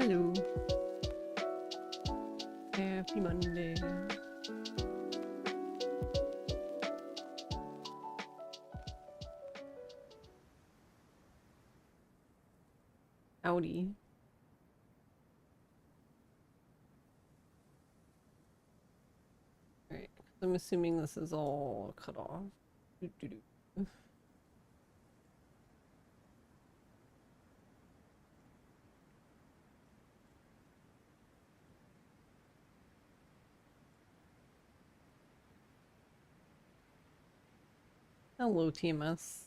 Hello. Happy Monday. Howdy. Alright, I'm assuming this is all cut off. Doo-doo-doo. Hello, TMS.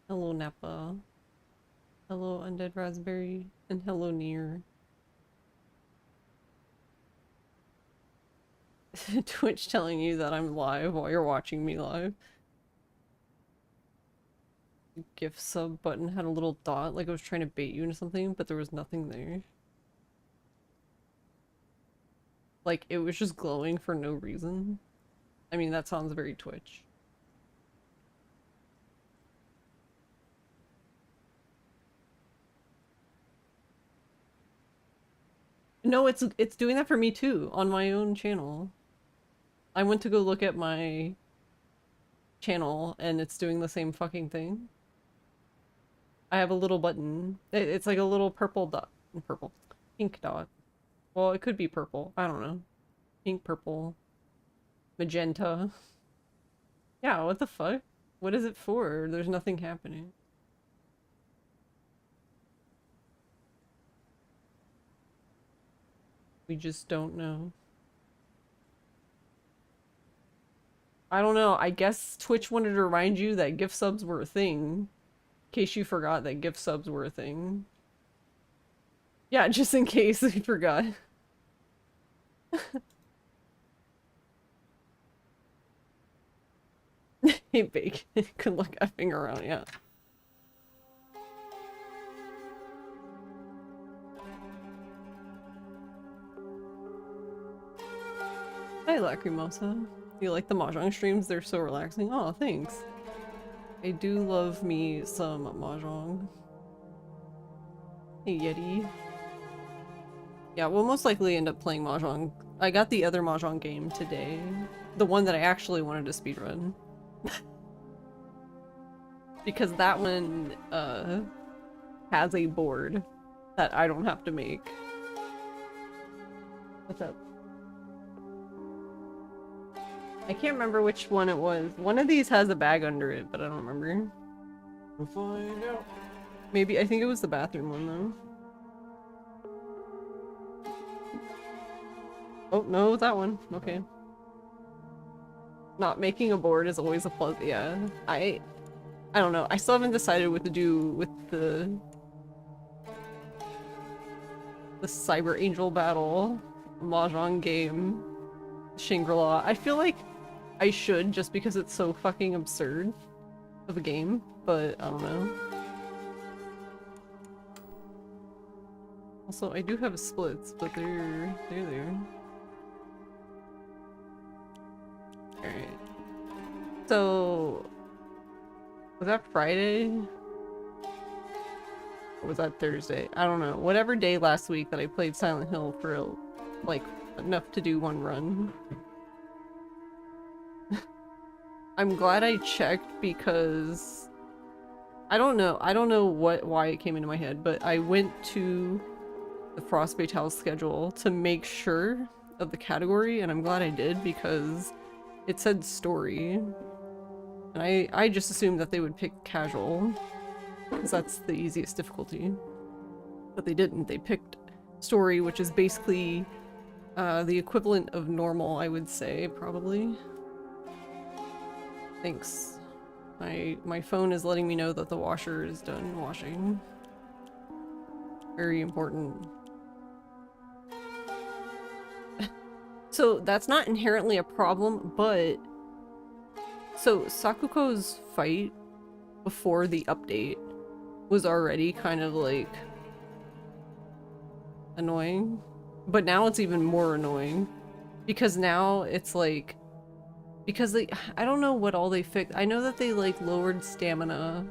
Hello, Nappa. Hello, Undead Raspberry. And hello, Nier. Twitch telling you that I'm live while you're watching me live. Gift sub button had a little dot, like I was trying to bait you into something, but there was nothing there. Like, it was just glowing for no reason. I mean, that sounds very Twitch. No, it's doing that for me too, on my own channel. I went to go look at my channel, and it's doing the same fucking thing. I have a little button. It's like a little purple dot. Purple. Pink dot. Well, it could be purple. I don't know. Pink, purple. Magenta. Yeah, what the fuck? What is it for? There's nothing happening. We just don't know. I don't know. I guess Twitch wanted to remind you that gift subs were a thing. In case you forgot that gift subs were a thing. Yeah, just in case you forgot. Hey, Bake. Good luck effing around, yeah. Hi, Lacrimosa. You like the mahjong streams? They're so relaxing. Oh, thanks. I do love me some mahjong. Hey, Yeti. Yeah, we'll most likely end up playing mahjong. I got the other mahjong game today. The one that I actually wanted to speedrun. Because that one, has a board that I don't have to make. What's up? I can't remember which one it was. One of these has a bag under it, but I don't remember. We'll find out. Maybe, I think it was the bathroom one though. Oh, no, that one. Okay. Not making a board is always a plus. Yeah. I don't know. I still haven't decided what to do with the Cyber Angel Battle mahjong game Shangri-La. I feel like I should, just because it's so fucking absurd of a game, but I don't know. Also, I do have splits, but they're there. Alright. So, was that Friday? Or was that Thursday? I don't know. Whatever day last week that I played Silent Hill for, like, enough to do one run. I'm glad I checked because I don't know why it came into my head, but I went to the Frostbite House schedule to make sure of the category, and I'm glad I did because it said story. And I just assumed that they would pick casual because that's the easiest difficulty. But they didn't. They picked story, which is basically the equivalent of normal, I would say, probably. Thanks. My phone is letting me know that the washer is done washing. Very important. So that's not inherently a problem, but so Sakuko's fight before the update was already kind of like annoying, but now it's even more annoying because now it's like, because they, I don't know what all they fixed. I know that they like lowered stamina.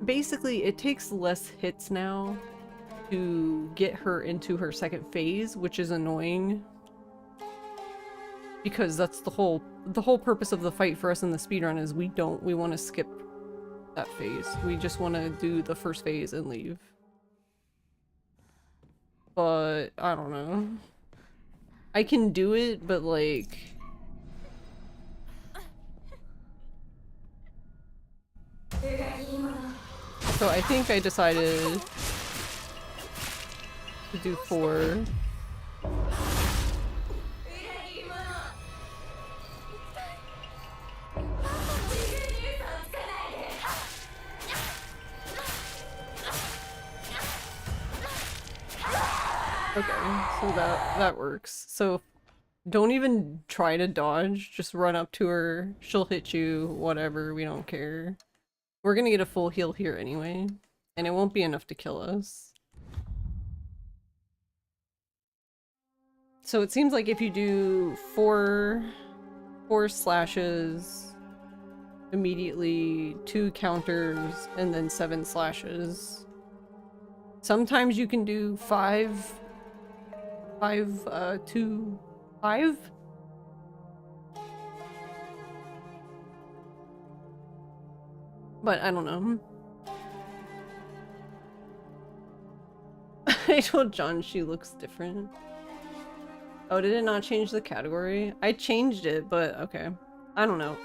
Basically, it takes less hits now to get her into her second phase, which is annoying. Because that's the whole purpose of the fight for us in the speedrun is we want to skip that phase. We just want to do the first phase and leave. But I don't know. I can do it, but like so I think I decided to do 4. Okay, so that works. So don't even try to dodge, just run up to her, she'll hit you, whatever, we don't care. We're gonna get a full heal here anyway, and it won't be enough to kill us. So it seems like if you do 4 slashes, immediately 2 counters, and then 7 slashes. Sometimes you can do 5, 2, 5? But I don't know. I told John she looks different. Oh, did it not change the category? I changed it, but okay. I don't know.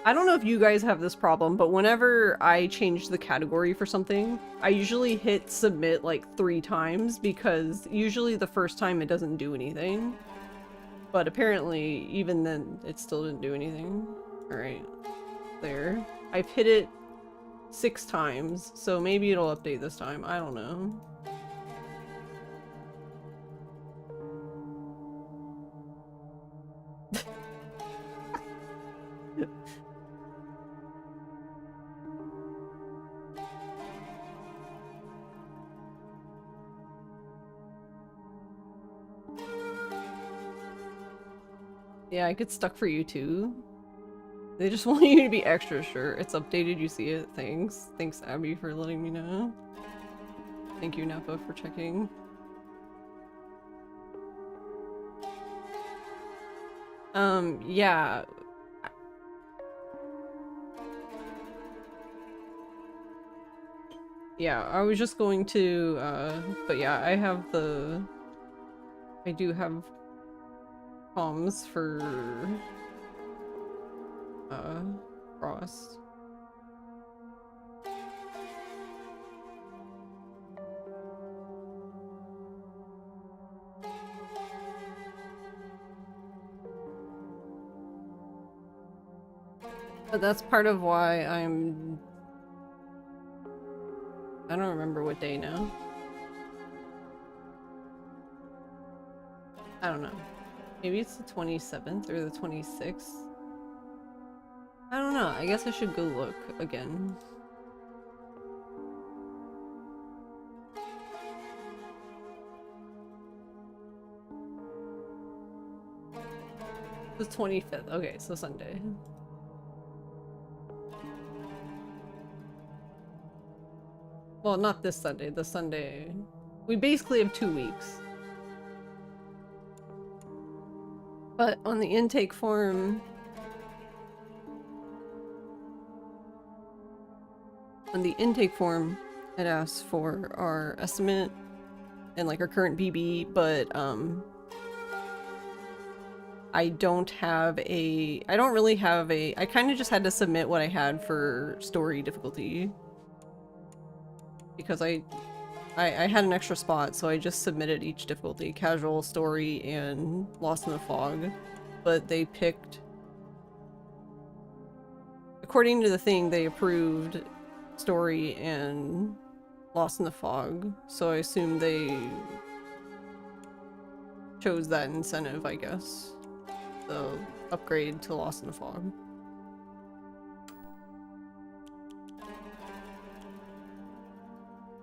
I don't know if you guys have this problem, but whenever I change the category for something, I usually hit submit like 3 times because usually the first time it doesn't do anything. But apparently, even then, it still didn't do anything. Alright. There. I've hit it 6 times, so maybe it'll update this time. I don't know. Yeah, I get stuck for you too. They just want you to be extra sure. It's updated, you see it. Thanks. Thanks, Abby, for letting me know. Thank you, Napa, for checking. Yeah. Yeah, I was just going to, but yeah, I do have comms for, Frost. But that's part of why I don't remember what day now. I don't know. Maybe it's the 27th or the 26th. I don't know. I guess I should go look again. The 25th. Okay, so Sunday. Well, not this Sunday. The Sunday. We basically have 2 weeks. But on the intake form... On the intake form, it asks for our estimate and like our current BB, but I don't really have a... I kind of just had to submit what I had for story difficulty. Because I had an extra spot, so I just submitted each difficulty. Casual, story, and Lost in the Fog. But they picked... According to the thing, they approved story and Lost in the Fog. So I assume they chose that incentive, I guess. The upgrade to Lost in the Fog.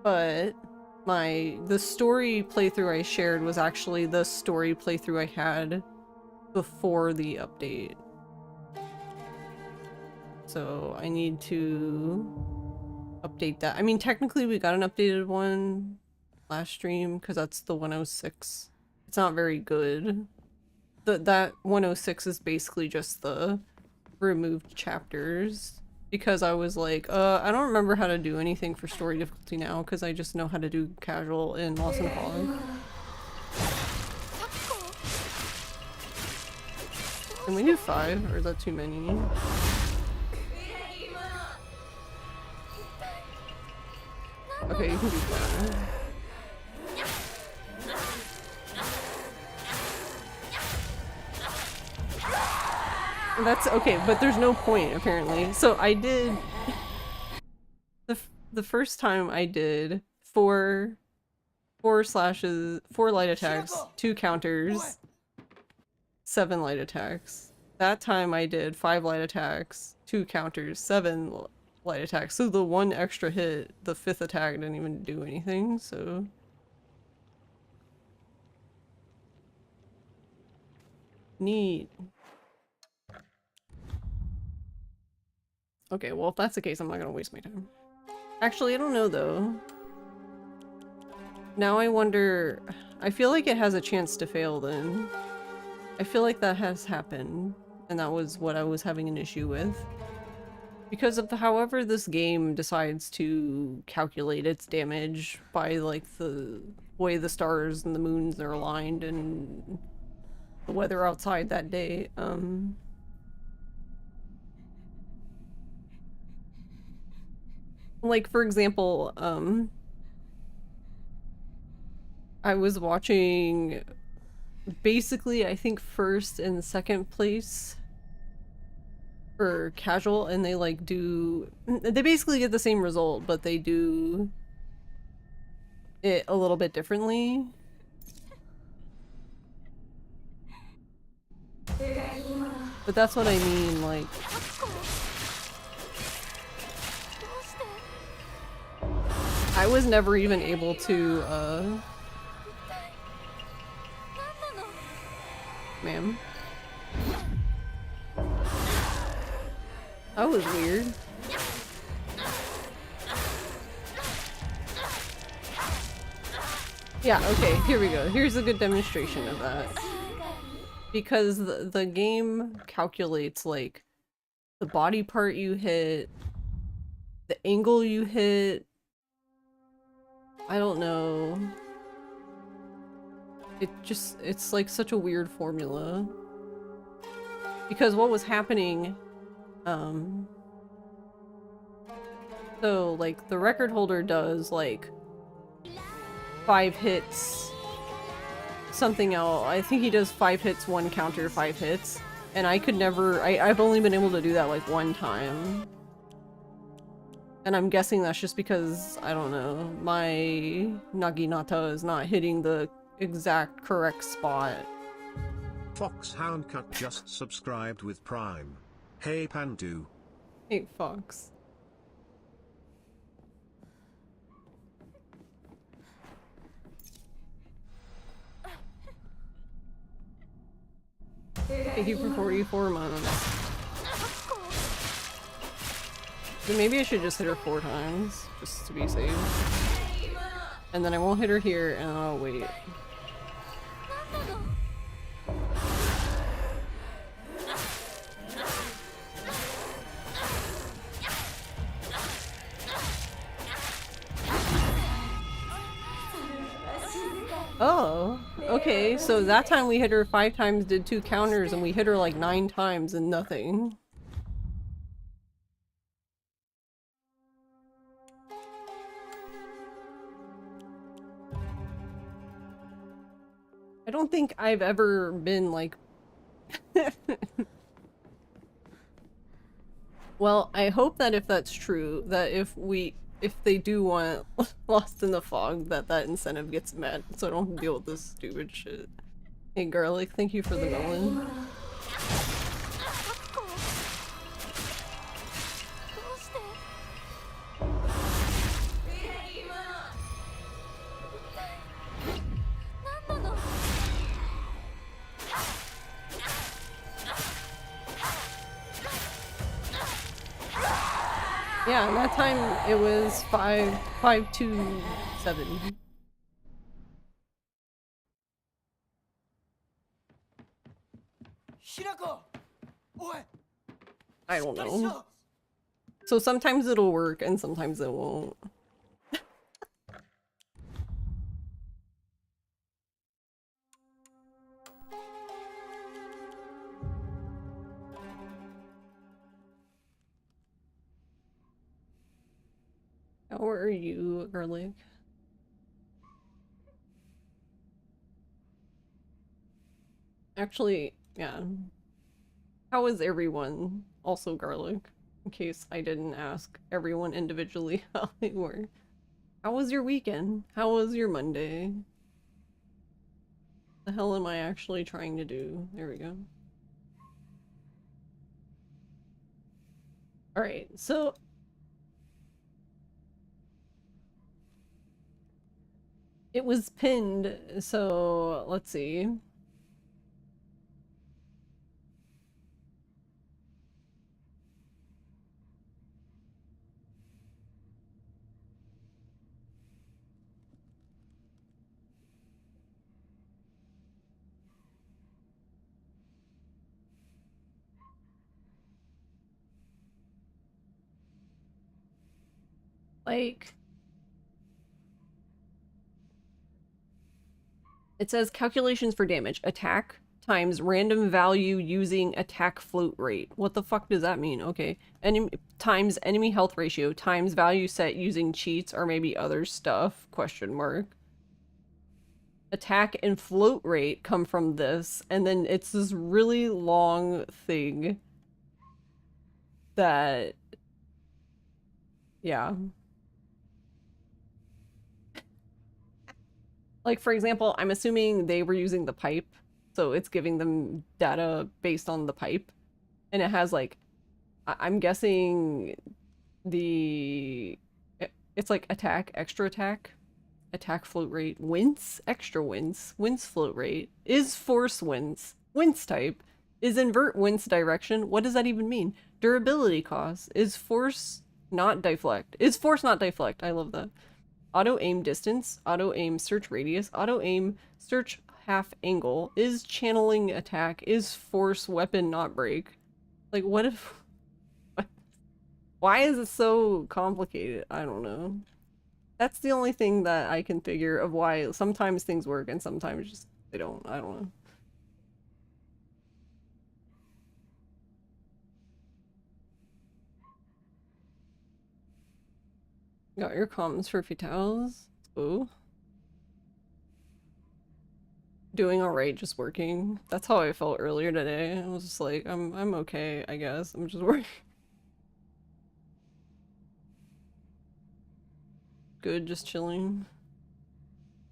But the story playthrough I shared was actually the story playthrough I had before the update. So I need to update that. I mean, technically we got an updated one last stream because that's the 106. It's not very good. That 106 is basically just the removed chapters because I was like, I don't remember how to do anything for story difficulty now because I just know how to do casual in Lost in Fog. Can we do 5 or is that too many? Okay, you can do 5. That's okay, but there's no point apparently. So I did the first time I did 4 slashes, 4 light attacks, 2 counters, 7 light attacks. That time I did 5 light attacks, 2 counters, 7 light attacks. So the 1 extra hit, the 5th attack didn't even do anything, so... Neat. Okay, well if that's the case, I'm not gonna waste my time. Actually, I don't know though. Now I wonder... I feel like it has a chance to fail then. I feel like that has happened, and that was what I was having an issue with. Because of however this game decides to calculate its damage by like the way the stars and the moons are aligned and the weather outside that day, like for example, I was watching basically I think first and second place for casual, and they like they basically get the same result, but they do it a little bit differently. But that's what I mean, like I was never even able to ma'am. That was weird. Yeah, okay, here we go. Here's a good demonstration of that. Because the game calculates, like, the body part you hit, the angle you hit, I don't know. It's like such a weird formula. Because what was happening, so like the record holder does like 5 hits, something else. I think he does 5 hits, 1 counter, 5 hits. And I could never, I've only been able to do that like 1 time. And I'm guessing that's just because, I don't know, my Naginata is not hitting the exact correct spot. Foxhound Cut just subscribed with Prime. Hey Pandu. Hey Fox. Thank you for 44 months. So maybe I should just hit her 4 times, just to be safe. And then I won't hit her here, and I'll wait. Oh, okay, so that time we hit her 5 times, did 2 counters, and we hit her like 9 times and nothing. I don't think I've ever been like... Well, I hope that if that's true, that if they do want Lost in the Fog, that incentive gets met, so I don't have to deal with this stupid shit. Hey Garlic, thank you for the melon. Yeah, and that time it was 5-2-7. I don't know. So sometimes it'll work and sometimes it won't. How are you, garlic? Actually, yeah. How is everyone? Also garlic, in case I didn't ask everyone individually how they were. How was your weekend? How was your Monday? The hell am I actually trying to do? There we go. Alright, so it was pinned, so let's see. Like, it says calculations for damage. Attack times random value using attack float rate. What the fuck does that mean? Okay. Enemy times enemy health ratio times value set using cheats or maybe other stuff? Question mark. Attack and float rate come from this, and then it's this really long thing that, yeah. Like, for example, I'm assuming they were using the pipe, so it's giving them data based on the pipe. And it has, like, I'm guessing it's like attack, extra attack, attack float rate, wince, extra wince, wince float rate, is force wince, wince type, is invert wince direction. What does that even mean? Durability cost, is force not deflect, is force not deflect. I love that. Auto aim distance, auto aim search radius, auto aim search half angle, is channeling attack, is force weapon not break. Like, what if... Why is it so complicated? I don't know. That's the only thing that I can figure of why sometimes things work and sometimes just they don't. I don't know. Got your comms for Fatales. Ooh. Doing alright, just working. That's how I felt earlier today. I was just like, I'm okay, I guess. I'm just working. Good, just chilling.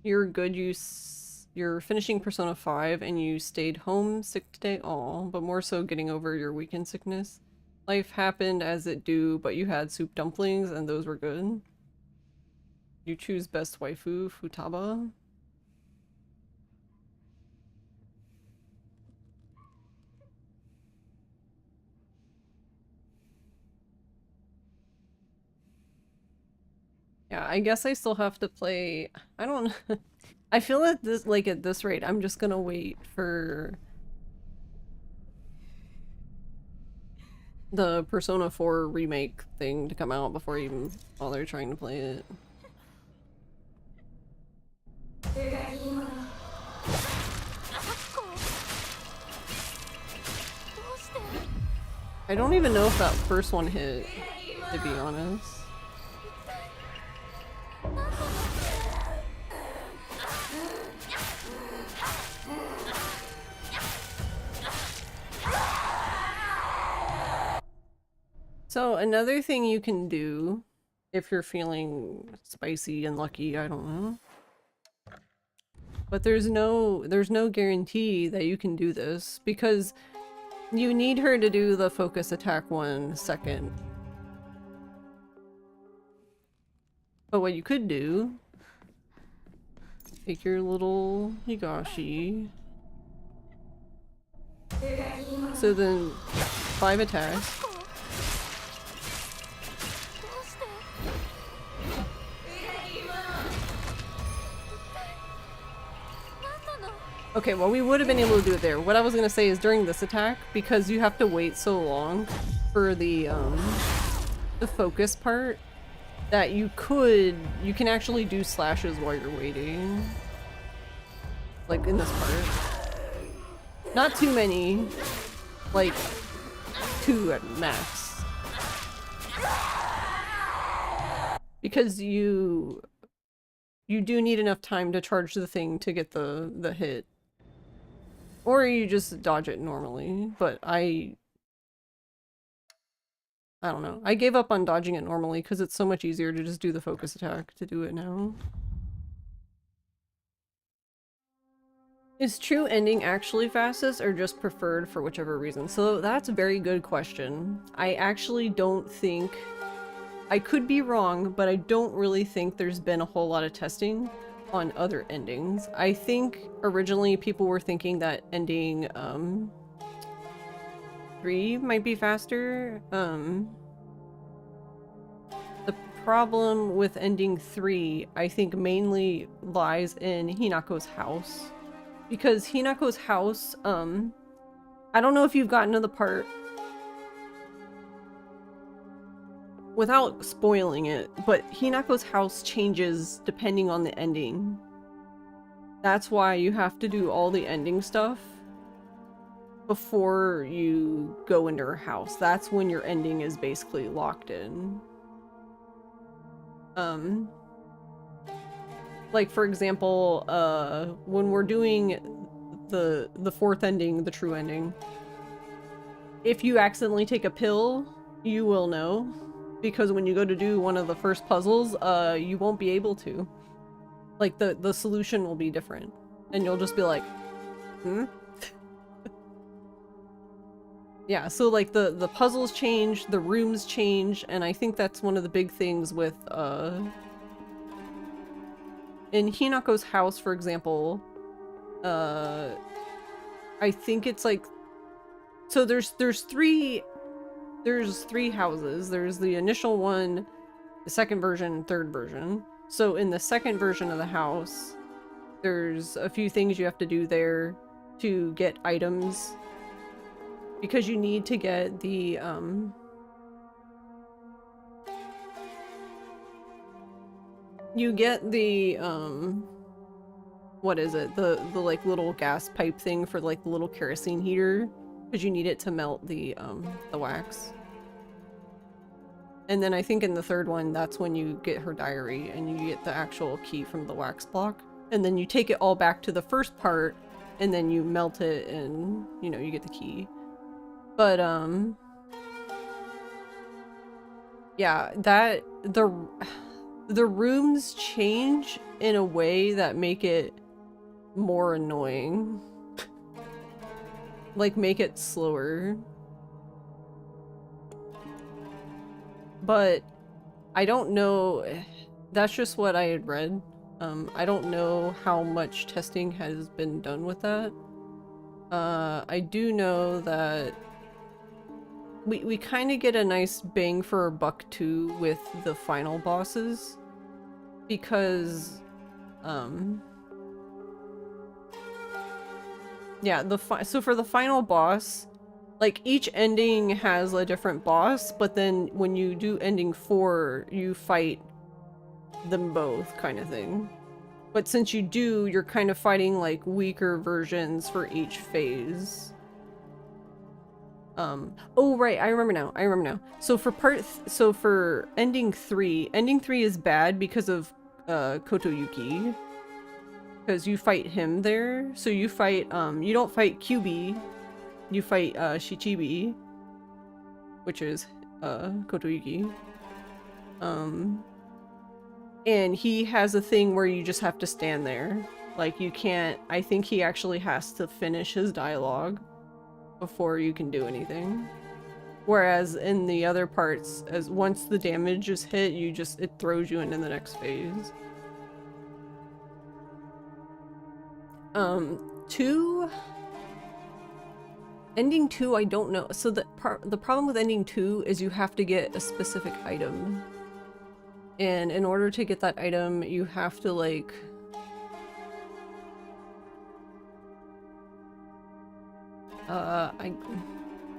You're good, you're finishing Persona 5 and you stayed home sick today? Aw, but more so getting over your weekend sickness. Life happened as it do, but you had soup dumplings and those were good. You choose best waifu, Futaba. Yeah, I guess I still have to play. I don't know. I feel at this, like, at this rate, I'm just gonna wait for the Persona 4 remake thing to come out before I even bother trying to play it. I don't even know if that first one hit, to be honest. So another thing you can do if you're feeling spicy and lucky, I don't know. But there's no guarantee that you can do this because you need her to do the focus attack 1 second. But what you could do, take your little Higashi. So then 5 attacks. Okay, well, we would have been able to do it there. What I was gonna say is during this attack, because you have to wait so long for the focus part, that you can actually do slashes while you're waiting. Like in this part. Not too many. Like 2 at max. Because you do need enough time to charge the thing to get the hit. Or you just dodge it normally, but I don't know. I gave up on dodging it normally because it's so much easier to just do the focus attack to do it now. Is true ending actually fastest or just preferred for whichever reason? So that's a very good question. I actually don't think... I could be wrong, but I don't really think there's been a whole lot of testing on other endings. I think originally people were thinking that ending 3 might be faster. The problem with ending 3, I think, mainly lies in Hinako's house. Because Hinako's house, I don't know if you've gotten to the part without spoiling it, but Hinako's house changes depending on the ending. That's why you have to do all the ending stuff before you go into her house. That's when your ending is basically locked in. Like for example, when we're doing the 4th ending, the true ending, if you accidentally take a pill, you will know, because when you go to do one of the first puzzles, you won't be able to. Like the solution will be different, and you'll just be like, hmm? Yeah, so like the puzzles change, the rooms change, and I think that's one of the big things with in Hinako's house, for example, I think it's like, so there's three houses. There's the initial one, the second version, third version. So in the second version of the house, there's a few things you have to do there to get items, because you need to get the you get the what is it, the like little gas pipe thing for like the little kerosene heater, because you need it to melt the wax. And then I think in the third one, that's when you get her diary and you get the actual key from the wax block, and then you take it all back to the first part, and then you melt it and, you know, you get the key. But yeah, that the rooms change in a way that make it more annoying. Like, make it slower. But I don't know, that's just what I had read. I don't know how much testing has been done with that. I do know that we kind of get a nice bang for our buck too with the final bosses, because yeah, so for the final boss, like each ending has a different boss, but then when you do ending 4, you fight them both, kind of thing. But since you do, you're kind of fighting like weaker versions for each phase. Oh right, I remember now. So for ending 3 is bad because of Kotoyuki. Because you fight him there. So you fight, you don't fight QB, you fight Shichibi, which is Kotoyuki. And he has a thing where you just have to stand there. Like, you can't, I think he actually has to finish his dialogue before you can do anything. Whereas in the other parts, as once the damage is hit, it throws you into the next phase. 2? Ending 2, I don't know. So the problem with ending 2 is you have to get a specific item. And in order to get that item, you have to, like...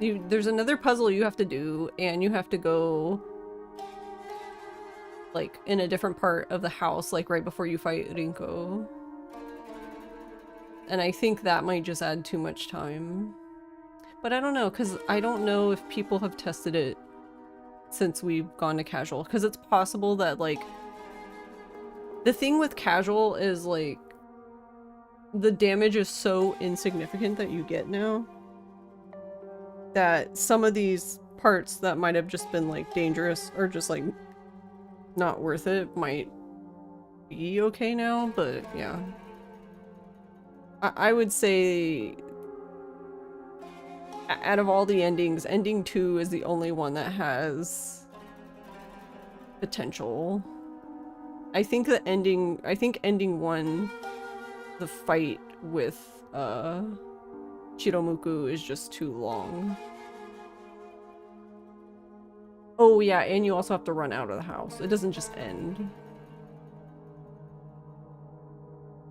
There's another puzzle you have to do, and you have to go like in a different part of the house, like right before you fight Rinko. And I think that might just add too much time. But I don't know, because I don't know if people have tested it since we've gone to casual. Because it's possible that, like, the thing with casual is, like, the damage is so insignificant that you get now that some of these parts that might have just been, like, dangerous or just, like, not worth it might be okay now, but yeah. I would say out of all the endings, ending 2 is the only one that has potential. I think ending 1, the fight with Shiromuku is just too long. Oh yeah, and you also have to run out of the house. It doesn't just end.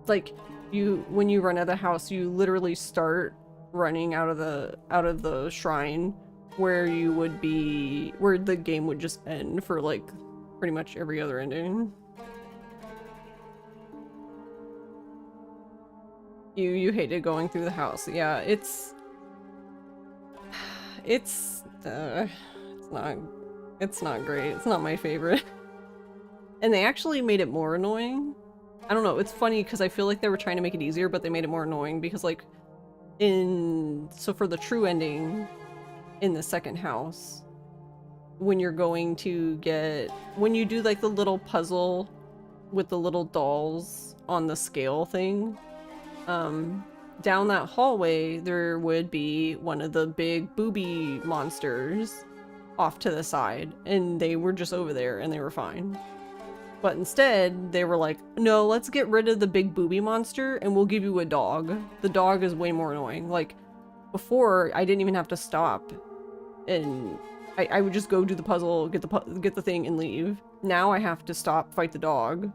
Like, when you run out of the house, you literally start running out of the shrine where the game would just end for like pretty much every other ending. You hated going through the house. Yeah, it's not great. It's not my favorite. And they actually made it more annoying. I don't know, it's funny because I feel like they were trying to make it easier, but they made it more annoying because, like, so for the true ending in the second house, when you do like the little puzzle with the little dolls on the scale thing, down that hallway there would be one of the big booby monsters off to the side, and they were just over there and they were fine. But instead, they were like, no, let's get rid of the big booby monster and we'll give you a dog. The dog is way more annoying. Like, before, I didn't even have to stop. And I would just go do the puzzle, get the thing, and leave. Now I have to stop, fight the dog,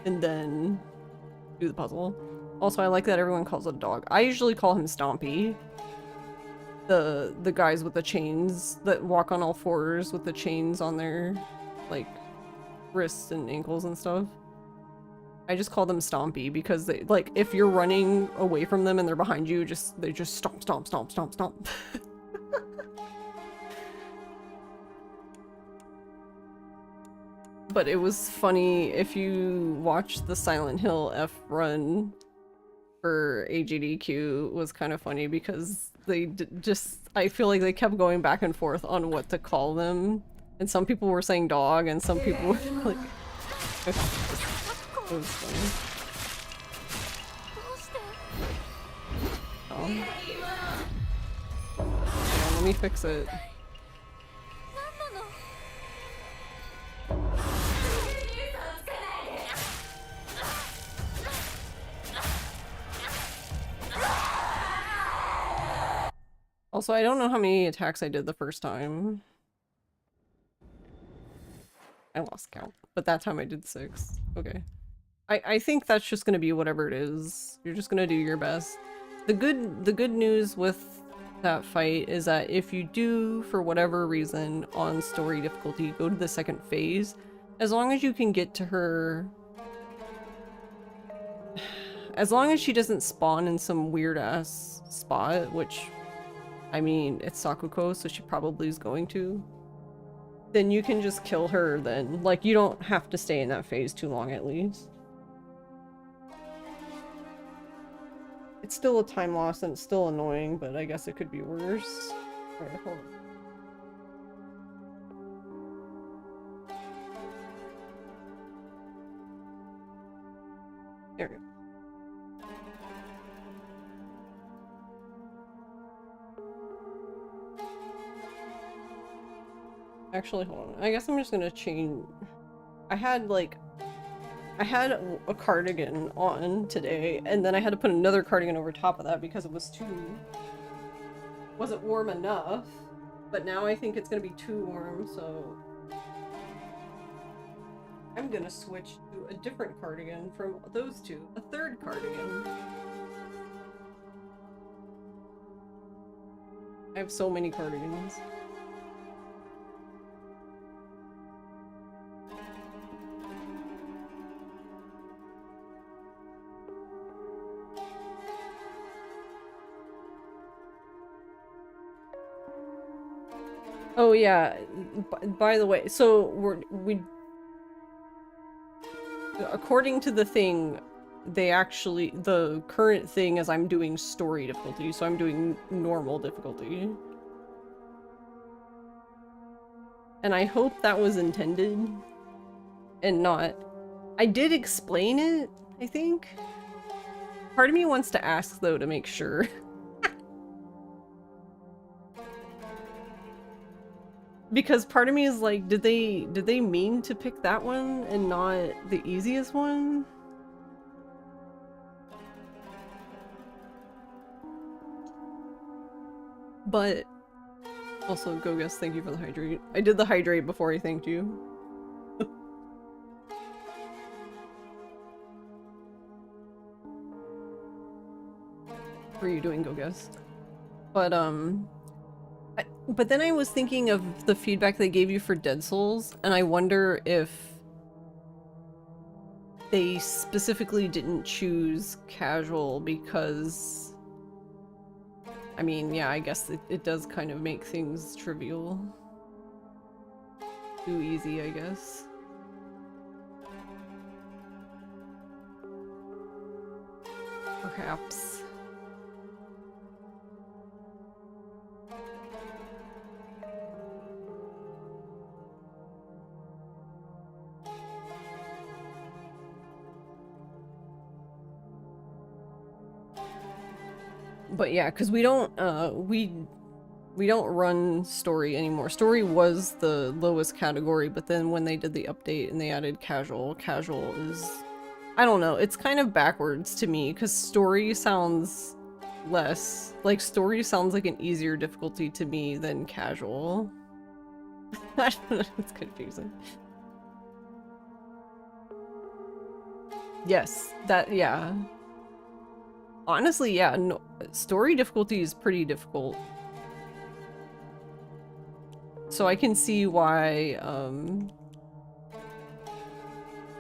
and then do the puzzle. Also, I like that everyone calls it a dog. I usually call him Stompy. The guys with the chains that walk on all fours with the chains on their, like, wrists and ankles and stuff. I just call them Stompy because they, like, if you're running away from them and they're behind you, they just stomp, stomp, stomp, stomp, stomp. But it was funny if you watch the Silent Hill F run for AGDQ. Was kind of funny because they I feel like they kept going back and forth on what to call them. And some people were saying dog, and some people were like... It was funny. Oh. Yeah, let me fix it. Also, I don't know how many attacks I did the first time. I lost count, but that time I did 6. Okay. I think that's just gonna be whatever it is. You're just gonna do your best. The good news with that fight is that if you do, for whatever reason, on story difficulty, go to the second phase, as long as you can get to her... As long as she doesn't spawn in some weird-ass spot, which, I mean, it's Sakuko, so she probably is going to, then you can just kill her then. Like, you don't have to stay in that phase too long, at least. It's still a time loss and it's still annoying, but I guess it could be worse. Alright, hold on. There we go. Actually, hold on. I guess I'm just gonna change... I had a cardigan on today, and then I had to put another cardigan over top of that because it was wasn't warm enough. But now I think it's gonna be too warm, so I'm gonna switch to a different cardigan from those two. A third cardigan. I have so many cardigans. Oh yeah, by the way, so we according to the thing, the current thing is I'm doing story difficulty, so I'm doing normal difficulty. And I hope that was intended and not. I did explain it, I think. Part of me wants to ask though to make sure. Because part of me is like, did they mean to pick that one and not the easiest one? But also, Gogus, thank you for the hydrate. I did the hydrate before I thanked you. What are you doing, Gogus? But but then I was thinking of the feedback they gave you for Dead Souls, and I wonder if they specifically didn't choose casual because, I mean, yeah, I guess it does kind of make things trivial. Too easy, I guess. Perhaps. But yeah, because we don't run story anymore. Story was the lowest category, but then when they did the update and they added casual, casual is, I don't know, it's kind of backwards to me because story sounds less, like story sounds like an easier difficulty to me than casual. I don't know, it's confusing. Yes, that, yeah. Honestly, yeah, no, story difficulty is pretty difficult. So I can see why,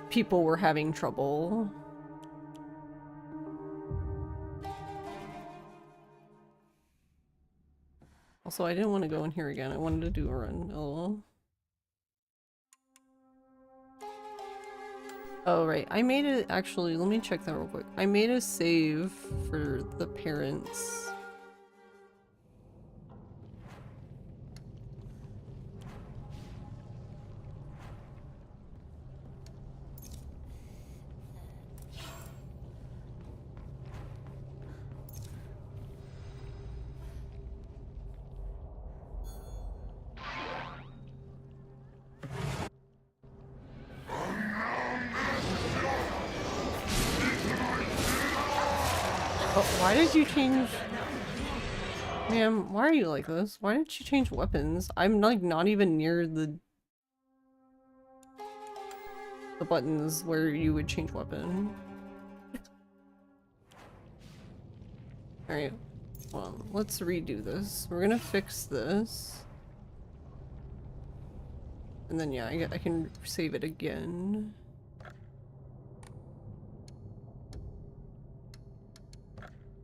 people were having trouble. Also, I didn't want to go in here again. I wanted to do a run. Oh. Oh, right. I made it, actually, let me check that real quick. I made a save for the parents. Oh, why did you change? Ma'am, why are you like this? Why did you change weapons? I'm like not even near the buttons where you would change weapon. Alright, well, let's redo this. We're gonna fix this. And then yeah, I can save it again.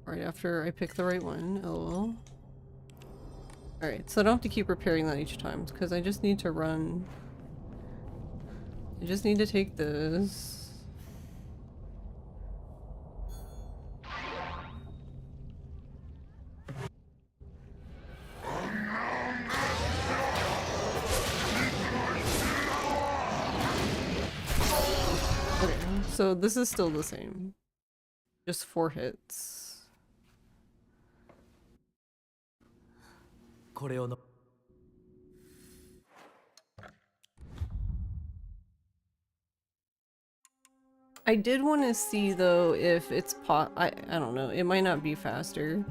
Right after I pick the right one, lol. Alright, so I don't have to keep repairing that each time, because I just need to run. I just need to take this. Okay, so this is still the same. Just 4 hits. I did want to see though if it's I don't know, it might not be faster.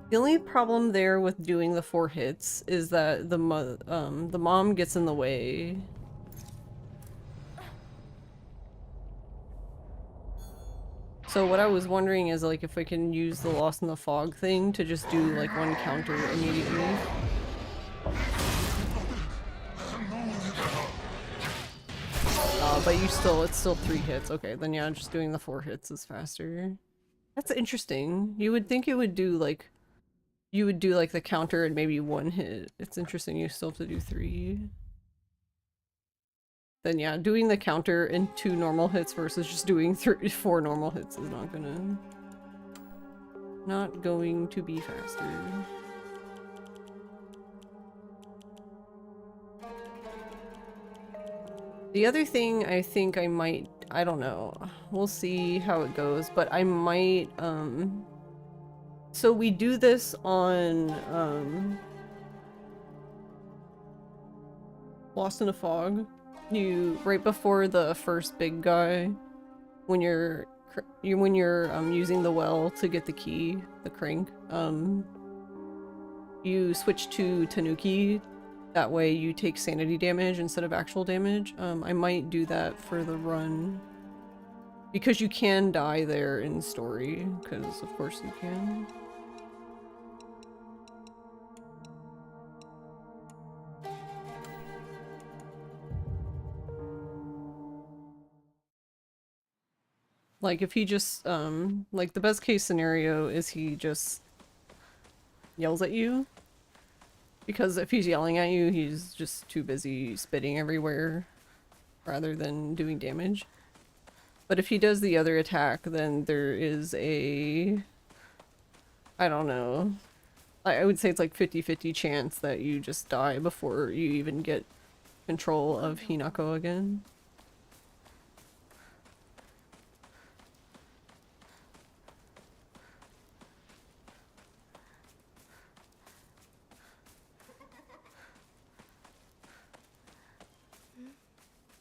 The only problem there with doing the 4 hits is that the mom gets in the way. So what I was wondering is like if I can use the Lost in the Fog thing to just do like one counter immediately. But it's still 3 hits. Okay, then yeah, just doing the 4 hits is faster. That's interesting. You would think it would do like, you would do like the counter and maybe 1 hit. It's interesting you still have to do 3. Then yeah, doing the counter in 2 normal hits versus just doing 4 normal hits is not going to be faster. The other thing I think I might, I don't know, we'll see how it goes, but I might, so we do this on, Lost in a Fog. Right before the first big guy, when you're using the well to get the key, the crank, you switch to Tanuki. That way you take sanity damage instead of actual damage. I might do that for the run. Because you can die there in story, because of course you can. Like if he just, like the best case scenario is he just yells at you. Because if he's yelling at you, he's just too busy spitting everywhere rather than doing damage. But if he does the other attack, then there is a, I don't know, I would say it's like 50-50 chance that you just die before you even get control of Hinako again.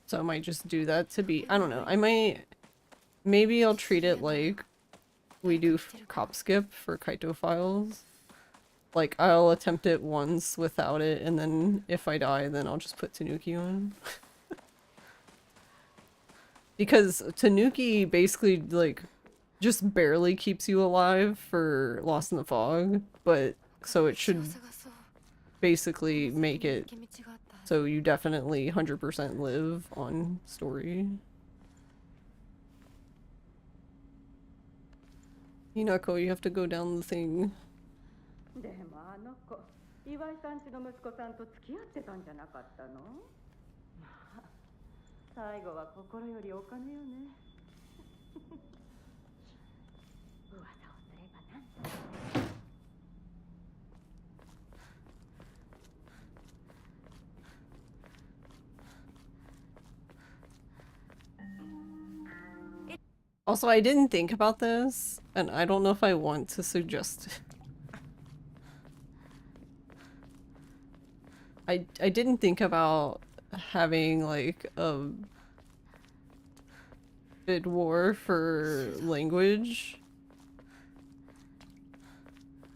So I might just do that to be, I don't know, maybe I'll treat it like we do cop skip for Kaito files. Like, I'll attempt it once without it, and then if I die, then I'll just put Tanuki on. Because Tanuki basically, like, just barely keeps you alive for Lost in the Fog, but so it should basically make it so you definitely 100% live on story. Hinako, you have to go down the thing. でもあの子、岩井さんちの息子さんと付き合ってたんじゃなかったの？まあ、最後は心よりお金よね。噂をすればなんと。Also, I didn't think about this, and I don't know if I want to suggest. I didn't think about having like a bid war for language.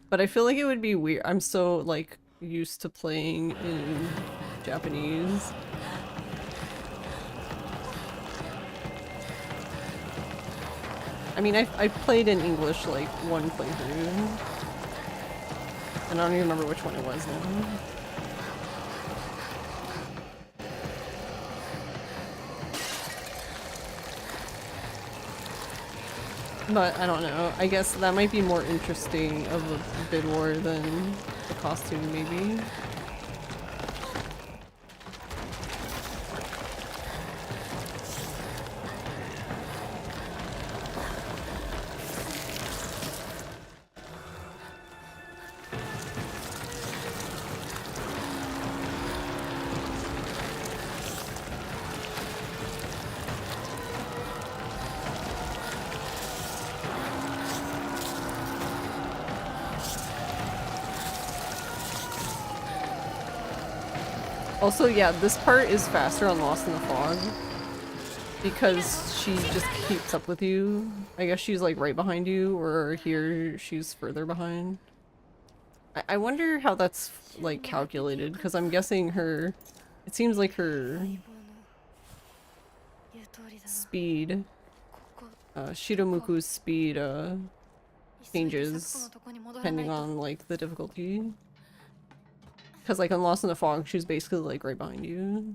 But I feel like it would be weird. I'm so like used to playing in Japanese. I mean, I played in English like one playthrough. And I don't even remember which one it was now. But I don't know. I guess that might be more interesting of a bid war than the costume, maybe. Also, yeah, this part is faster on Lost in the Fog because she just keeps up with you. I guess she's like right behind you, or here she's further behind. I wonder how that's like calculated, because I'm guessing her, it seems like her speed Shiramuku's speed changes depending on like the difficulty. Because like on Lost in the Fog, she's basically like right behind you.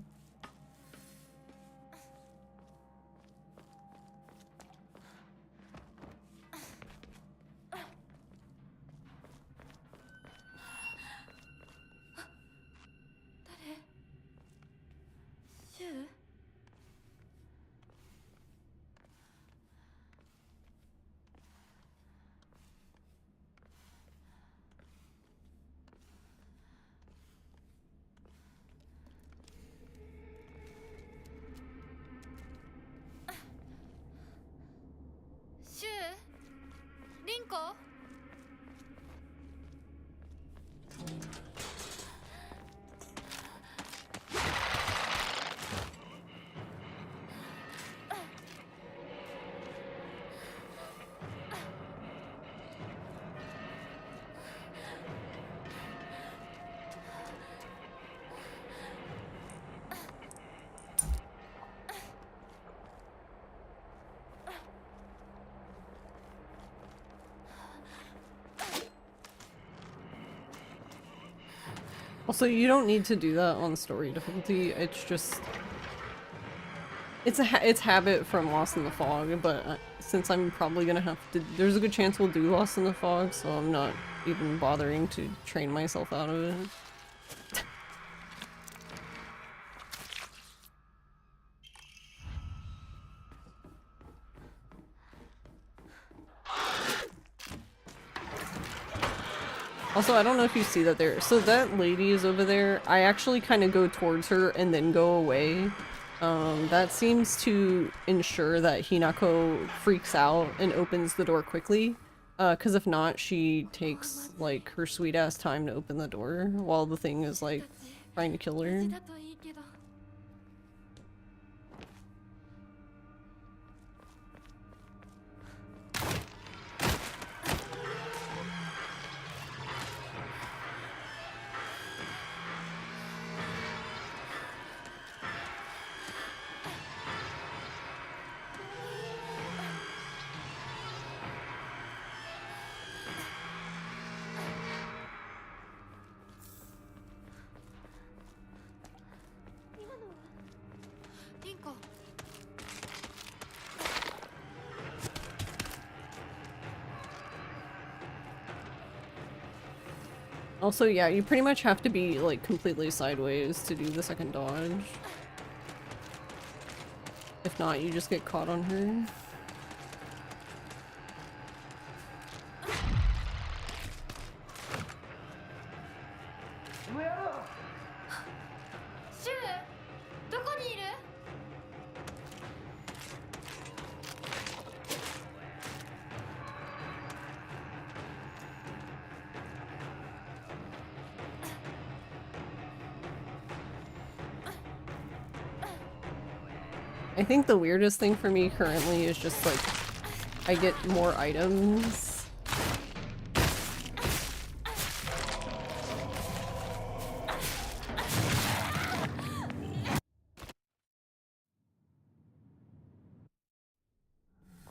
Also, you don't need to do that on story difficulty. It's just it's habit from Lost in the Fog, but since I'm probably gonna have to, there's a good chance we'll do Lost in the Fog, so I'm not even bothering to train myself out of it. Also, I don't know if you see that there. So that lady is over there. I actually kind of go towards her and then go away. That seems to ensure that Hinako freaks out and opens the door quickly. Cause if not, she takes, like, her sweet-ass time to open the door while the thing is, like, trying to kill her. Also, yeah, you pretty much have to be, like, completely sideways to do the second dodge. If not, you just get caught on her. I think the weirdest thing for me currently is just like, I get more items.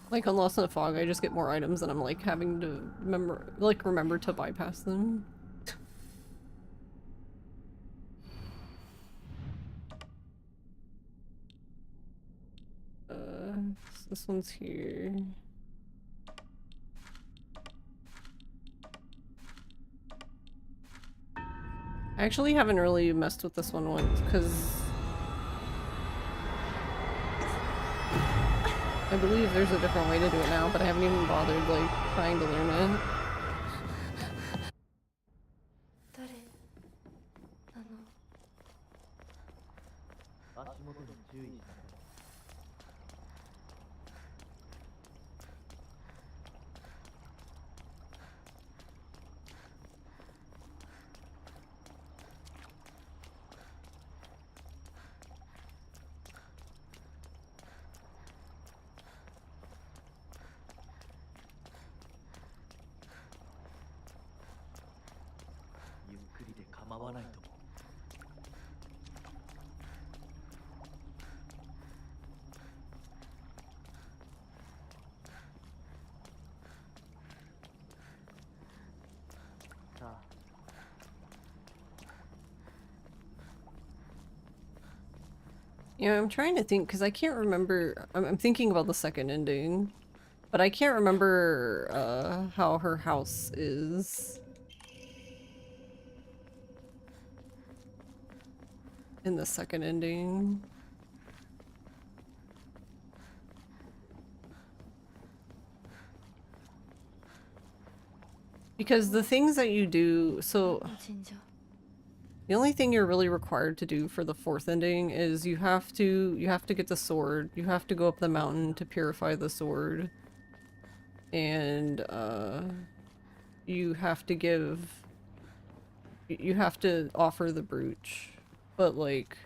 Like on Lost in the Fog, I just get more items and I'm like having to remember to bypass them. This one's here. I actually haven't really messed with this one once because I believe there's a different way to do it now, but I haven't even bothered like trying to learn it. Yeah, I'm trying to think because I can't remember. I'm thinking about the second ending, but I can't remember how her house is in the second ending. Because the things that you do, so the only thing you're really required to do for the fourth ending is you have to get the sword. You have to go up the mountain to purify the sword. And you have to offer the brooch. But like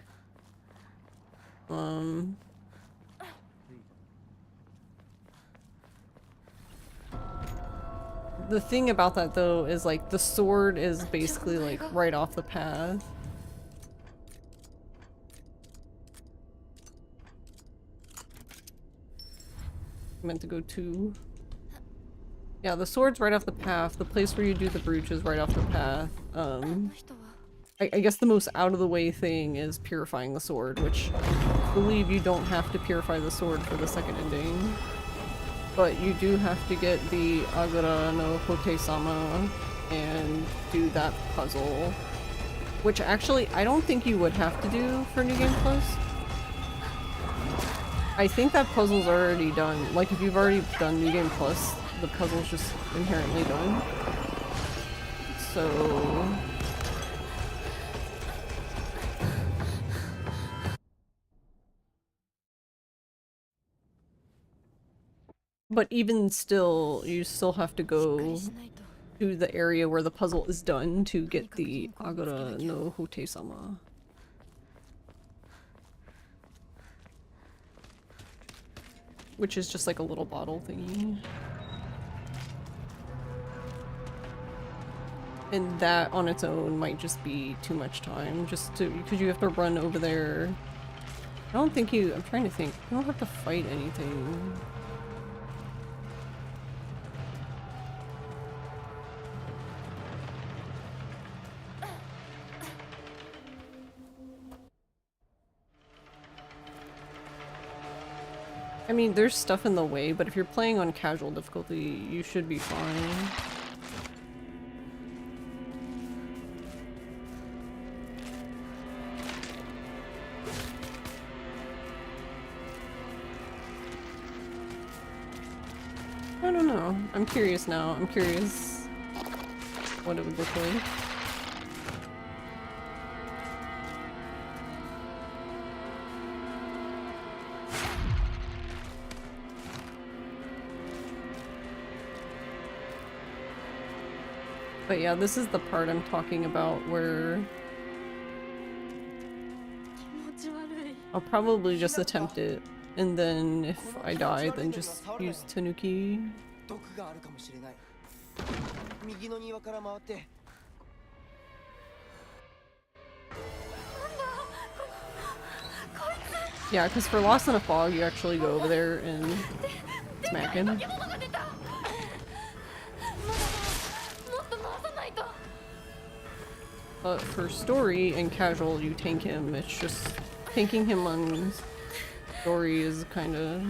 the thing about that though is like the sword is basically like right off the path. I meant to go to. Yeah, the sword's right off the path. The place where you do the brooch is right off the path. I guess the most out of the way thing is purifying the sword, which I believe you don't have to purify the sword for the second ending. But you do have to get the Agura no Hote-sama and do that puzzle. Which actually, I don't think you would have to do for New Game Plus. I think that puzzle's already done. Like, if you've already done New Game Plus, the puzzle's just inherently done. So... But even still, you still have to go to the area where the puzzle is done to get the Agura no Hote-sama. Which is just like a little bottle thingy. And that on its own might just be too much time, just to- because you have to run over there. I don't think you- I'm trying to think. You don't have to fight anything. I mean, there's stuff in the way, but if you're playing on casual difficulty, you should be fine. I don't know. I'm curious now. I'm curious what it would look like. But yeah, this is the part I'm talking about where I'll probably just attempt it, and then if I die, then just use Tanuki. Yeah, because for Lost in a Fog, you actually go over there and smack him. But for story and casual, you tank him. It's just tanking him on story is kind of.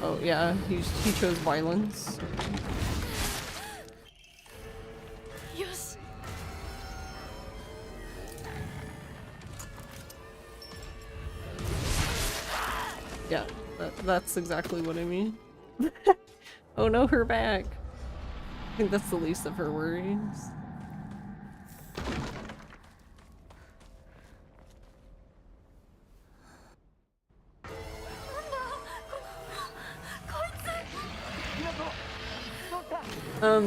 Oh yeah, he chose violence. Yes. Yeah, that's exactly what I mean. Oh no, her back. I think that's the least of her worries.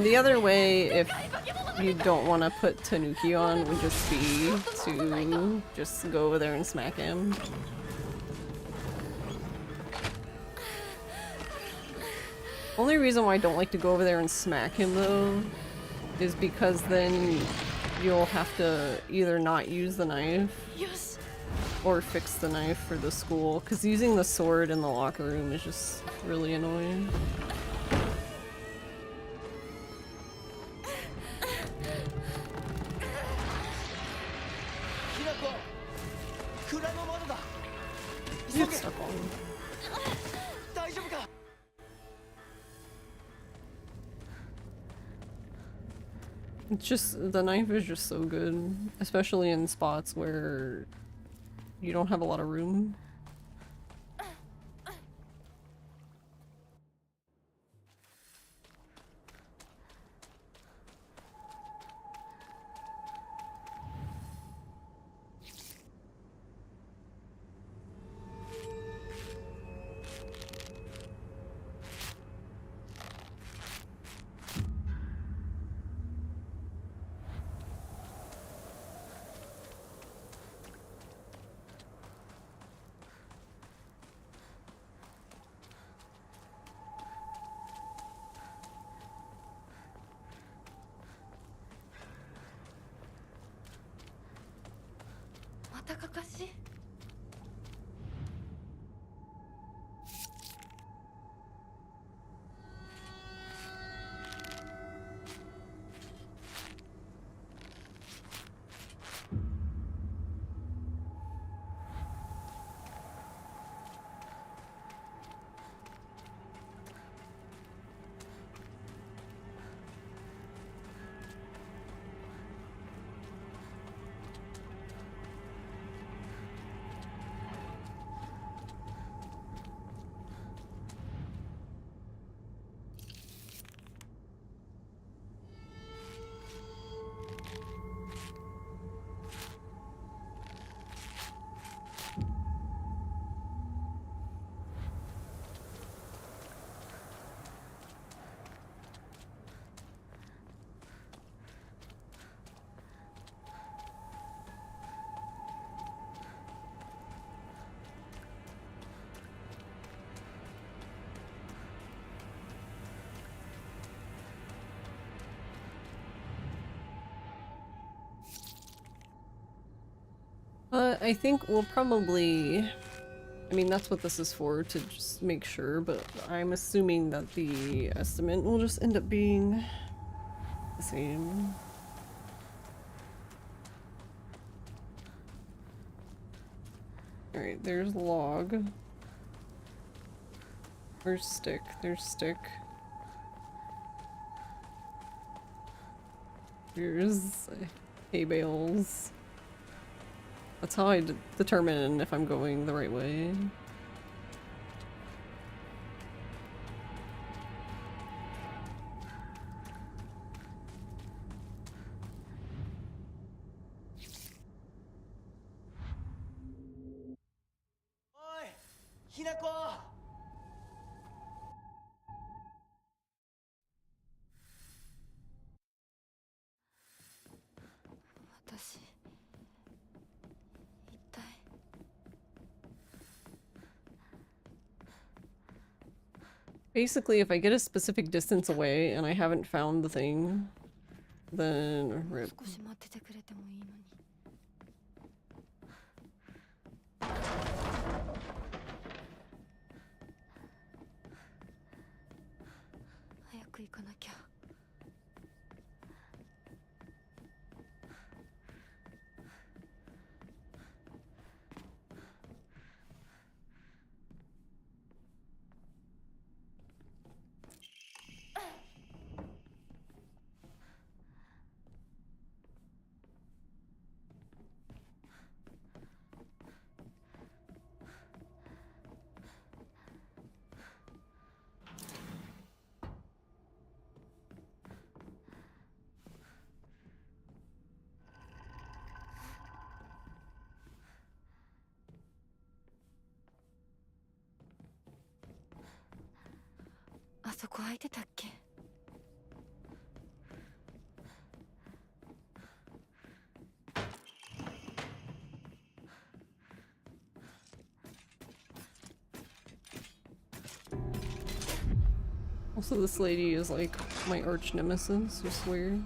The other way, if you don't want to put Tanuki on, would just be to just go over there and smack him. Only reason why I don't like to go over there and smack him though is because then you'll have to either not use the knife or fix the knife for the school, because using the sword in the locker room is just really annoying. get stuck on. 大丈夫か。 It's just, the knife is just so good, especially in spots where you don't have a lot of room. I think we'll probably... I mean, that's what this is for, to just make sure, but I'm assuming that the estimate will just end up being the same. Alright, there's log. Where's stick? There's stick. Here's hay bales. That's how I determine if I'm going the right way. Oi, Hinako. 私一体 Basically, if I get a specific distance away and I haven't found the thing, then rip. 少し待っててくれてもいいのに早く行かなきゃ あそこ空いてたっけ Also, this lady is like my arch nemesis, just weird.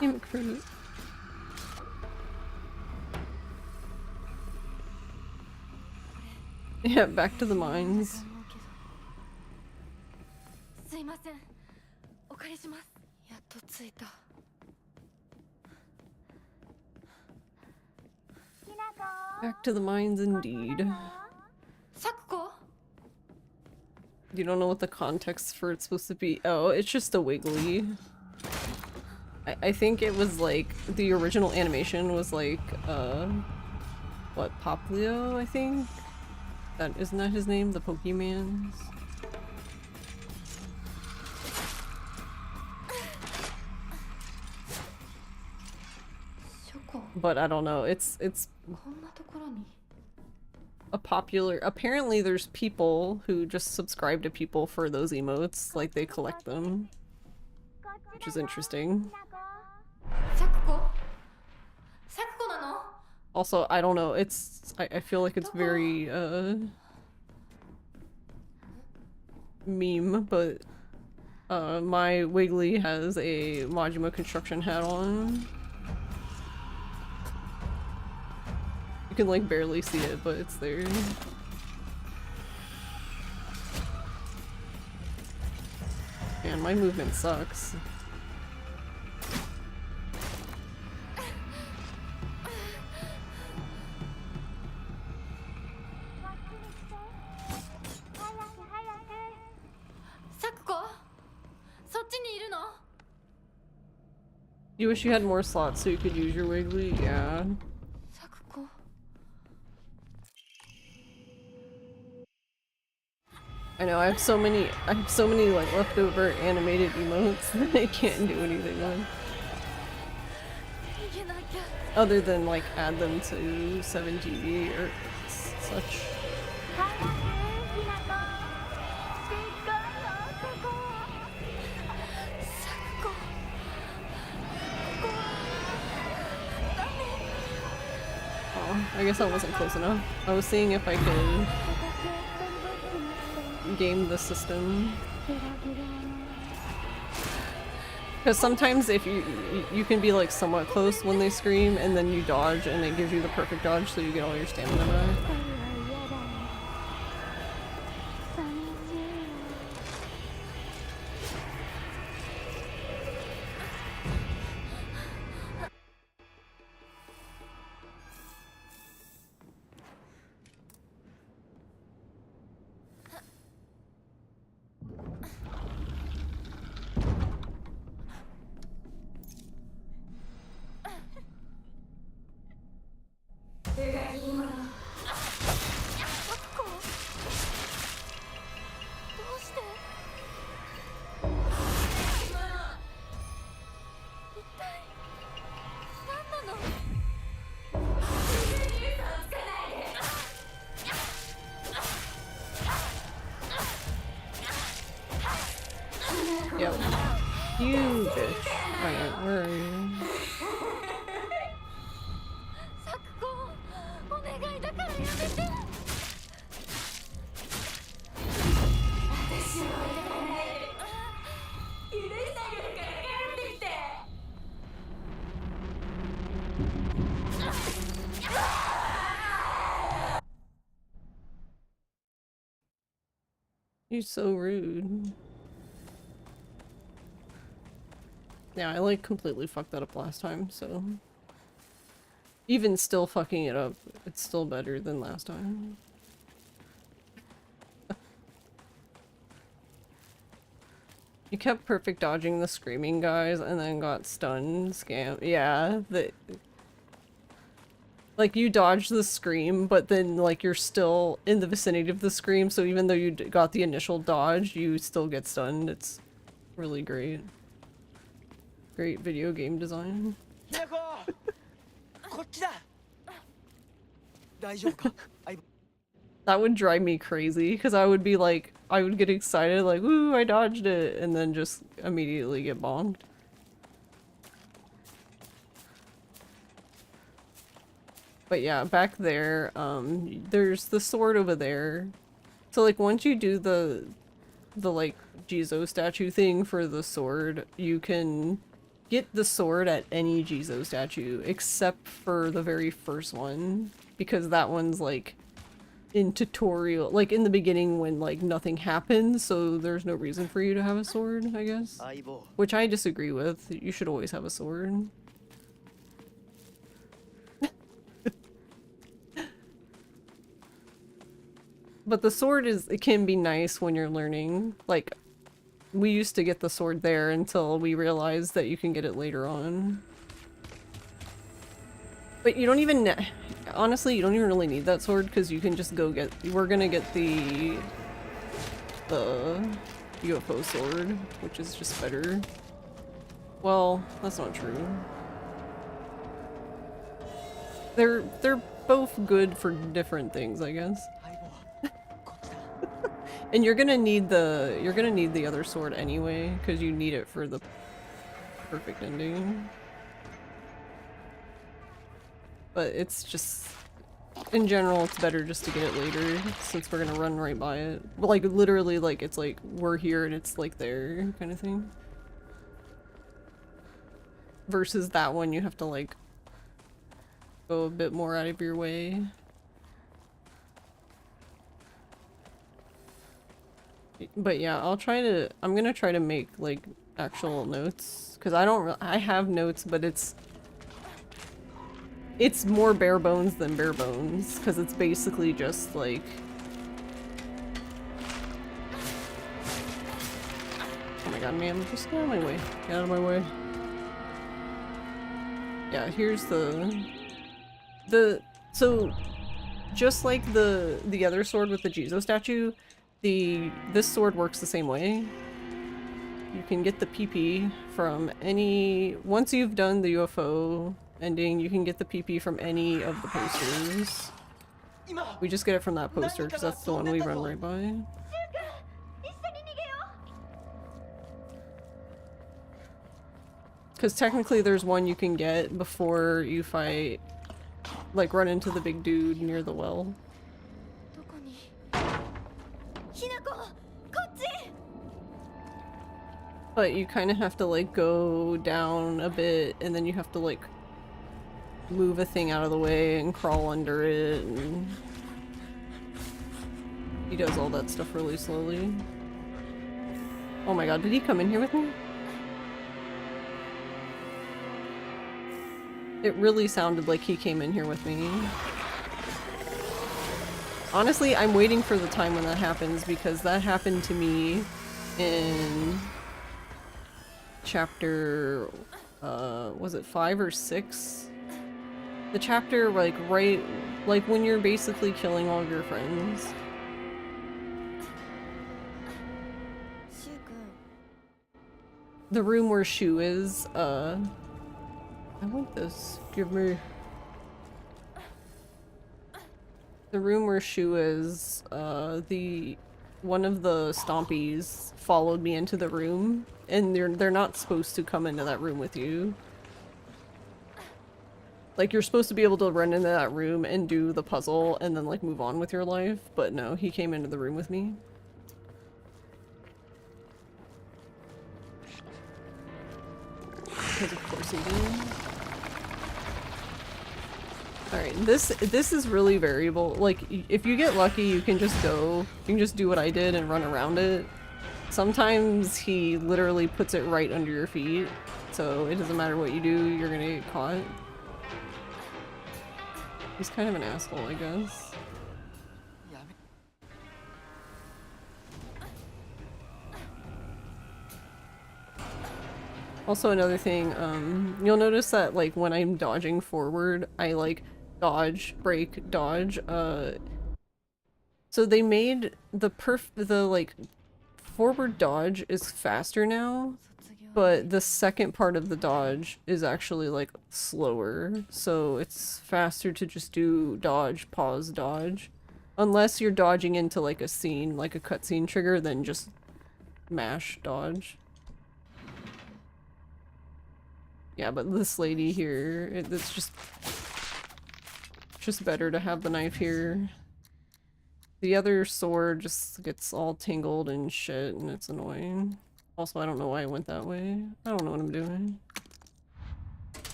Damn it, Crit. Yeah, back to the mines. すいません。お借りします。やっと着いた。 Back to the mines indeed. サクコ? You don't know what the context for it's supposed to be. Oh, it's just a wiggly. I think it was like the original animation was like what, Poplio, I think? That isn't that his name? The Pokemon's? But I don't know. It's a popular. Apparently, there's people who just subscribe to people for those emotes, like they collect them, which is interesting. Also, I don't know. It's I feel like it's very meme, but my Wiggly has a Majima construction hat on. You can like barely see it, but it's there. Man, my movement sucks. You wish you had more slots so you could use your Wiggly? Yeah. I know, I have so many like leftover animated emotes that I can't do anything with. Other than like add them to 7GB or such. Oh, I guess I wasn't close enough. I was seeing if I could game the system. Because sometimes if you can be like somewhat close when they scream and then you dodge and it gives you the perfect dodge so you get all your stamina back. Yep. You bitch. Alright, where are you? You're so rude. Yeah, I like completely fucked that up last time, so... Even still fucking it up, it's still better than last time. You kept perfect dodging the screaming guys and then got stunned, scam. Yeah, like you dodged the scream, but then like you're still in the vicinity of the scream, so even though you got the initial dodge, you still get stunned. It's really great. Great video game design. That would drive me crazy, because I would be like, I would get excited, like, ooh, I dodged it, and then just immediately get bonked. But yeah, back there, there's the sword over there. So like, once you do the like, Jizo statue thing for the sword, you can get the sword at any Jizo statue, except for the very first one, because that one's like in tutorial, like in the beginning when like nothing happens, so there's no reason for you to have a sword, I guess. 相棒 Which I disagree with. You should always have a sword. But the sword it can be nice when you're learning. Like, we used to get the sword there until we realized that you can get it later on. But you don't even, honestly, you don't even really need that sword because you can just go get, we're gonna get the UFO sword, which is just better. Well, that's not true. They're both good for different things, I guess. 相棒こっちだ And you're gonna need the other sword anyway, because you need it for the perfect ending. But it's just, in general, it's better just to get it later, since we're gonna run right by it. But like, literally, like, it's like, we're here and it's like there, kind of thing. Versus that one, you have to like, go a bit more out of your way. But yeah, I'm gonna try to make like actual notes, because I have notes, but it's more bare bones than bare bones, because it's basically just like, oh my god, man, just get out of my way. Get out of my way. Yeah, here's so just like the other sword with the Jizo statue, this sword works the same way. You can get the PP from once you've done the UFO ending, you can get the PP from any of the posters. 今 We just get it from that poster because that's the one we run right by. Because technically there's one you can get before you fight, like run into the big dude near the well. どこにひなここっち But you kind of have to like go down a bit and then you have to like move a thing out of the way and crawl under it, and he does all that stuff really slowly. Oh my god, did he come in here with me? It really sounded like he came in here with me. Honestly, I'm waiting for the time when that happens because that happened to me in chapter, was it 5 or 6? The chapter, like, like when you're basically killing all of your friends. シュウ君 The room where Shu is, I want this. Give me... The room where Shu is, one of the stompies followed me into the room, and they're not supposed to come into that room with you. Like, you're supposed to be able to run into that room and do the puzzle and then, like, move on with your life, but no, he came into the room with me. Because of course he did. Alright, this is really variable. Like, if you get lucky, you can just do what I did and run around it. Sometimes he literally puts it right under your feet, so it doesn't matter what you do, you're gonna get caught. He's kind of an asshole, I guess. やめ Also, another thing, you'll notice that, like, when I'm dodging forward, I, like, dodge, break, dodge, so they made the like, forward dodge is faster now, 卒業 but the second part of the dodge is actually, like, slower, so it's faster to just do dodge, pause, dodge. Unless you're dodging into, like, a scene, like a cutscene trigger, then just mash dodge. Yeah, but this lady here, it's just better to have the knife here. The other sword just gets all tangled and shit, and it's annoying. Also, I don't know why I went that way. I don't know what I'm doing.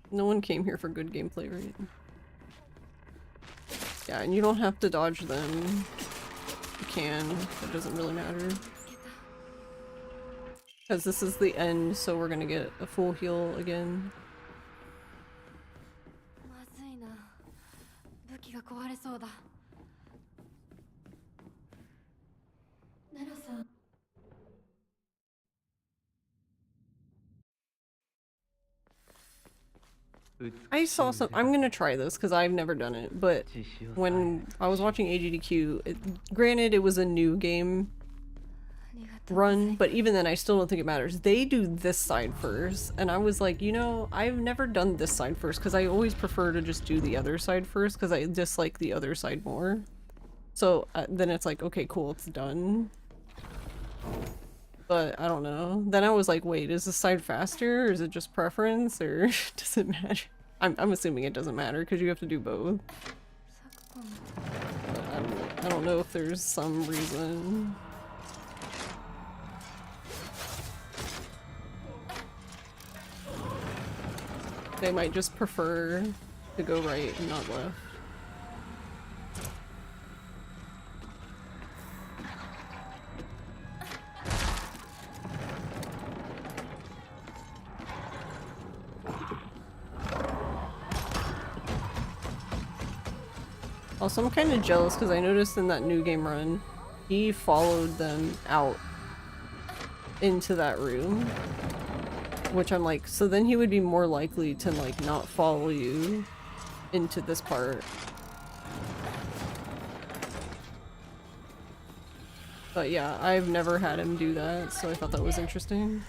No one came here for good gameplay, right? Yeah, and you don't have to dodge them. You can, it doesn't really matter. Because this is the end, so we're gonna get a full heal again. まずいな。武器が壊れそうだ。ネロさん。I saw some. I'm gonna try this because I've never done it, but when I was watching AGDQ, granted it was a new game run, but even then I still don't think it matters. They do this side first, and I was like, you know, I've never done this side first because I always prefer to just do the other side first because I dislike the other side more. So then it's like, okay, cool, it's done. But I don't know. Then I was like, wait, is this side faster or is it just preference or does it matter? I'm assuming it doesn't matter because you have to do both. But I don't know if there's some reason. They might just prefer to go right and not left. Also, I'm kind of jealous because I noticed in that new game run, he followed them out into that room. Which I'm like, so then he would be more likely to like not follow you into this part. But yeah, I've never had him do that, so I thought that was interesting.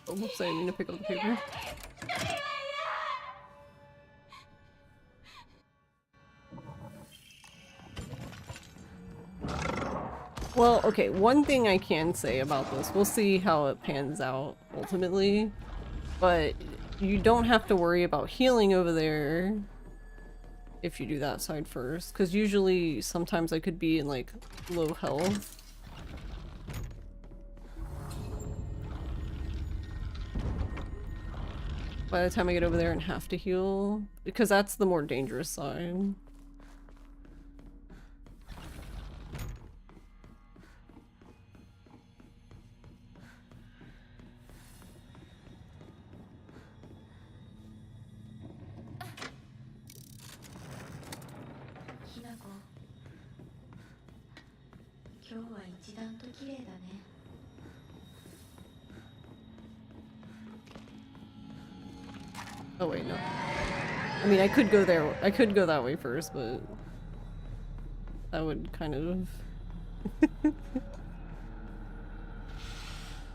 Oh, whoops, I didn't mean to pick up the paper. Well, okay, one thing I can say about this, we'll see how it pans out ultimately, but you don't have to worry about healing over there if you do that side first, because usually sometimes I could be in like low health. By the time I get over there and have to heal, because that's the more dangerous side. Oh wait, no. I mean, I could go there. I could go that way first, but that would kind of...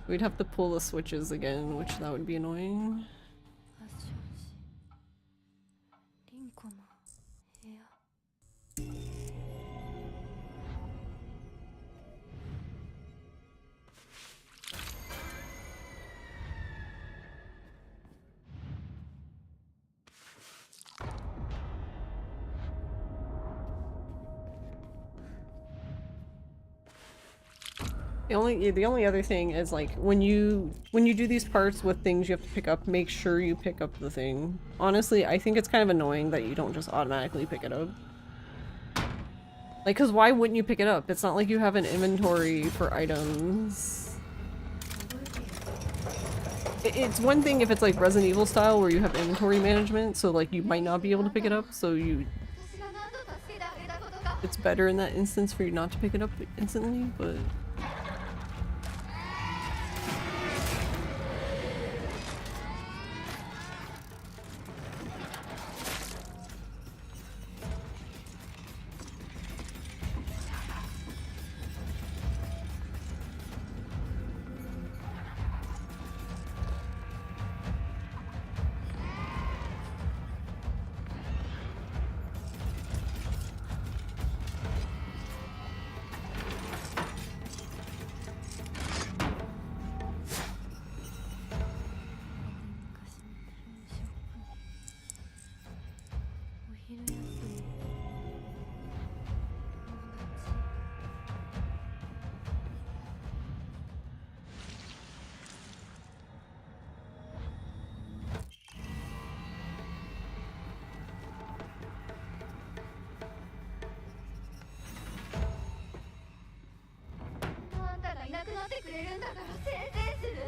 We'd have to pull the switches again, which that would be annoying. The only other thing is like when you do these parts with things you have to pick up, make sure you pick up the thing. Honestly, I think it's kind of annoying that you don't just automatically pick it up. Like, cause why wouldn't you pick it up? It's not like you have an inventory for items. It's one thing if it's like Resident Evil style where you have inventory management, so like you might not be able to pick it up, so it's better in that instance for you not to pick it up instantly, but ってくれるんだからせいせいする。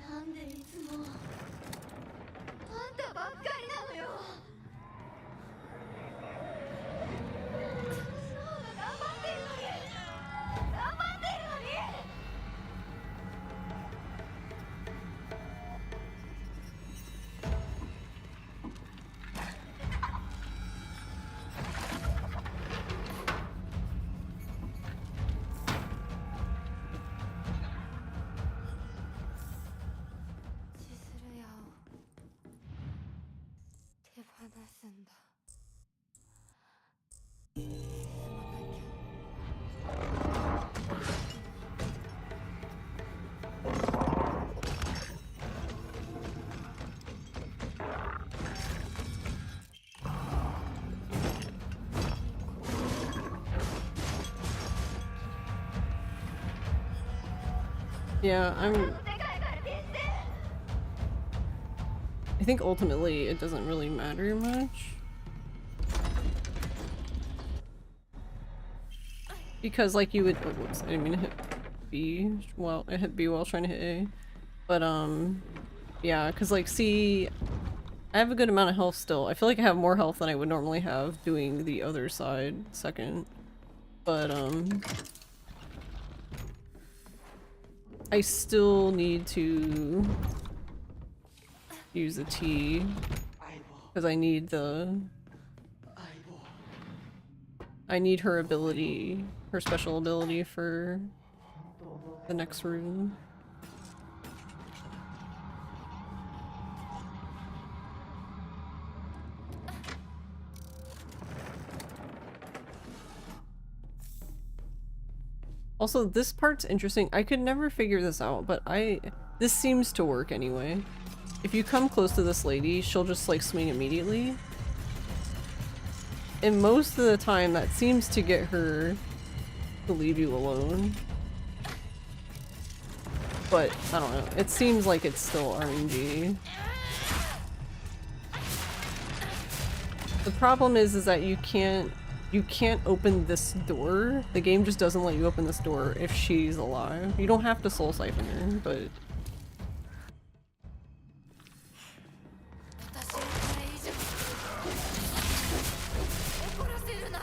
なんでいつもあんたばっかりなのよ。そうだ、頑張ってるのに頑張ってるのに。シスルヤを手放すんだ。進まなきゃ。Yeah, 世界から消して。 I think ultimately it doesn't really matter much. Because like you would, oh, whoops, I didn't mean to hit B. Well, I hit B while trying to hit A. But yeah, cause like see, I have a good amount of health still. I feel like I have more health than I would normally have doing the other side second. But I still need to use the T because I need her ability, her special ability for the next room. Also, this part's interesting. I could never figure this out, but this seems to work anyway. If you come close to this lady, she'll just like swing immediately. And most of the time that seems to get her to leave you alone. But, I don't know. It seems like it's still RNG. The problem is that you can't open this door. The game just doesn't let you open this door if she's alive. You don't have to soul siphon her, but 私をこれ以上怒らせるな。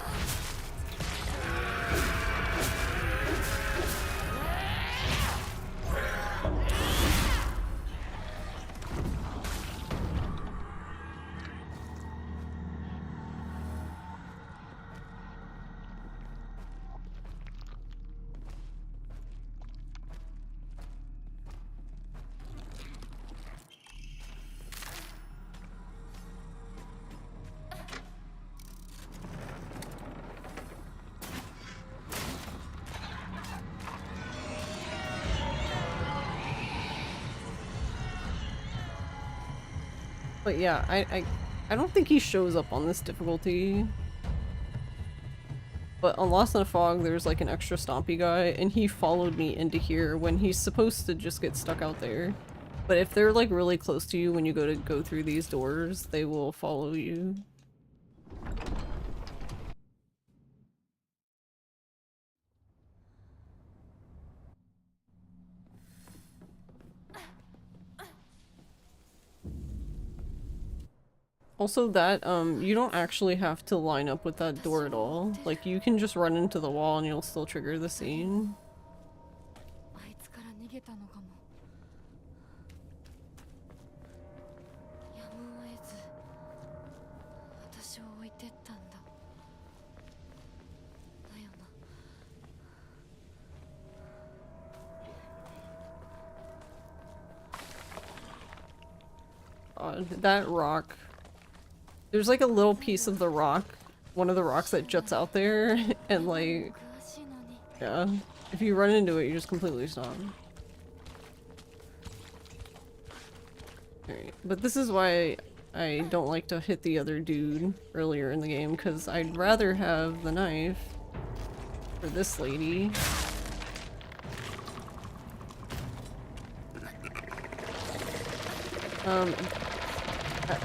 But yeah, I don't think he shows up on this difficulty. But on Lost in a Fog, there's like an extra stompy guy, and he followed me into here when he's supposed to just get stuck out there. But if they're like really close to you when you go through these doors, they will follow you. Also that, you don't actually have to line up with that door at all. Like, you can just run into the wall and you'll still trigger the scene. あいつから逃げたのかも。やむを得ず私を置いてったんだ。だよな。That rock. There's like a little piece of the rock, one of the rocks that juts out there, and like, 詳しいのに。 yeah, if you run into it, you just completely stop. Alright, but this is why I don't like to hit the other dude earlier in the game, because I'd rather have the knife for this lady.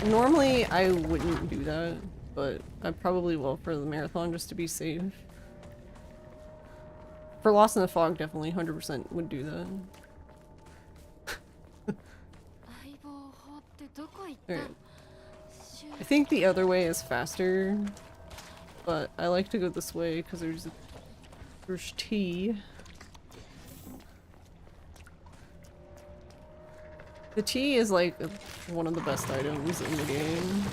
Normally I wouldn't do that. but I probably will for the marathon just to be safe. For Lost in the Fog, definitely 100% would do that. 相棒法ってどこ行った？ Alright. シュ I think the other way is faster, but I like to go this way because there's tea. The tea is like one of the best items in the game.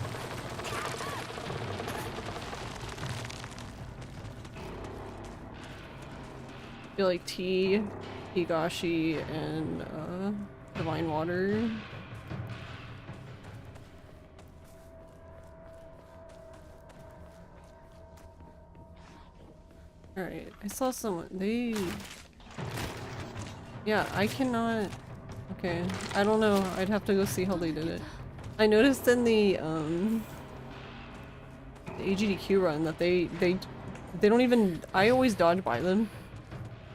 I feel like tea, higashi, and divine water. Alright, I saw someone. Yeah, I cannot. Okay, I don't know. I'd have to go see how they did it. I noticed in the AGDQ run that they don't even. I always dodge by them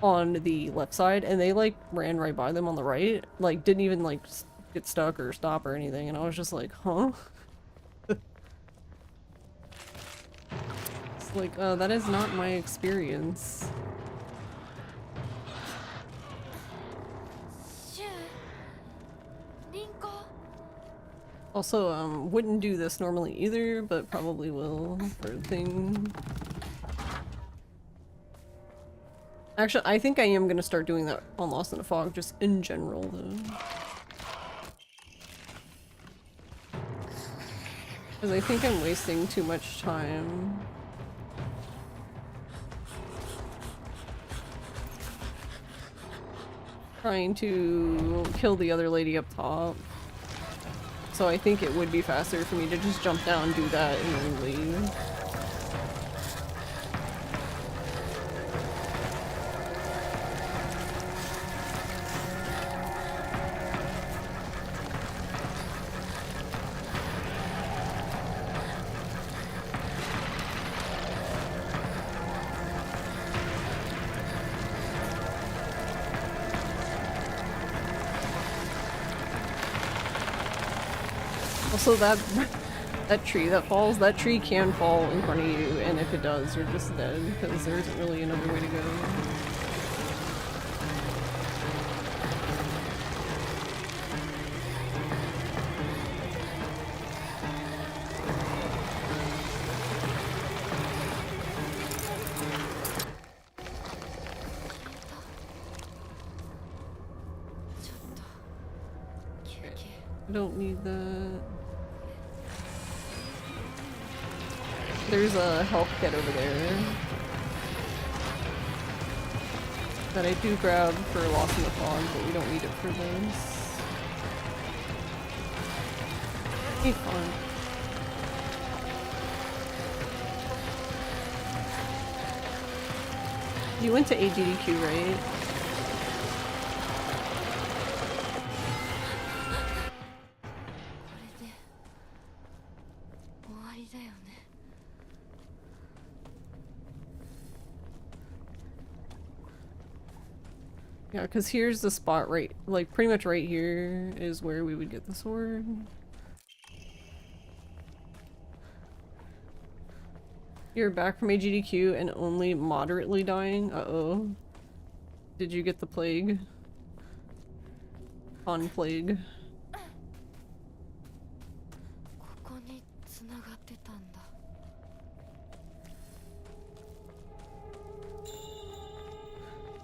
on the left side, and they like ran right by them on the right. Like didn't even like get stuck or stop or anything, and I was just like, huh? It's like, that is not my experience. シュリンコ Also, wouldn't do this normally either, but probably will for the thing. Actually, I think I am gonna start doing that on Lost in the Fog, just in general, though. Because I think I'm wasting too much time. Trying to kill the other lady up top. So I think it would be faster for me to just jump down, do that, and then leave. Also, that tree that falls, that tree can fall in front of you, and if it does, you're just dead, because there isn't really another way to go. I don't need that. There's a health kit over there that I do grab for Lost in the Fog, but we don't need it for this. Hey, fun. You went to AGDQ, right? これで終わりだよね Yeah, because here's the spot right, like pretty much right here is where we would get the sword. You're back from AGDQ and only moderately dying? Uh-oh. Did you get the plague? On plague. ここに繋がってたんだ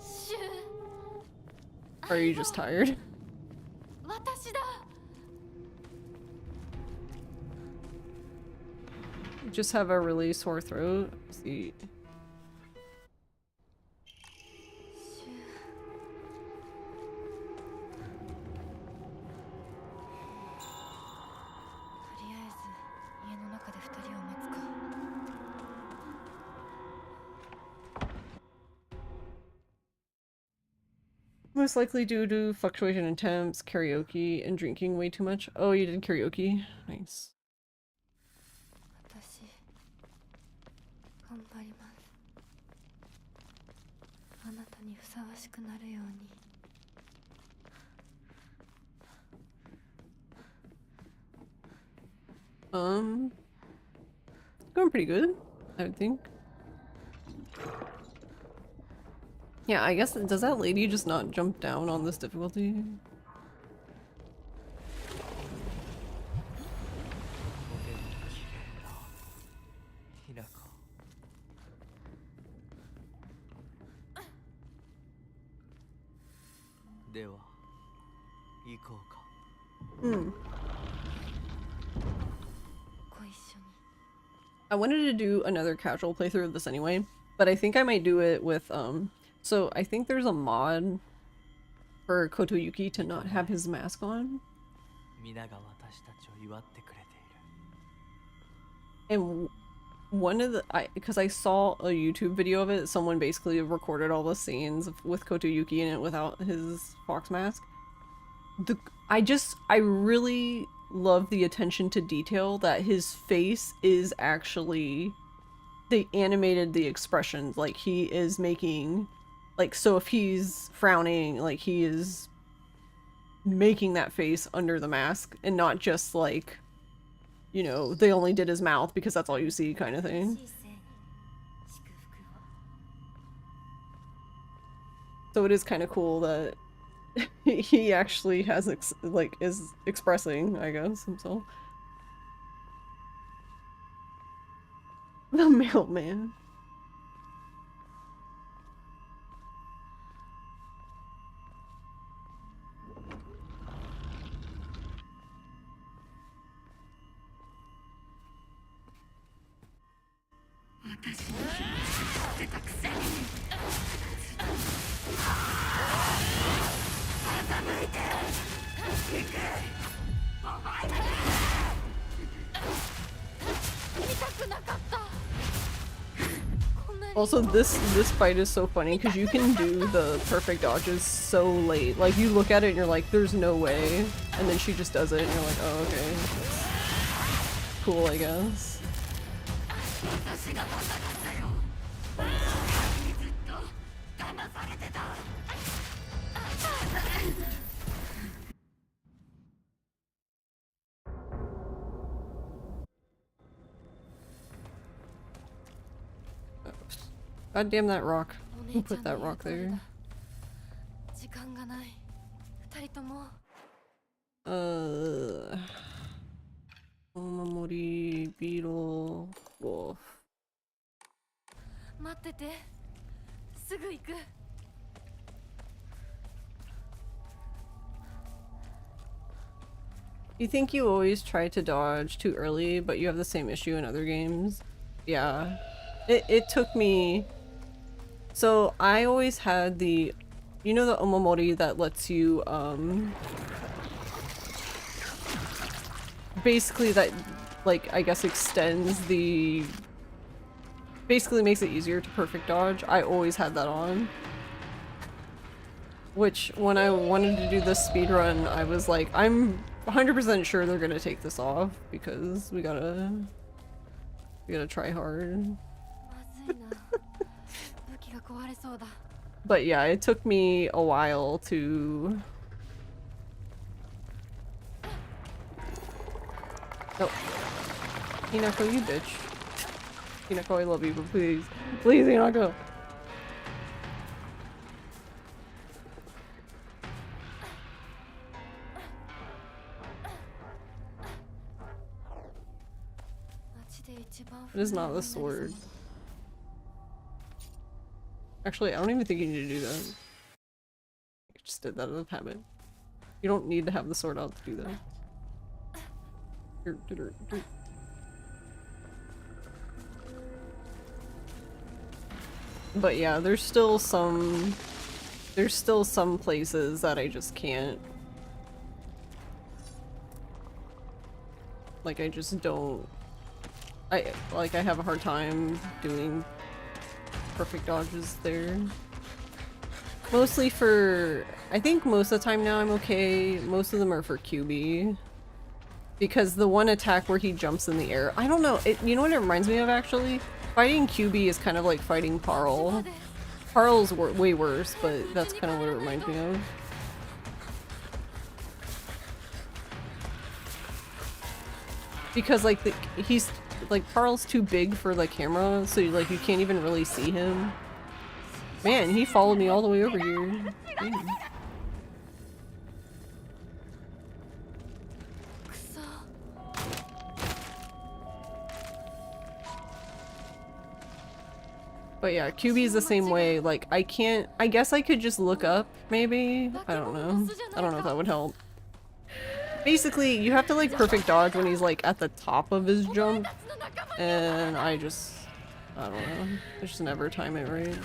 シュ Are you just tired? 私だ Just have a really sore throat. Let's see. シュとりあえず家の中で2人を待つか Most likely due to fluctuation in temps, karaoke, and drinking way too much. Oh, you did karaoke? Nice. 私頑張りますあなたにふさわしくなるように Going pretty good, I would think. Yeah, I guess, does that lady just not jump down on this difficulty? 田舎では行こうか。 Hmm. ご一緒に。 I wanted to do another casual playthrough of this anyway, but I think I might do it with, so I think there's a mod for Kotoyuki to not have his mask on. 皆が私たちを祝ってくれている。 And one of the, because I saw a YouTube video of it, someone basically recorded all the scenes with Kotoyuki in it without his fox mask. I really love the attention to detail that his face is actually, they animated the expressions, like he is making, like, so if he's frowning, like he is making that face under the mask and not just like, you know, they only did his mouth because that's all you see kind of thing. 小さい祝福を。 So it is kind of cool that he actually has is expressing, I guess, himself. The mailman. Also, this fight is so funny because you can do the perfect dodges so late. Like, you look at it and you're like, there's no way. And then she just does it and you're like, oh, okay. That's cool, I guess. God damn that rock. Who put that rock there? 時間がない。二人とも。 Omamori, Beetle, Wolf. 待ってて。すぐ行く。 You think you always try to dodge too early, but you have the same issue in other games? Yeah. It took me... So I always had the... You know the Omamori that lets you, basically that, like, I guess extends the... Basically makes it easier to perfect dodge. I always had that on. Which, when I wanted to do this speedrun, I was like, I'm 100% sure they're gonna take this off, because we gotta try hard. まずいな。武器が壊れそうだ。 But yeah, it took me a while to... Oh. Hinako, you bitch. Hinako, I love you, but please. Please, Hinako! It is not the sword. Actually, I don't even think you need to do that. I just did that out of habit. You don't need to have the sword out to do that. But yeah, there's still some places that I just can't. Like, I just don't. I have a hard time doing perfect dodges there. Mostly for, I think most of the time now I'm okay. Most of them are for QB. Because the one attack where he jumps in the air, I don't know, you know what it reminds me of actually? Fighting QB is kind of like fighting Parl. Parl's way worse, but that's kind of what it reminds me of. Because like like Carl's too big for the camera, so like you can't even really see him. Man, he followed me all the way over here. Dang. But yeah, QB's the same way. Like, I guess I could just look up, maybe? I don't know. I don't know if that would help. Basically, you have to like perfect dodge when he's like at the top of his jump. And I don't know. I just never time it right.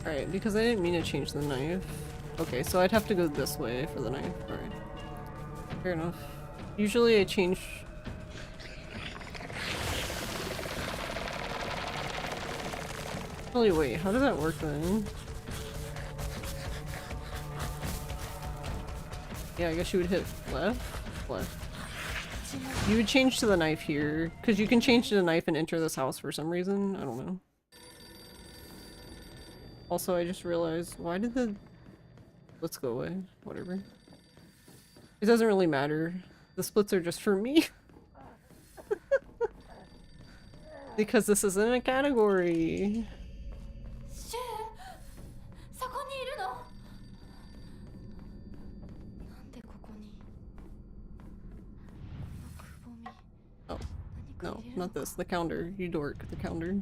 Alright, because I didn't mean to change the knife. Okay, so I'd have to go this way for the knife. Alright. Fair enough. Usually I change... Holy wait, how does that work then? Yeah, I guess you would hit left? Left. You would change to the knife here, because you can change to the knife and enter this house for some reason. I don't know. Also, I just realized, why did the... Let's go away. Whatever. It doesn't really matter. The splits are just for me. Because this isn't a category. Oh. No, not this. The counter. You dork. The counter.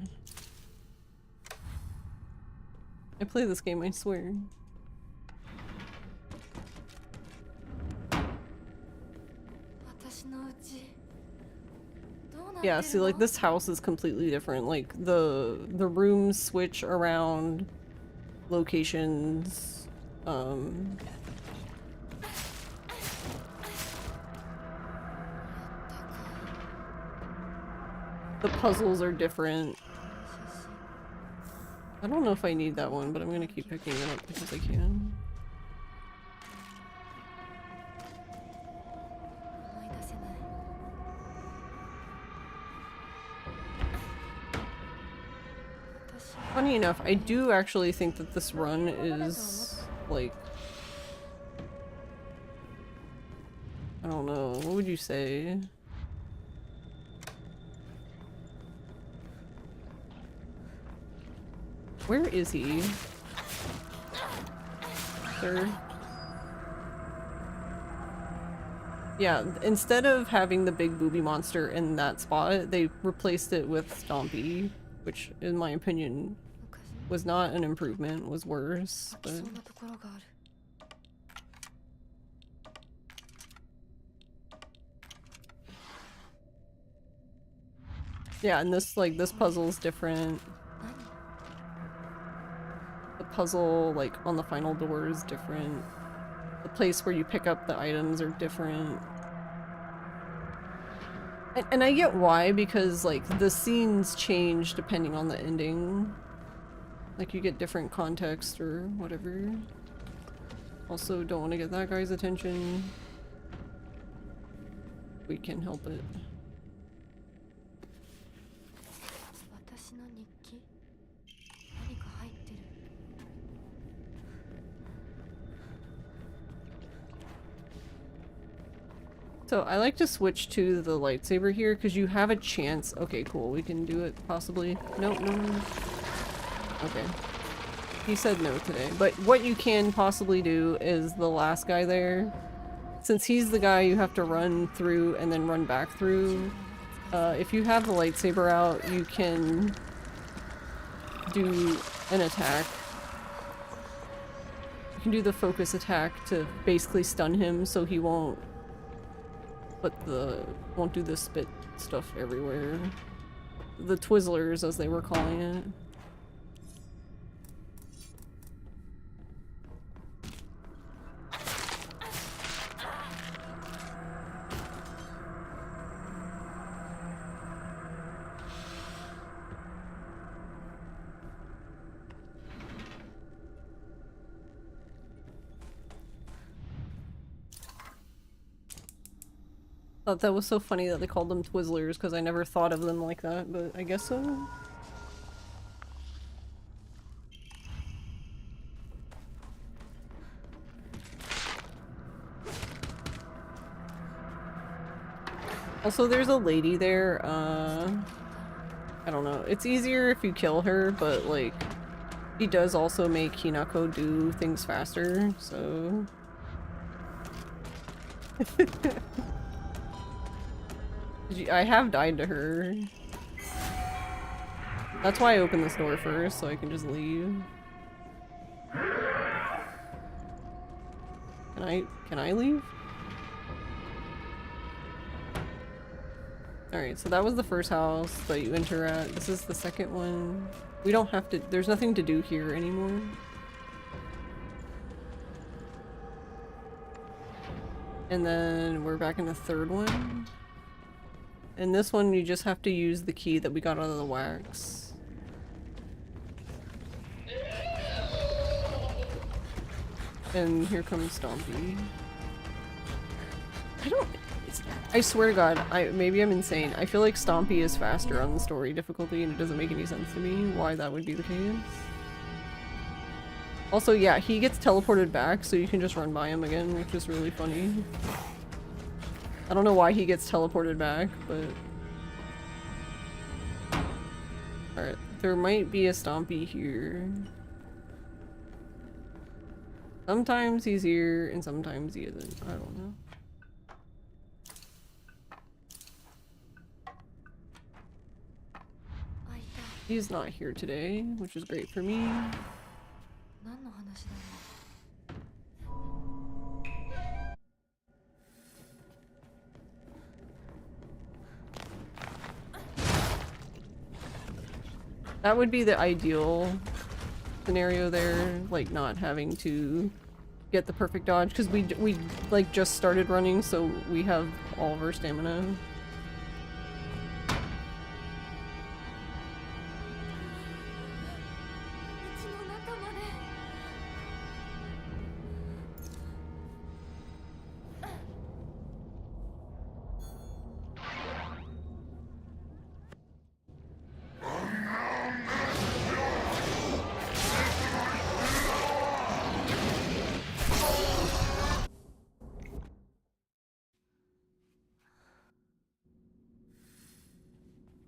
I play this game, I swear. Yeah, see, like, this house is completely different. Like, the rooms switch around locations. The puzzles are different. I don't know if I need that one, but I'm gonna keep picking it up because I can. Funny enough, I do actually think that this run is, like... I don't know, what would you say? Where is he? Sir? Yeah, instead of having the big booby monster in that spot, they replaced it with Stompy, which, in my opinion, was not an improvement, was worse, but... Yeah, and this, like, this puzzle's different. The puzzle, like, on the final door is different. The place where you pick up the items are different. And I get why, because, like, the scenes change depending on the ending. Like, you get different context or whatever. Also, don't want to get that guy's attention. We can help it. So I like to switch to the lightsaber here because you have a chance. Okay, cool. We can do it possibly. No, no, no. Okay. He said no today. But what you can possibly do is the last guy there. Since he's the guy you have to run through and then run back through. If you have the lightsaber out, you can do an attack. You can do the focus attack to basically stun him so he won't won't do the spit stuff everywhere. The Twizzlers, as they were calling it. Thought that was so funny that they called them Twizzlers because I never thought of them like that, but I guess so. Also, there's a lady there, I don't know. It's easier if you kill her, but like, she does also make Hinako do things faster, so... I have died to her. That's why I opened this door first, so I can just leave. Can I leave? Alright, so that was the first house that you enter at. This is the second one. We don't have to- there's nothing to do here anymore. And then we're back in the third one. And this one you just have to use the key that we got out of the wax. And here comes Stompy. I swear to God, maybe I'm insane. I feel like Stompy is faster on the story difficulty and it doesn't make any sense to me why that would be the case. Also, yeah, he gets teleported back so you can just run by him again, which is really funny. I don't know why he gets teleported back, but... Alright, there might be a Stompy here. Sometimes he's here and sometimes he isn't. I don't know. He's not here today, which is great for me. That would be the ideal scenario there, like not having to get the perfect dodge, because we like just started running, so we have all of our stamina.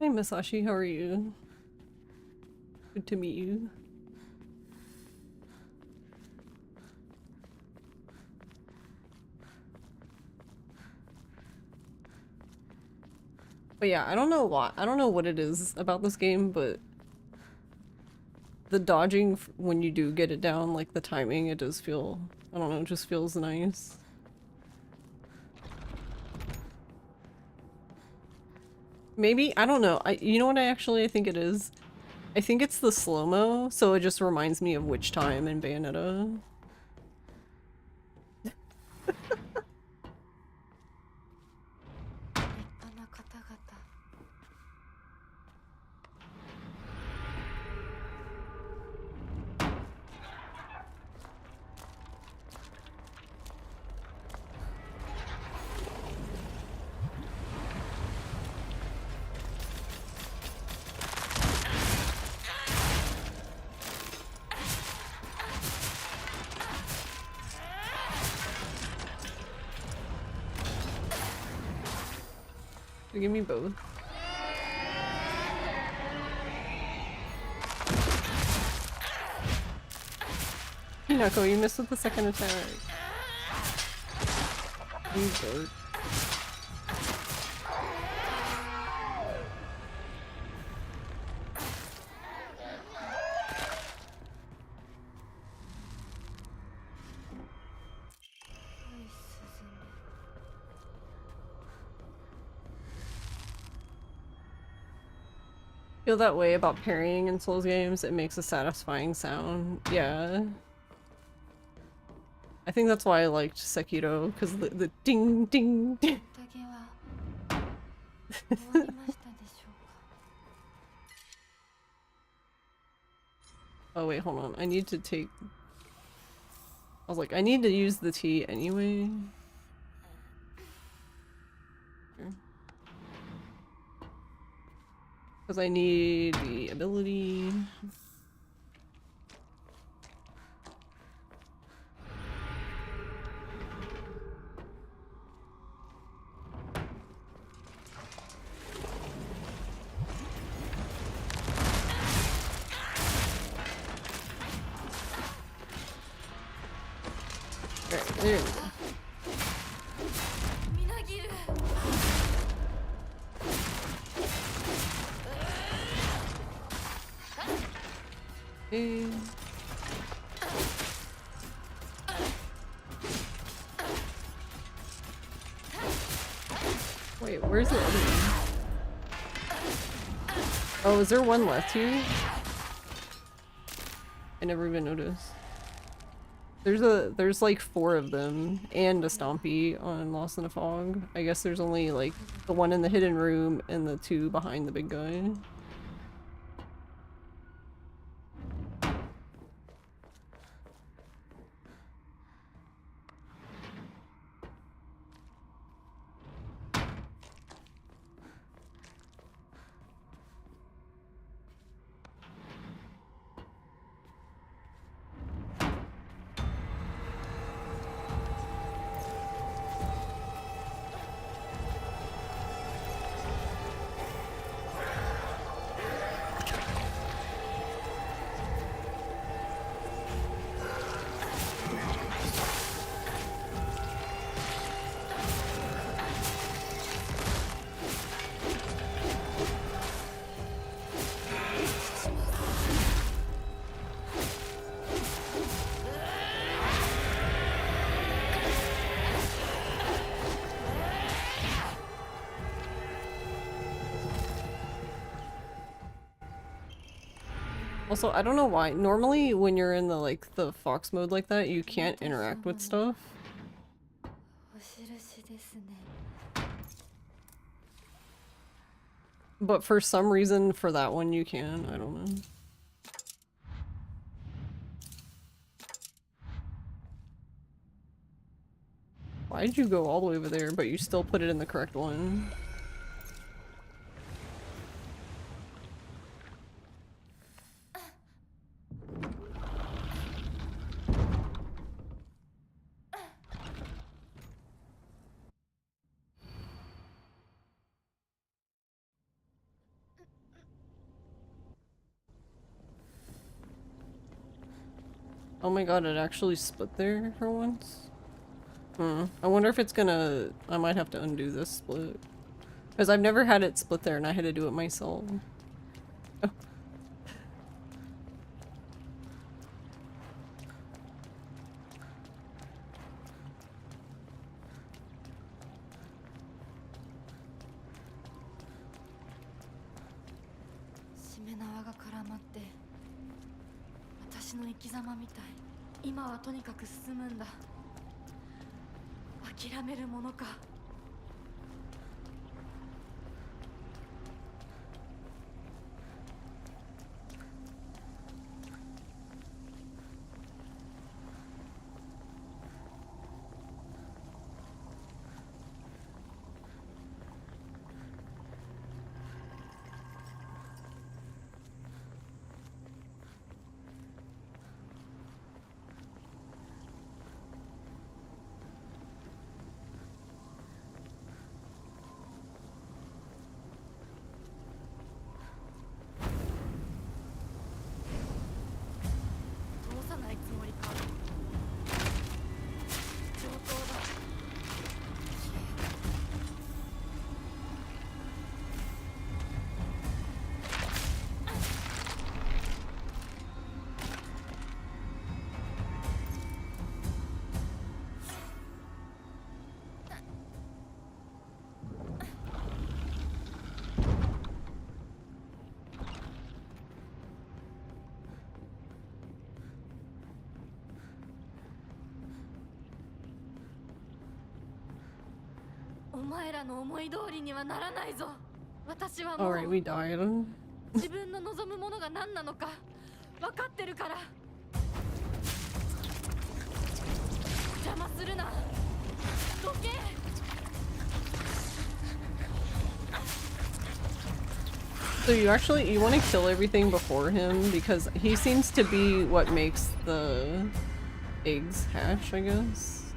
Hey Masashi, how are you? Good to meet you. But yeah, I don't know what it is about this game, but the dodging when you do get it down, like the timing, it does feel, I don't know, it just feels nice. Maybe, I don't know. You know what I think it is? I think it's the slow-mo, so it just reminds me of Witch Time and Bayonetta. Give me both. Hinako, you missed with the second attack. You jerk. Feel that way about parrying in Souls games. It makes a satisfying sound. Yeah. I think that's why I liked Sekiro, because the ding ding ding. Oh wait, hold on. I need to take... I was like, I need to use the tea anyway. Because I need the ability. Alright, there we go. みなぎる Okay. Wait, where's the other one? Oh, is there one left here? I never even noticed. There's like 4 of them and a Stompy on Lost in a Fog. I guess there's only like the one in the hidden room and the 2 behind the big guy. Also, I don't know why. Normally, when you're in the fox mode like that, you can't interact with stuff. お印ですね But for some reason, for that one, you can. I don't know. Why did you go all the way over there, but you still put it in the correct one? Oh my god, it actually split there for once? I wonder if it's gonna... I might have to undo this split. Because I've never had it split there and I had to do it myself. Oh.「今はとにかく進むんだ」「諦めるものか」お前らの思い通りにはならないぞ。私はもう Alright, we died. 自分の望むものが何なのか分かってるから。邪魔するな。どけ。So you want to kill everything before him because he seems to be what makes the eggs hatch, I guess.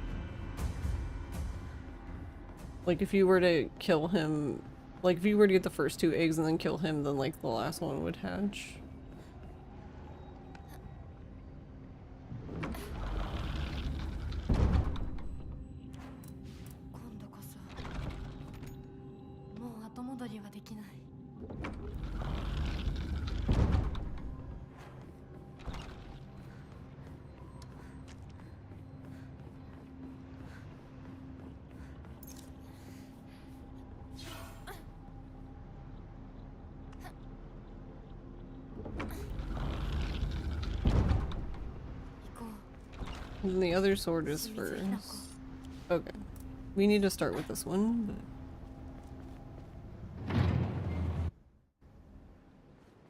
Like if you were to kill him, like if you were to get the first 2 eggs and then kill him, then like the last one would hatch. And the other sword is first. Okay. We need to start with this one, but...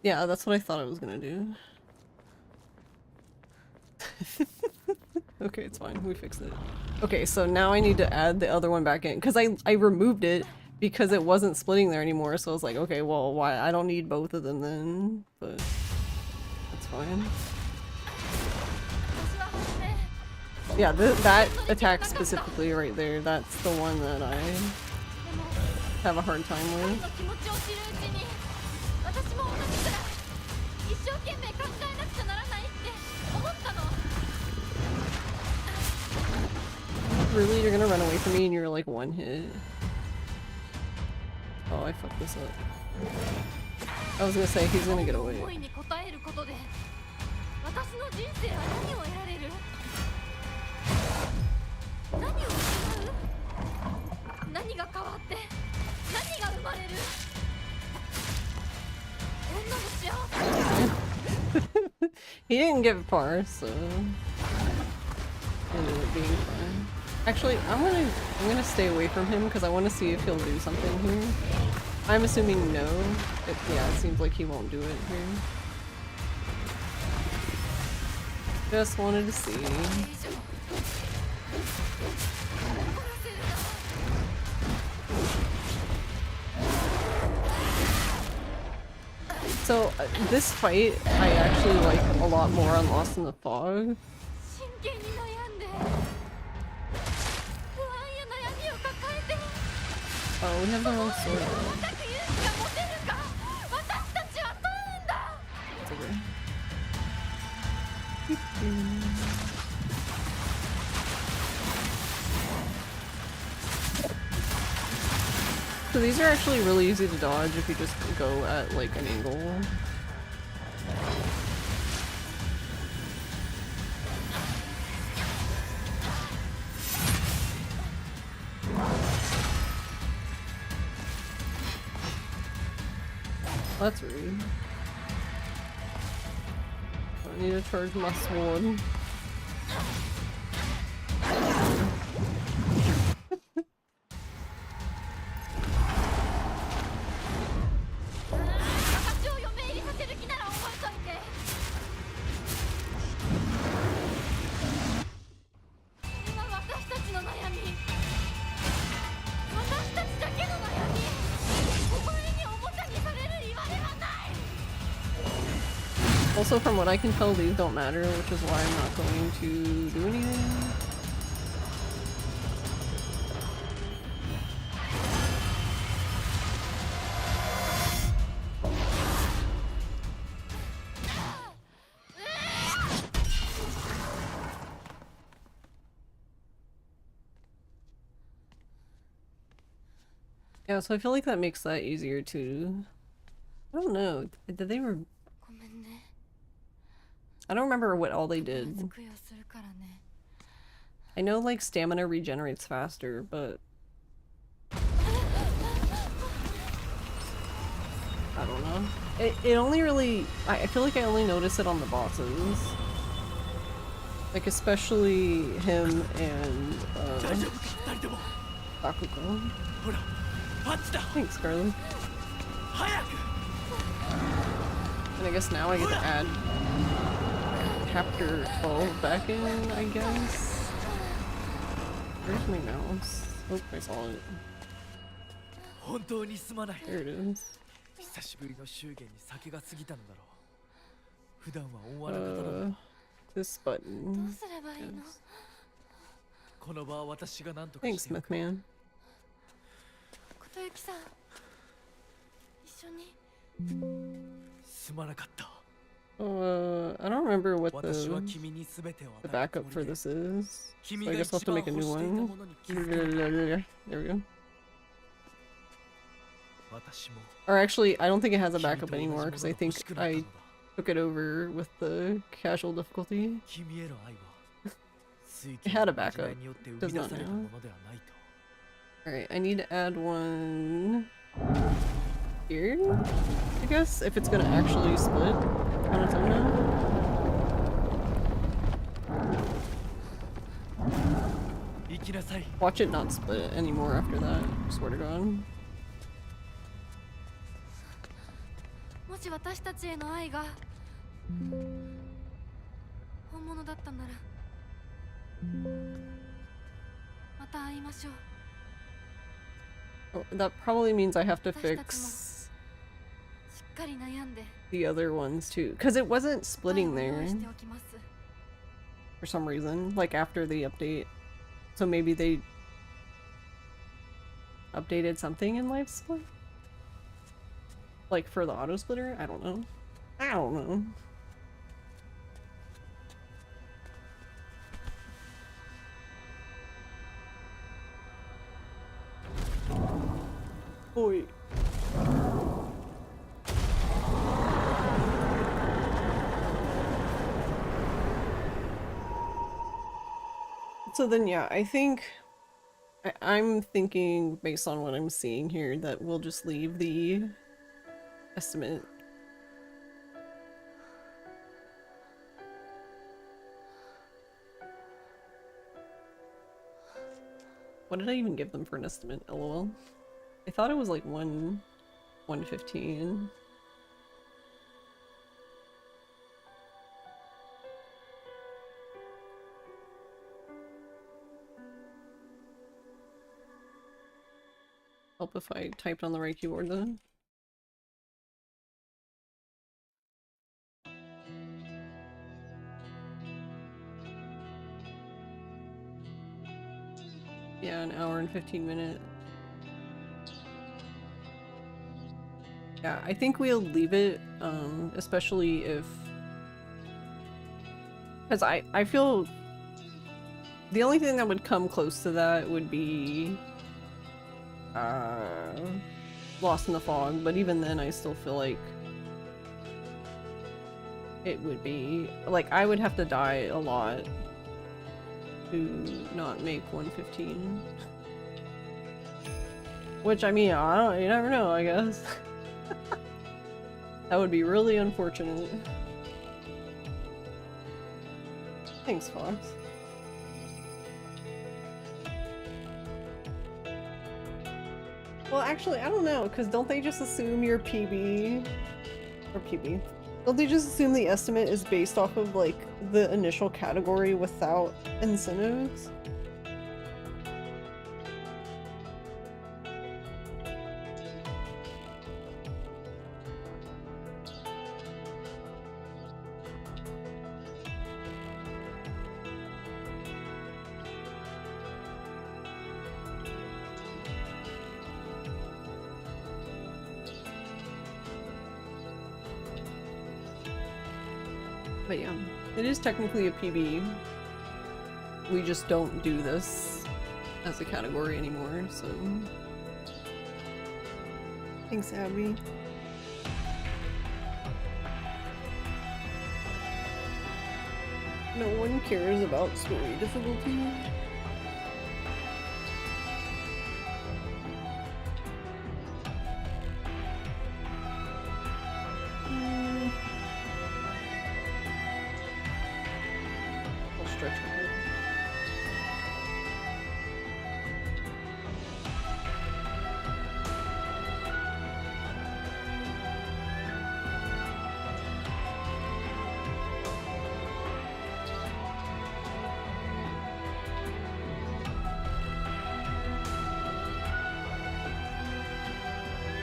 Yeah, that's what I thought I was gonna do. Okay, it's fine. We fixed it. Okay, so now I need to add the other one back in. Because I removed it because it wasn't splitting there anymore, so I was like, okay, well, why? I don't need both of them then, but that's fine. Yeah, that attack specifically right there, that's the one that I have a hard time with. Really? You're gonna run away from me and you're like 1 hit? Oh, I fucked this up. I was gonna say, he's gonna get away. He didn't get far, so ended up being fine. Actually, I'm gonna stay away from him because I want to see if he'll do something here. I'm assuming no. Yeah, it seems like he won't do it here. Just wanted to see. So, this fight I actually like a lot more on Lost in the Fog. Oh, we have the wrong sword. It's okay. So these are actually really easy to dodge if you just go at like an angle. That's rude. I need to charge my sword. Also, from what I can tell, these don't matter, which is why I'm not going to do anything. Yeah, so I feel like that makes that easier too. I don't know. Did they I don't remember what all they did. I know like stamina regenerates faster, but I don't know. It only really I feel like I only notice it on the bosses. Like especially him and Bakugo. Thanks, Carly. And I guess now I get to add chapter 12 back in, I guess. Where's my mouse? Oh, I saw it. There it is. 久しぶりの祝言に酒が過ぎたのだろう。普段は温和な方だが、 This どう button. すればいいの？ Yes. この場は私が何とか Thanks, してやる Smith man. 琴雪さん、一緒に。すまなかった。 I don't remember what 私は the 君に全てを the 与えた backup つ for もりで、 this is. 君 So I が guess I'll have 一 to 番 make a 欲 new していた one. ものに気づけなかっ There we go. た。私も Or actually, I don't think it has a 君 backup と同じも anymore の because が I 欲 think しくなったの I だ。 took it over with the casual difficulty. 君への愛は水 It 球 had a のまじな backup. いによって生み出されたものではないと。 Alright, I need to add one here, I guess, if it's gonna actually split on its own now. 行きなさい。 Watch it not split anymore after that, swear to god. もし私たちへの愛が本物だったなら、また会いましょう。 Oh, that probably means I have to 私たちも fix しっかり悩んで the other ones too, because it wasn't 答え splitting を用 there 意しておきます。 for some reason, like after the update. So maybe they updated something in Live Split? Like for the auto splitter? I don't know. I don't know. Boy. So then, yeah, I think I'm thinking based on what I'm seeing here that we'll just leave the estimate. What did I even give them for an estimate? LOL. I thought it was like 115. Help if I typed on the right keyboard then. Yeah, an hour and 15 minutes. Yeah, I think we'll leave it, especially if... Because I feel... The only thing that would come close to that would be... Lost in the Fog, but even then I still feel like... It would be... Like, I would have to die a lot to not make 115. Which, I mean, I don't, you never know, I guess. That would be really unfortunate. Thanks, Fox. Well, actually, I don't know, because don't they just assume your PB... Or PB... Don't they just assume the estimate is based off of, like, the initial category without incentives? But yeah, it is technically a PB. We just don't do this as a category anymore, so... Thanks, Abby. No one cares about story difficulty. I'll stretch it.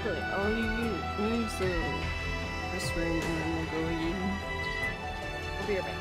Really, I'll use to this room and then we'll go again. We'll be right back.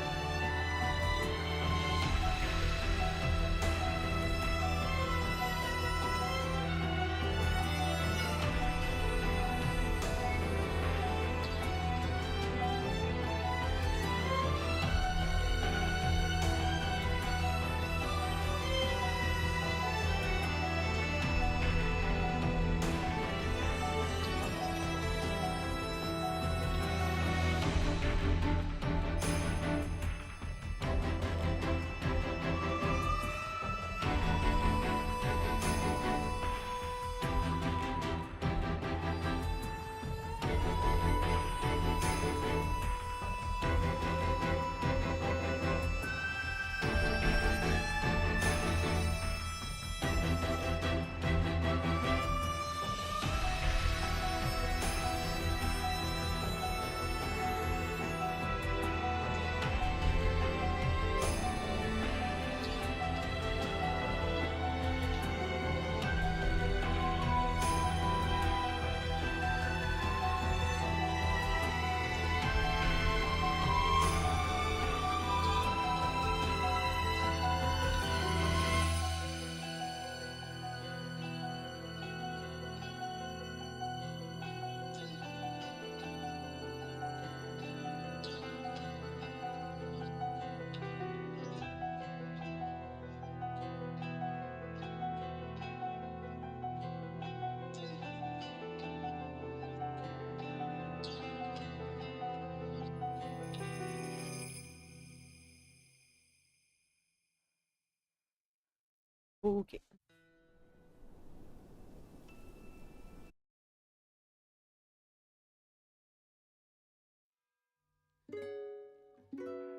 Okay.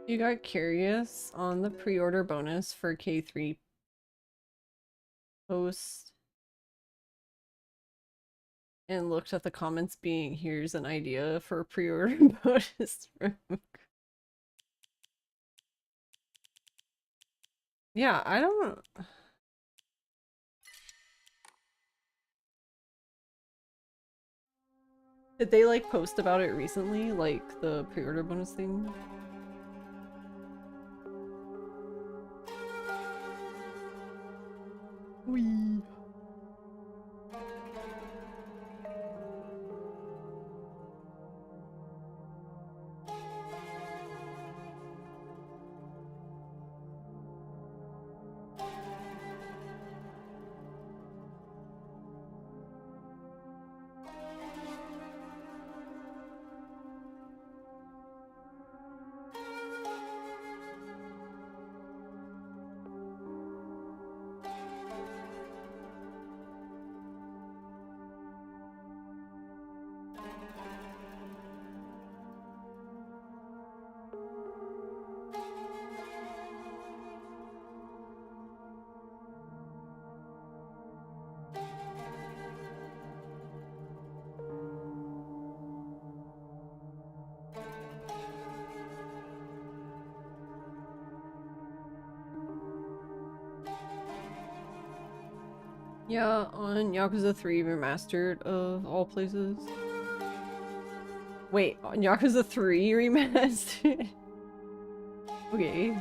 You got curious on the pre-order bonus for K3 post and looked at the comments being, here's an idea for a pre-order bonus. Yeah, I don't... Did they like post about it recently, like the pre-order bonus thing? Wee. Yeah, on Yakuza 3 Remastered of all places. Wait, on Yakuza 3 Remastered? Okay.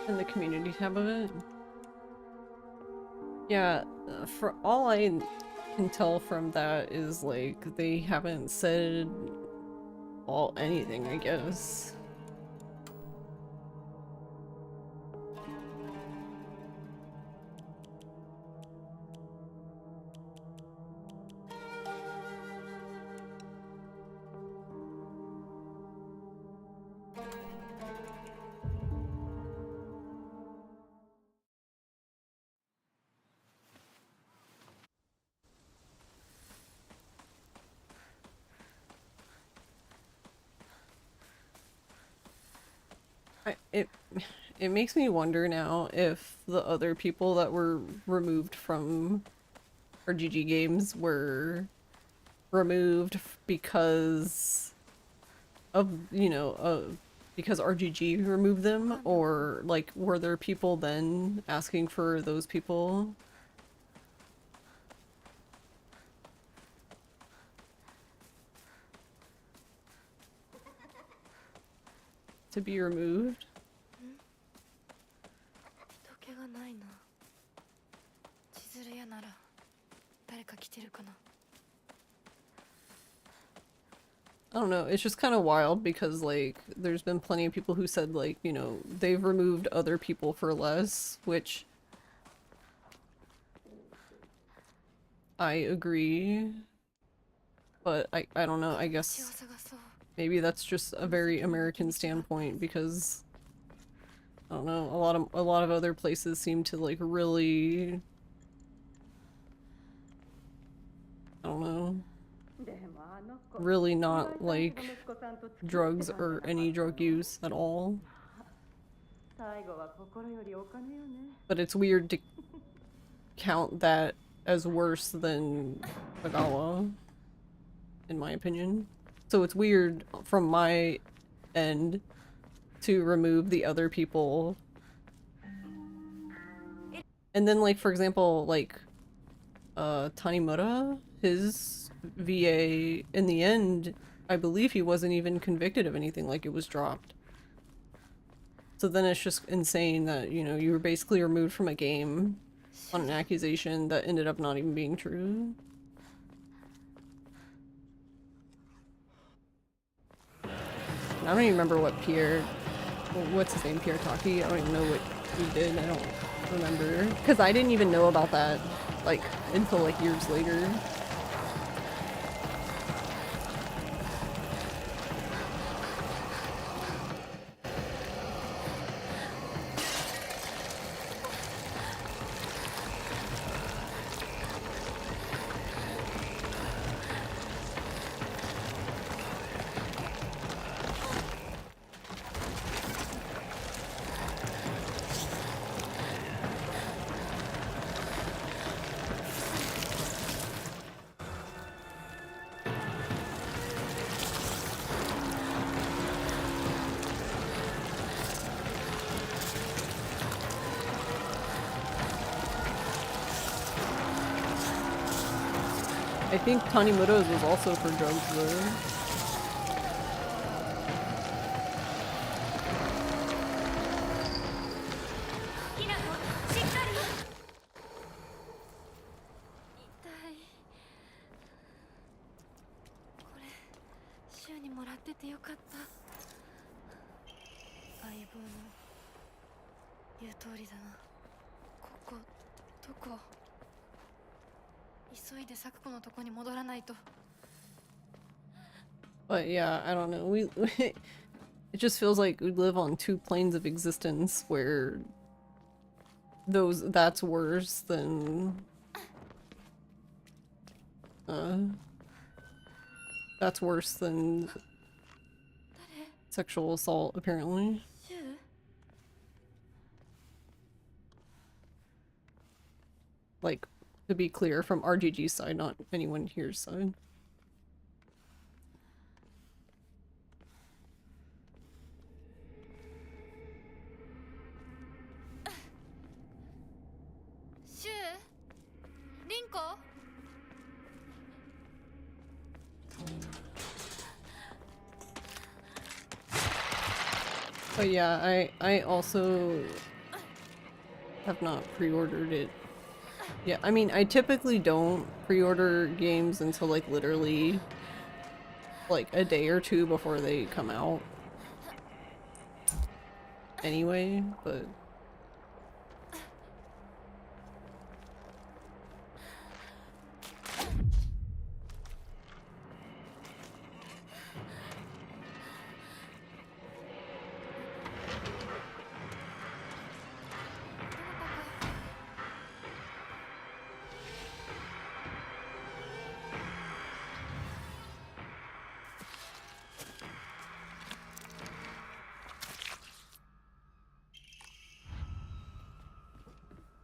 In the community tab of it. Yeah, for all I can tell from that is like they haven't said Well, anything, I guess. It makes me wonder now if the other people that were removed from RGG games were removed because of, you know, because RGG removed them, or like were there people then asking for those people to be removed? 時計がないな。千鶴屋なら誰か来てるかな。 I don't know, it's just kind of wild because, like, there's been plenty of people who said, like, you know, they've removed other people for less, which I agree, but I don't know, I guess maybe that's just a very American standpoint because, I don't know, a lot of other places seem to, like, really, I don't know, really not like drugs or any drug use at all. But it's weird to count that as worse than Kagawa, in my opinion. So it's weird from my end to remove the other people. And then, like, for example, like, Tanimura, his VA, in the end, I believe he wasn't even convicted of anything, like it was dropped. So then it's just insane that, you know, you were basically removed from a game on an accusation that ended up not even being true. I don't even remember what Pierre, what's his name, Pierre Taki? I don't even know what he did, I don't remember. Because I didn't even know about that, like, until, like, years later. I think Tanimura's was also for drugs, though. 週にもらっててよかった。相棒の言う通りだな。ここどこ？急いで咲子のとこに戻らないと。 But yeah, I don't know. It just feels like we live on two planes of existence where that's worse than that's worse than sexual assault, apparently. Like, to be clear, from RGG's side, not anyone here's side. But yeah, I also have not pre-ordered it. Yeah, I mean, I typically don't pre-order games until, like, literally like a day or two before they come out. Anyway, but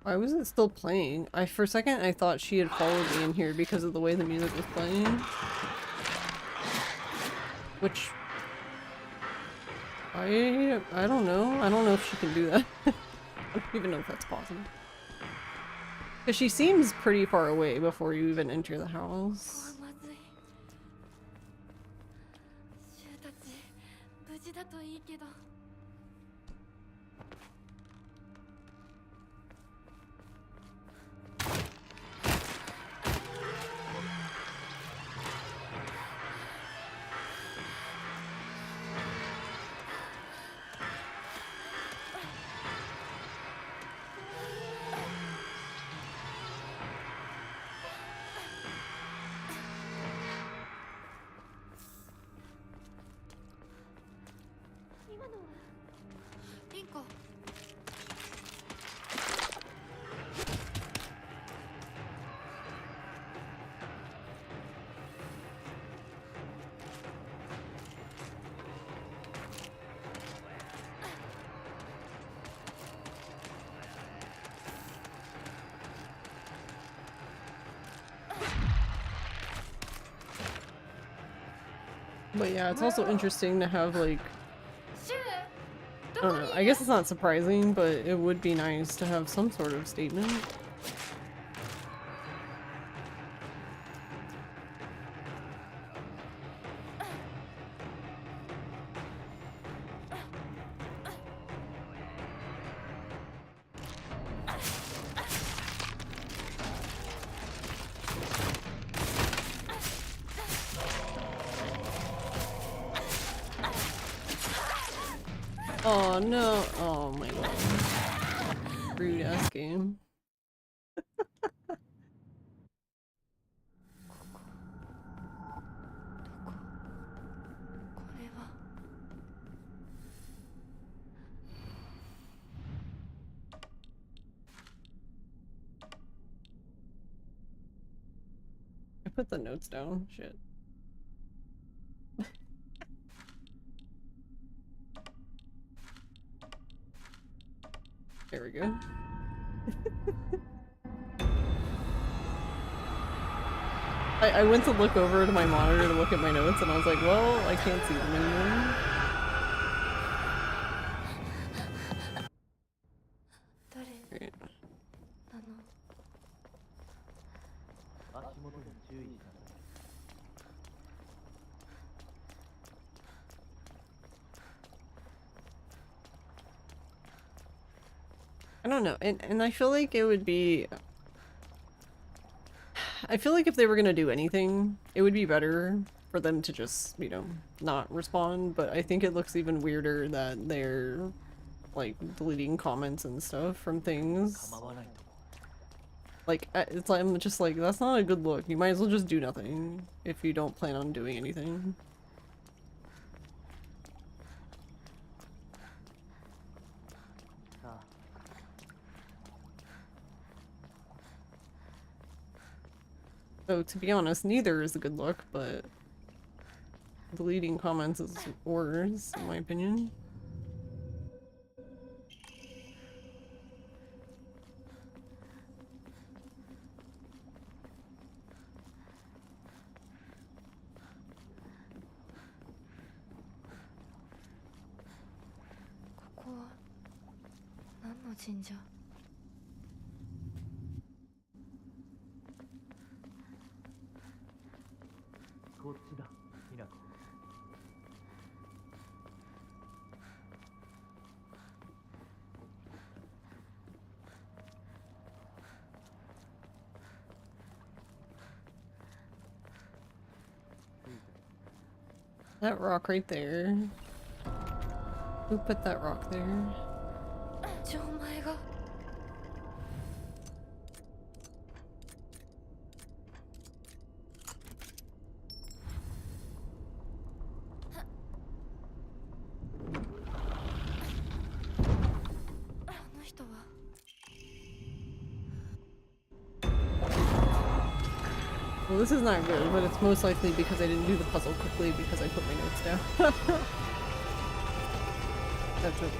why was it still playing? For a second I thought she had followed me in here because of the way the music was playing. Which I don't know. I don't know if she can do that. I don't even know if that's possible. Because she seems pretty far away before you even enter the house. まずい。シュウたち無事だといいけど。今のはリンコ。But yeah, it's also interesting to have like, シュウ I don't know, I guess it's not surprising, but it would be nice to have some sort of statement. Oh no, oh my god. Rude ass game. これは。I put the notes down, shit. There we go. I went to look over to my monitor to look at my notes and I was like, well, I can't see them anymore. 誰 Great. なの？足元に注意しなさい。 I don't know, and I feel like it would be... I feel like if they were gonna do anything, it would be better for them to just, you know, not respond, but I think it looks even weirder that they're, like, deleting comments and stuff from things. 構わないとも。 Like, it's like, I'm just like, that's not a good look. You might as well just do nothing if you don't plan on doing anything. So, to be honest, neither is a good look, but deleting comments is worse, in my opinion. This is what? こっちだ、ひなこ。That rock right there. Who put that rock there? じゃあお前が あの人は Well, this is not good, but it's most likely because I didn't do the puzzle quickly because I put my notes down. That's okay.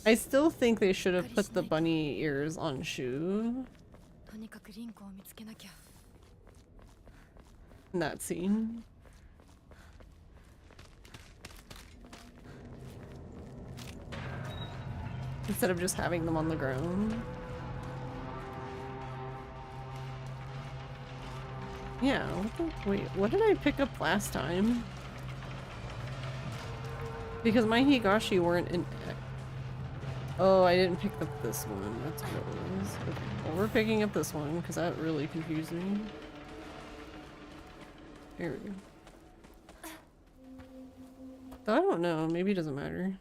I still think they should have put the bunny ears on Shu とにかくリンクを見つけなきゃ in that scene. Instead of just having them on the ground. Yeah, wait, what did I pick up last time? Because my Higashi weren't in... Oh, I didn't pick up this one. That's what it was. Okay. Well, we're picking up this one because that really confused me. Here we go. I don't know. Maybe it doesn't matter.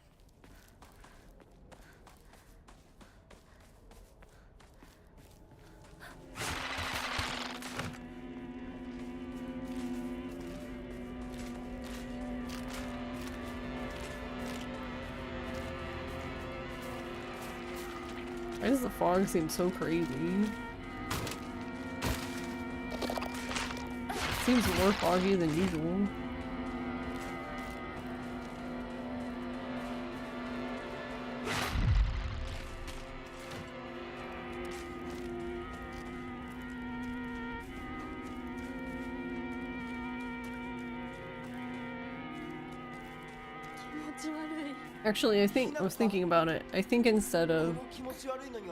Why does the fog seem so crazy? Seems more foggy than usual. Actually, I was thinking about it. I think instead of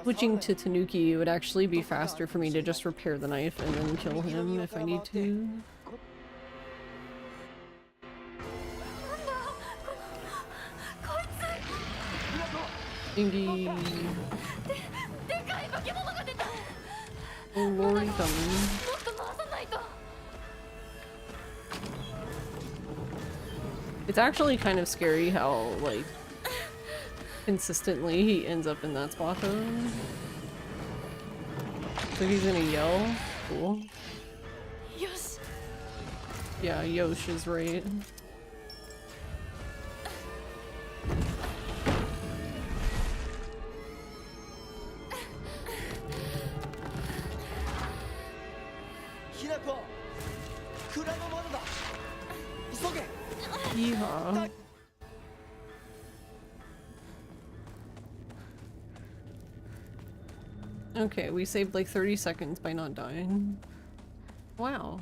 switching to Tanuki, it would actually be faster for me to just repair the knife and then kill him if I need to. Ingy. Oh lordy coming. It's actually kind of scary how, like, consistently he ends up in that spot though. So he's gonna yell. Cool. Yosh. Yeah, Yosh is right. Yeehaw. Okay, we saved like 30 seconds by not dying. Wow.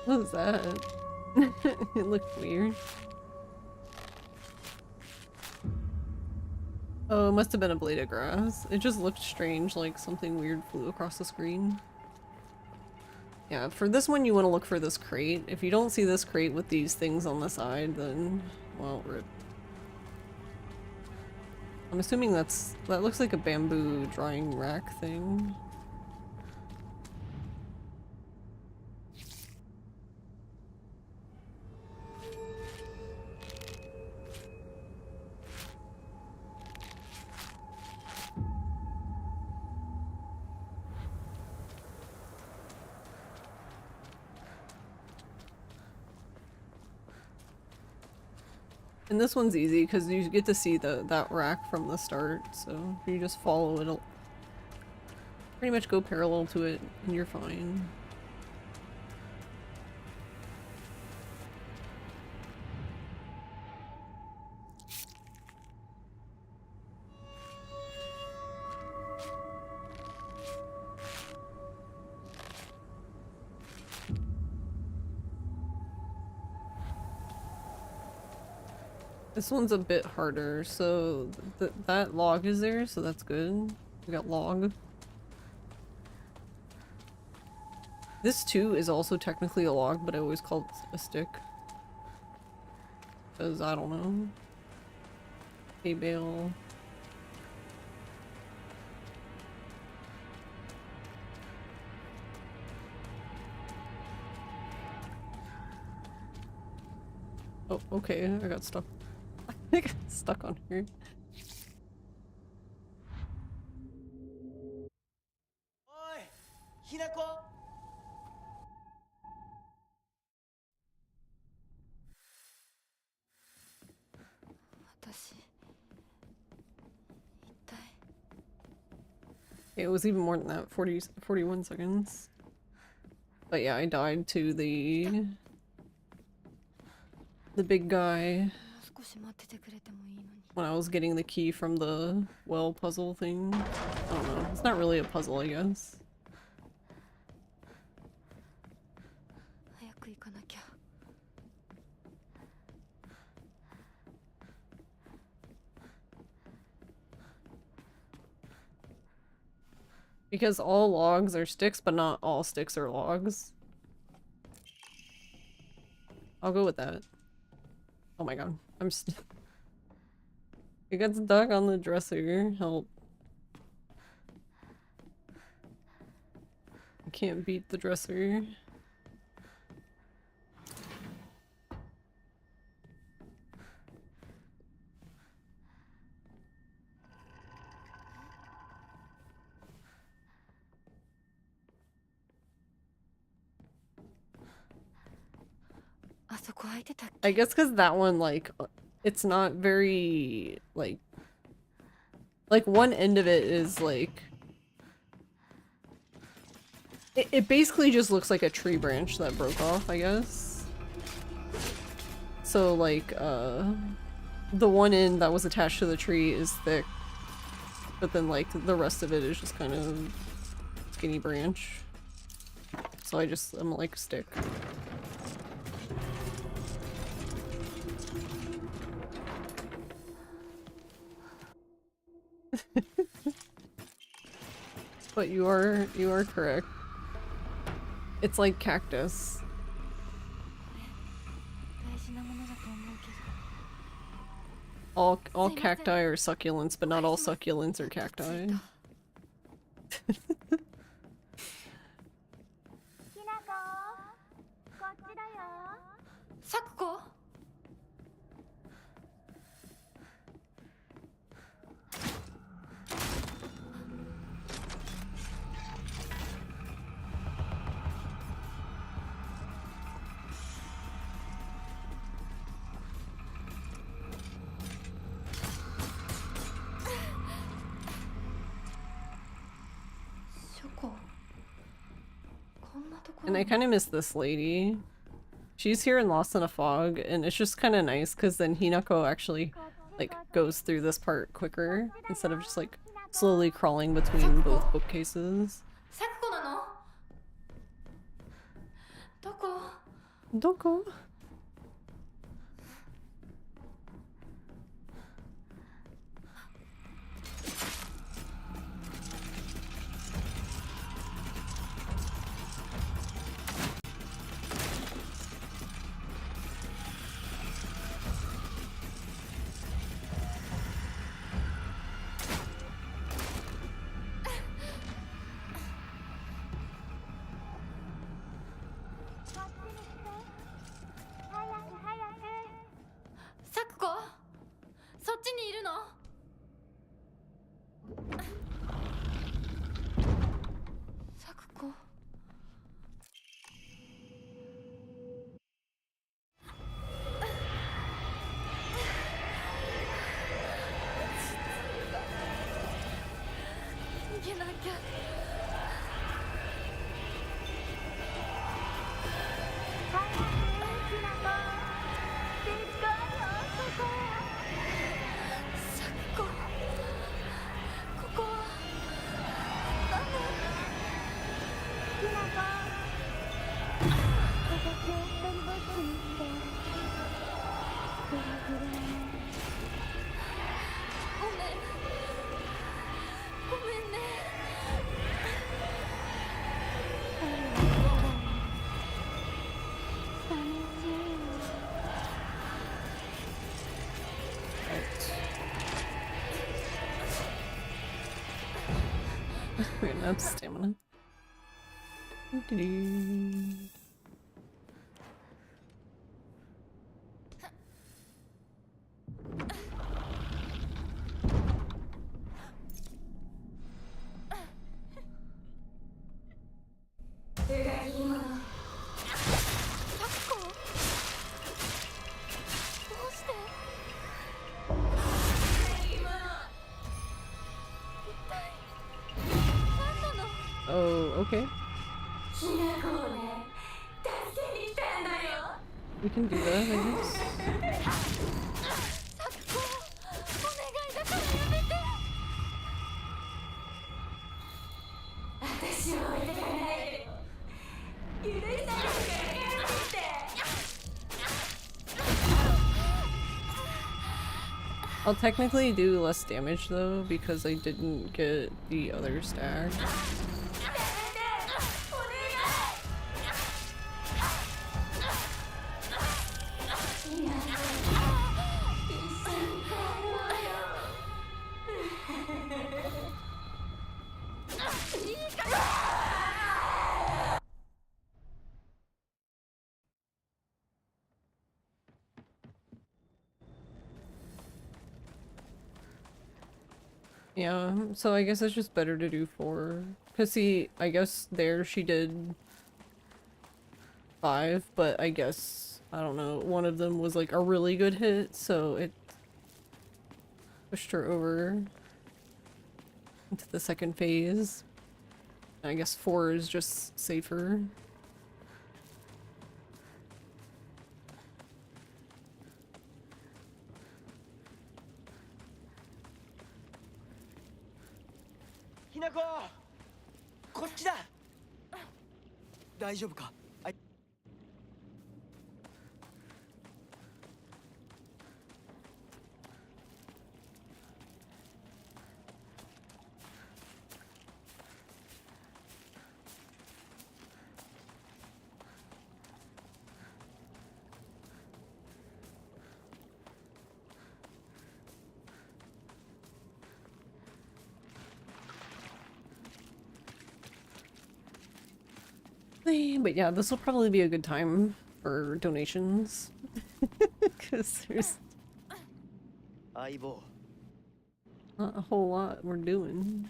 What was that? It looked weird. Oh, it must have been a blade of grass. It just looked strange, like something weird flew across the screen. Yeah, for this one you want to look for this crate. If you don't see this crate with these things on the side, then, well, rip. I'm assuming that looks like a bamboo drying rack thing. And this one's easy because you get to see that rack from the start, so you just follow it. Pretty much go parallel to it, and you're fine. This one's a bit harder, so that log is there, so that's good. We got log. This too is also technically a log, but I always call it a stick. Because I don't know. Hay bale. Oh, okay, I got stuck. I got stuck on here. ひなこ。私一体 It was even more than that, 41 seconds. But yeah, I died to the big guy 少し待っててくれてもいいのに when I was getting the key from the well puzzle thing. I don't know. It's not really a puzzle, I guess. 早く行かなきゃ Because all logs are sticks, but not all sticks are logs. I'll go with that. Oh my god. It got stuck on the dresser. Help. I can't beat the dresser. I guess because that one, like, it's not very, like one end of it is, like, it basically just looks like a tree branch that broke off, I guess. So, like, the one end that was attached to the tree is thick, but then, like, the rest of it is just kind of skinny branch. So I'm like, stick. But you are correct. It's like cactus. 大事なものだと思うけど All cacti are succulents, but not all succulents are cacti. 咲子 And I kind of miss this lady. She's here in Lost in a Fog, and it's just kind of nice because then Hinako actually, like, goes through this part quicker instead of just, like, slowly crawling between both bookcases. 咲子なのどこ Doko? きゃ。咲子、ここはダメ。ごめん、ごめんね。Wait, that's stamina. Doo-doo-doo. Oh, okay. We can do that, I guess. 私を置いてかないでよ。許さないからやめて。I'll technically do less damage though because I didn't get the other stack. Yeah, so I guess it's just better to do 4. Cause see, I guess there she did 5, but I guess, I don't know, one of them was like a really good hit, so it pushed her over into the second phase. I guess 4 is just safer. Hinako! こっちだ。大丈夫か？But yeah, this will probably be a good time for donations. Because there's not a whole lot we're doing.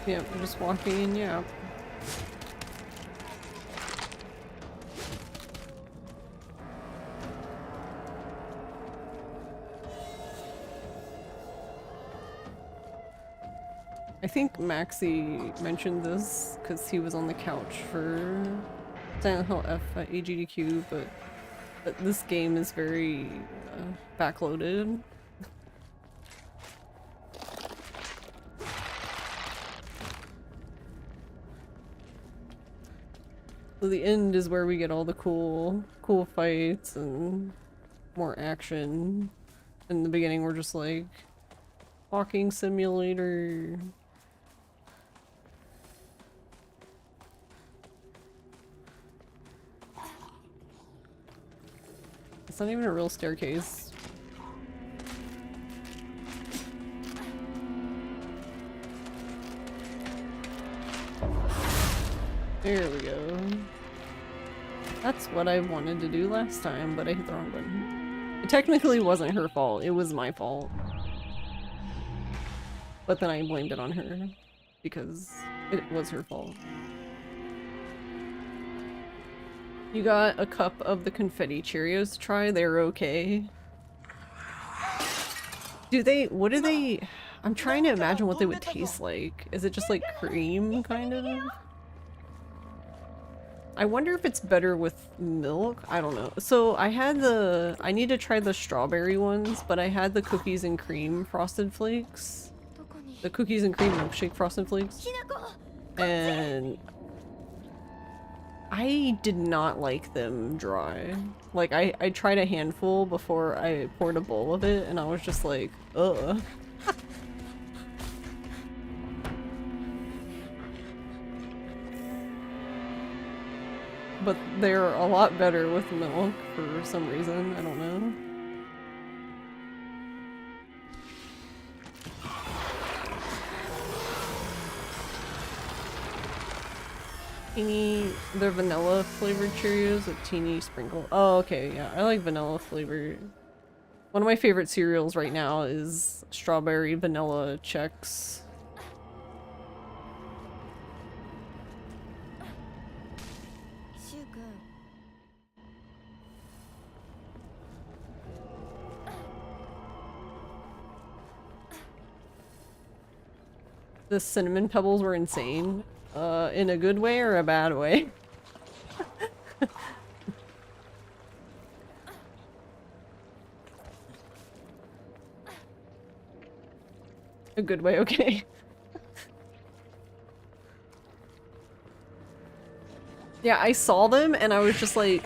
Yep, we're just walking in, yeah. I think Maxi mentioned this because he was on the couch for Silent Hill F at AGDQ, but this game is very backloaded. So the end is where we get all the cool fights and more action. In the beginning we're just like walking simulator. It's not even a real staircase. There we go. That's what I wanted to do last time, but I hit the wrong button. It technically wasn't her fault, it was my fault. But then I blamed it on her because it was her fault. You got a cup of the confetti Cheerios to try? They're okay. What do they... I'm trying to imagine what they would taste like. Is it just like cream, kind of? I wonder if it's better with milk? I don't know. So I need to try the strawberry ones, but I had the cookies and cream Frosted Flakes. The cookies and cream milkshake Frosted Flakes. And I did not like them dry. Like, I tried a handful before I poured a bowl of it, and I was just like, ugh. But they're a lot better with milk for some reason, I don't know. They're vanilla flavored Cheerios with teeny sprinkle. Oh, okay, yeah, I like vanilla flavored. One of my favorite cereals right now is strawberry vanilla Chex. The cinnamon pebbles were insane. In a good way or a bad way? A good way, okay. Yeah, I saw them and I was just like...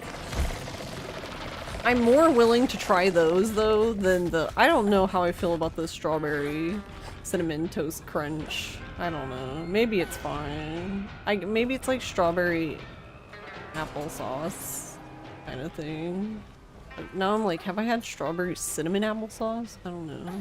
I'm more willing to try those though than the... I don't know how I feel about the strawberry cinnamon toast crunch. I don't know. Maybe it's fine. Maybe it's like strawberry applesauce kind of thing. But now I'm like, have I had strawberry cinnamon applesauce? I don't know.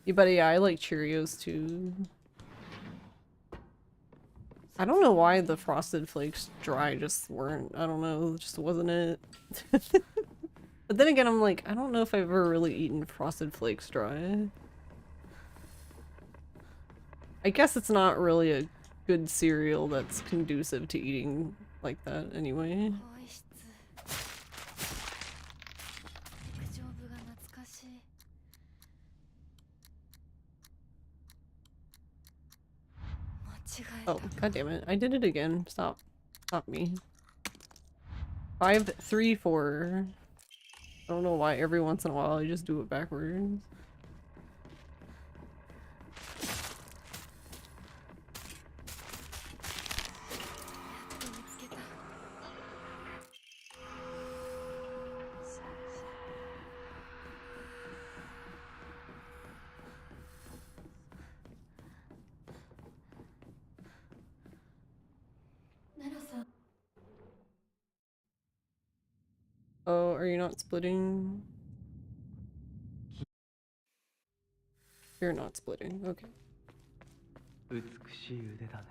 Yeah, but yeah, I like Cheerios too. I don't know why the Frosted Flakes dry just weren't. I don't know, just wasn't it. But then again, I'm like, I don't know if I've ever really eaten Frosted Flakes dry. I guess it's not really a good cereal that's conducive to eating like that anyway. Oh, god damn it. I did it again. Stop. Stop me. 5, 3, 4. I don't know why every once in a while I just do it backwards. Oh, are you not splitting? You're not splitting, okay. 美しい腕だね。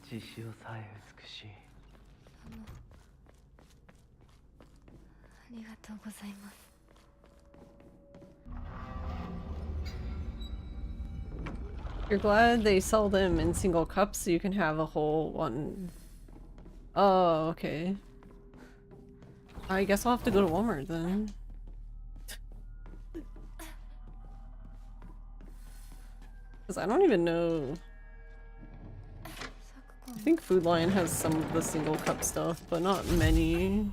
獅子王さえ美しい。ありがとうございます。You're glad they sell them in single cups so you can have a whole one. Oh, okay. I guess I'll have to go to Walmart then. Because I don't even know. I think Food Lion has some of the single cup stuff, but not many.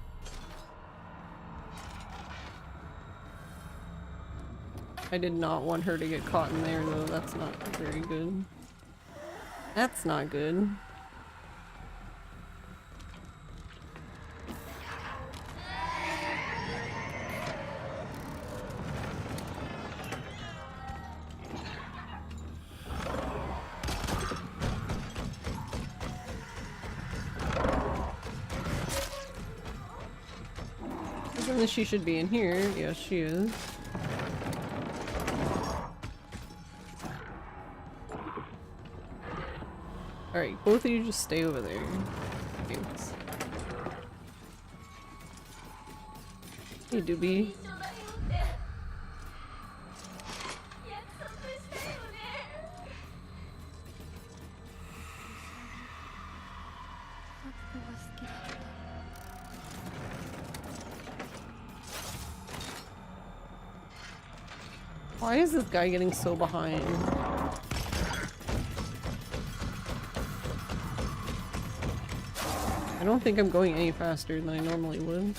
I did not want her to get caught in there though, that's not very good. That's not good. Then she should be in here. Yes, she is. Alright, both of you just stay over there. Thanks. Hey, Doobie. Why is this guy getting so behind? I don't think I'm going any faster than I normally would.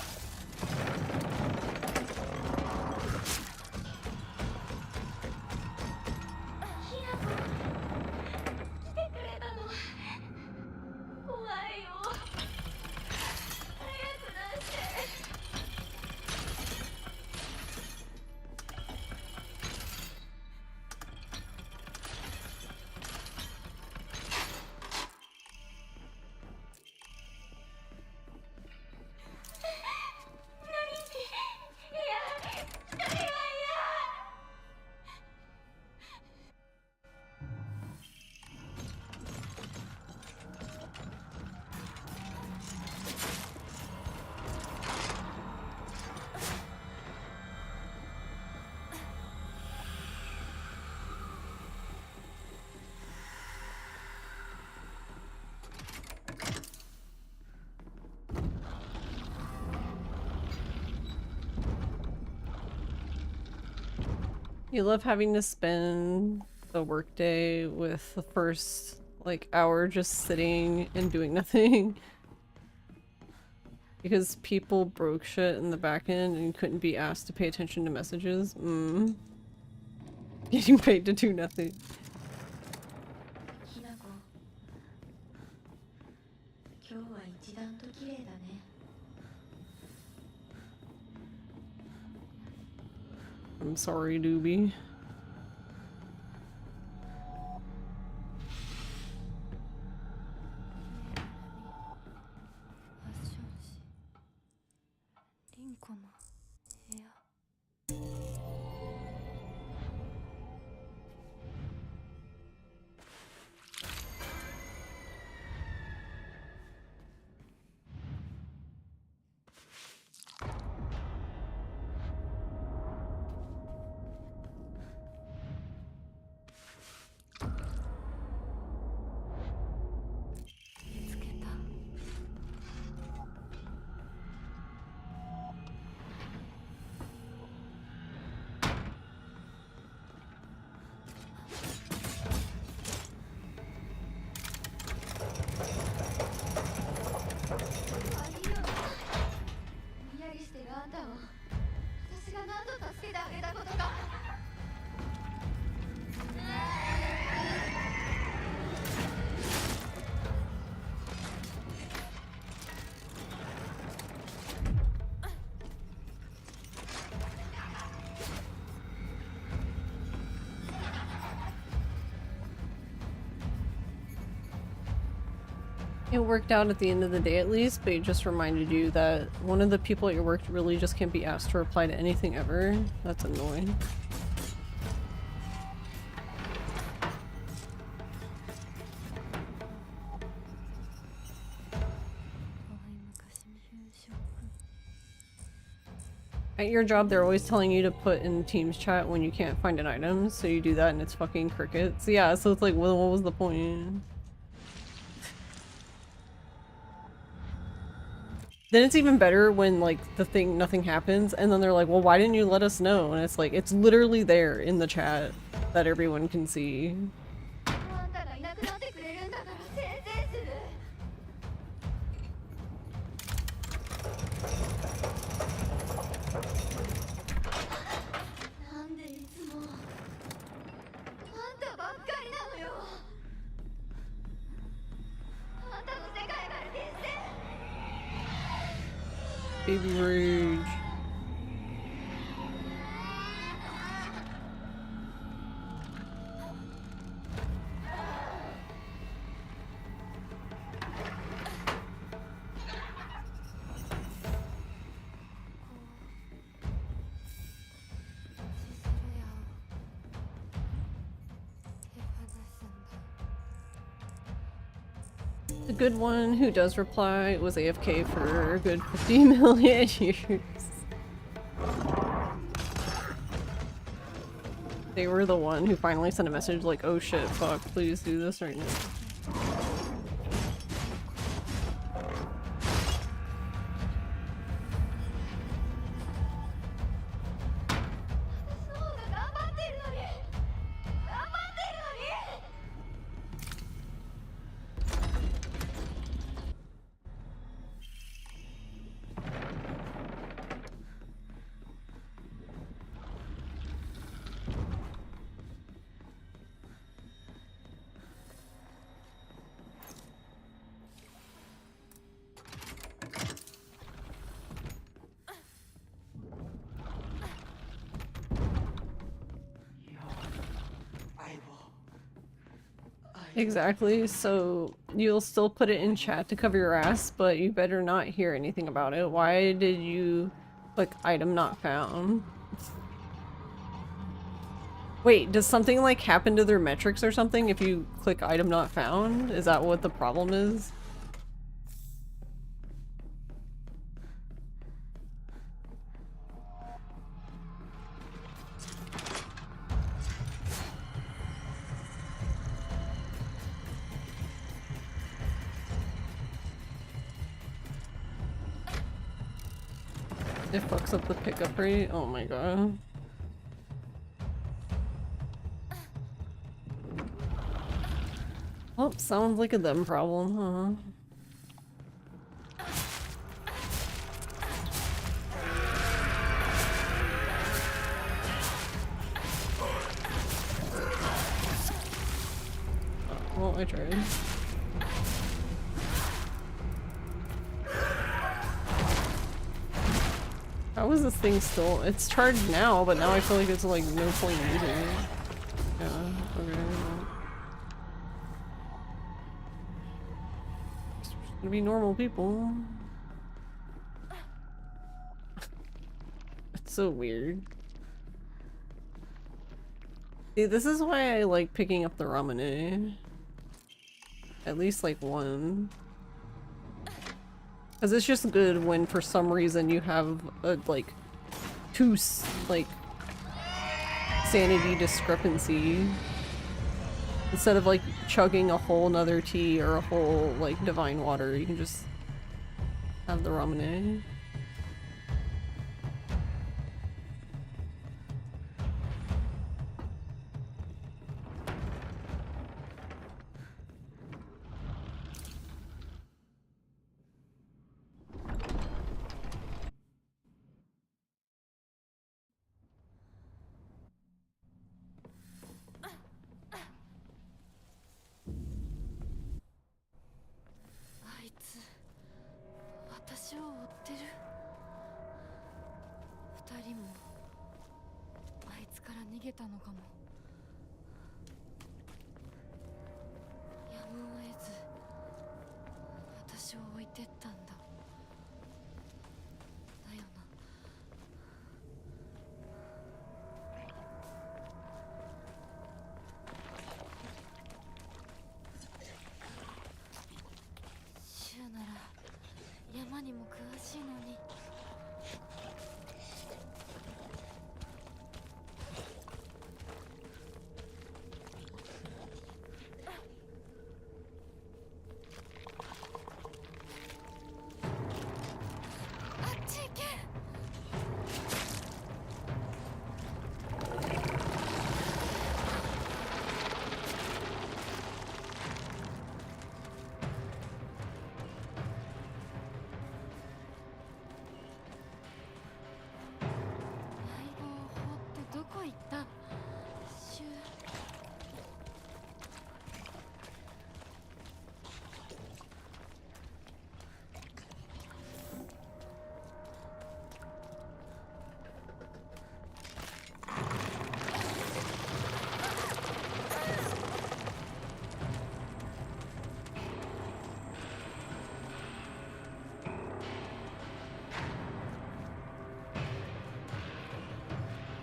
You love having to spend the workday with the first, like, hour just sitting and doing nothing. Because people broke shit in the back end and couldn't be asked to pay attention to messages. Getting paid to do nothing. I'm sorry, Doobie. It worked out at the end of the day at least, but it just reminded you that one of the people at your work really just can't be asked to reply to anything ever. That's annoying. At your job, they're always telling you to put in Teams chat when you can't find an item, so you do that and it's fucking crickets. Yeah, so it's like, well, what was the point? Then it's even better when, like, nothing happens, and then they're like, well, why didn't you let us know? And it's like, it's literally there in the chat that everyone can see. Baby rage. The good one who does reply was AFK for a good 50 million years. They were the one who finally sent a message like, oh shit, fuck, please do this right now. Exactly, so you'll still put it in chat to cover your ass, but you better not hear anything about it. Why did you click item not found? Wait, does something like happen to their metrics or something if you click item not found? Is that what the problem is? It fucks up the pickup rate? Oh my god. Oh, sounds like a them problem, huh? Well, I tried. How is this thing still? It's charged now, but now I feel like it's like no point using it. Yeah, okay. Well. Just gonna be normal people. It's so weird. See, this is why I like picking up the ramen. At least like one. Because it's just good when for some reason you have a like two like sanity discrepancy. Instead of like chugging a whole nother tea or a whole like divine water, you can just have the ramen.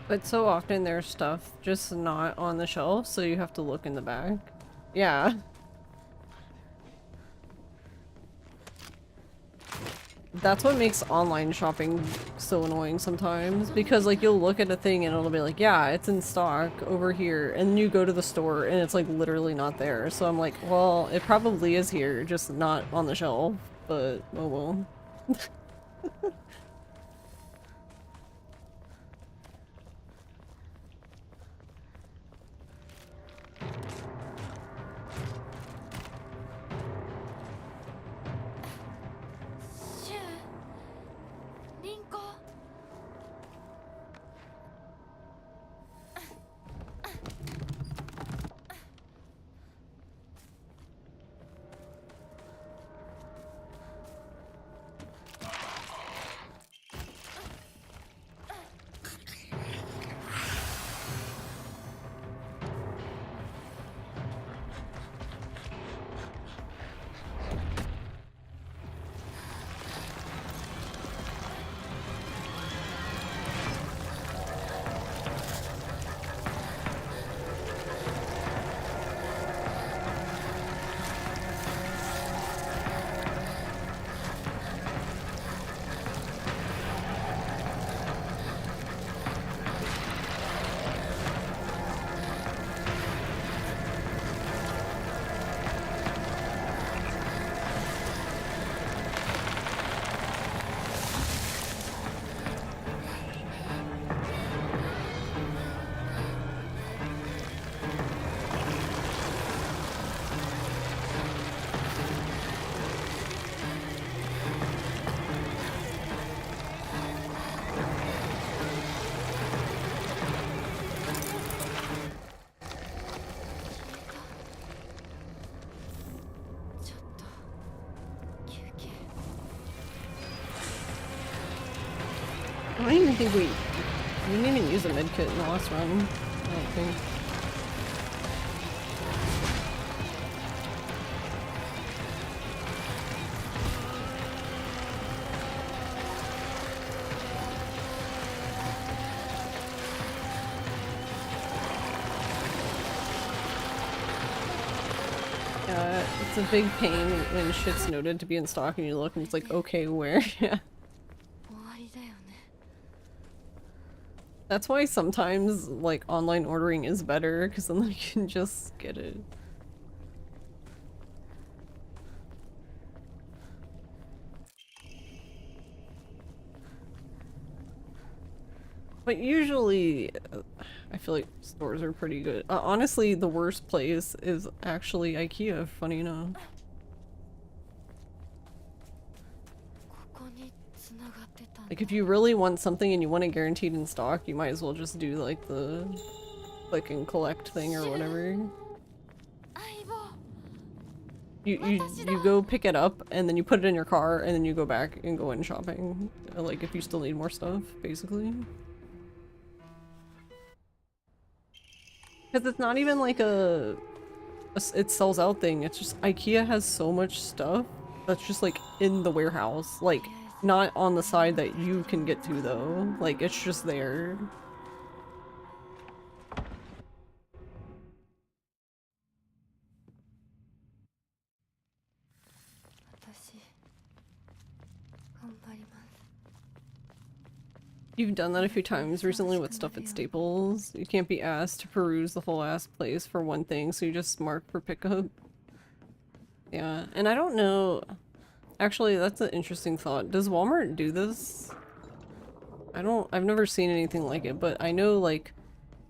But so often there's stuff just not on the shelf, so you have to look in the back. Yeah. That's what makes online shopping so annoying sometimes, because like you'll look at a thing and it'll be like, yeah, it's in stock over here, and then you go to the store and it's like literally not there. So I'm like, well, it probably is here, just not on the shelf, but oh well. シュウリンコちょっと休憩 I don't even think we didn't even use a medkit in the last run. I don't think. Yeah, it's a big pain when shit's noted to be in stock and you look and it's like, okay, where? Yeah. 終わりだよね That's why sometimes, like, online ordering is better, because then you can just get it. But usually, I feel like stores are pretty good. Honestly, the worst place is actually IKEA, funny enough. ここに繋がってたんだ Like, if you really want something and you want it guaranteed in stock, you might as well just do, like, the click and collect thing or whatever. 相棒 You go pick it up and then you put it in your car and then you go back and go in shopping. Like, if you still need more stuff, basically. Because it's not even like it sells out thing, it's just IKEA has so much stuff that's just like in the warehouse. Like, not on the side that you can get to though. Like, it's just there. 私頑張ります You've done that a few times recently with stuff at Staples. You can't be asked to peruse the whole ass place for one thing, so you just mark for pickup. Yeah, and I don't know. Actually, that's an interesting thought. Does Walmart do this? I've never seen anything like it, but I know like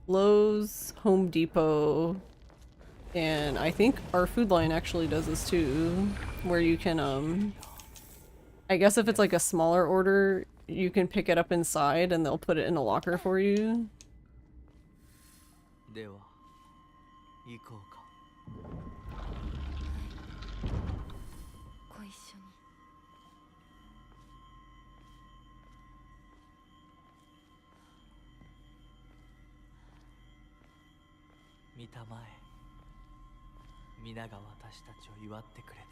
Lowe's, Home Depot, and I think our Food Line actually does this too, where you can, I guess if it's like a smaller order, you can pick it up inside and they'll put it in a locker for you. では行こうか。ご一緒に 見たまえ、皆が私たちを祝ってくれている。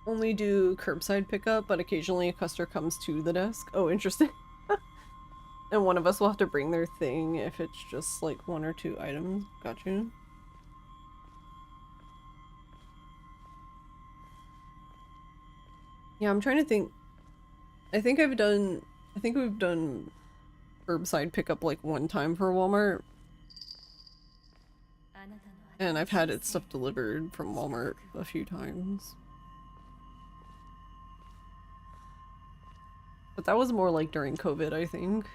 Only do curbside pickup, but occasionally a customer comes to the desk. Oh, interesting. And one of us will have to bring their thing if it's just like 1 or 2 items. Got you. Yeah, I'm trying to think. I think we've done curbside pickup like one time for Walmart. And I've had it stuff delivered from Walmart a few times. But that was more like during COVID, I think.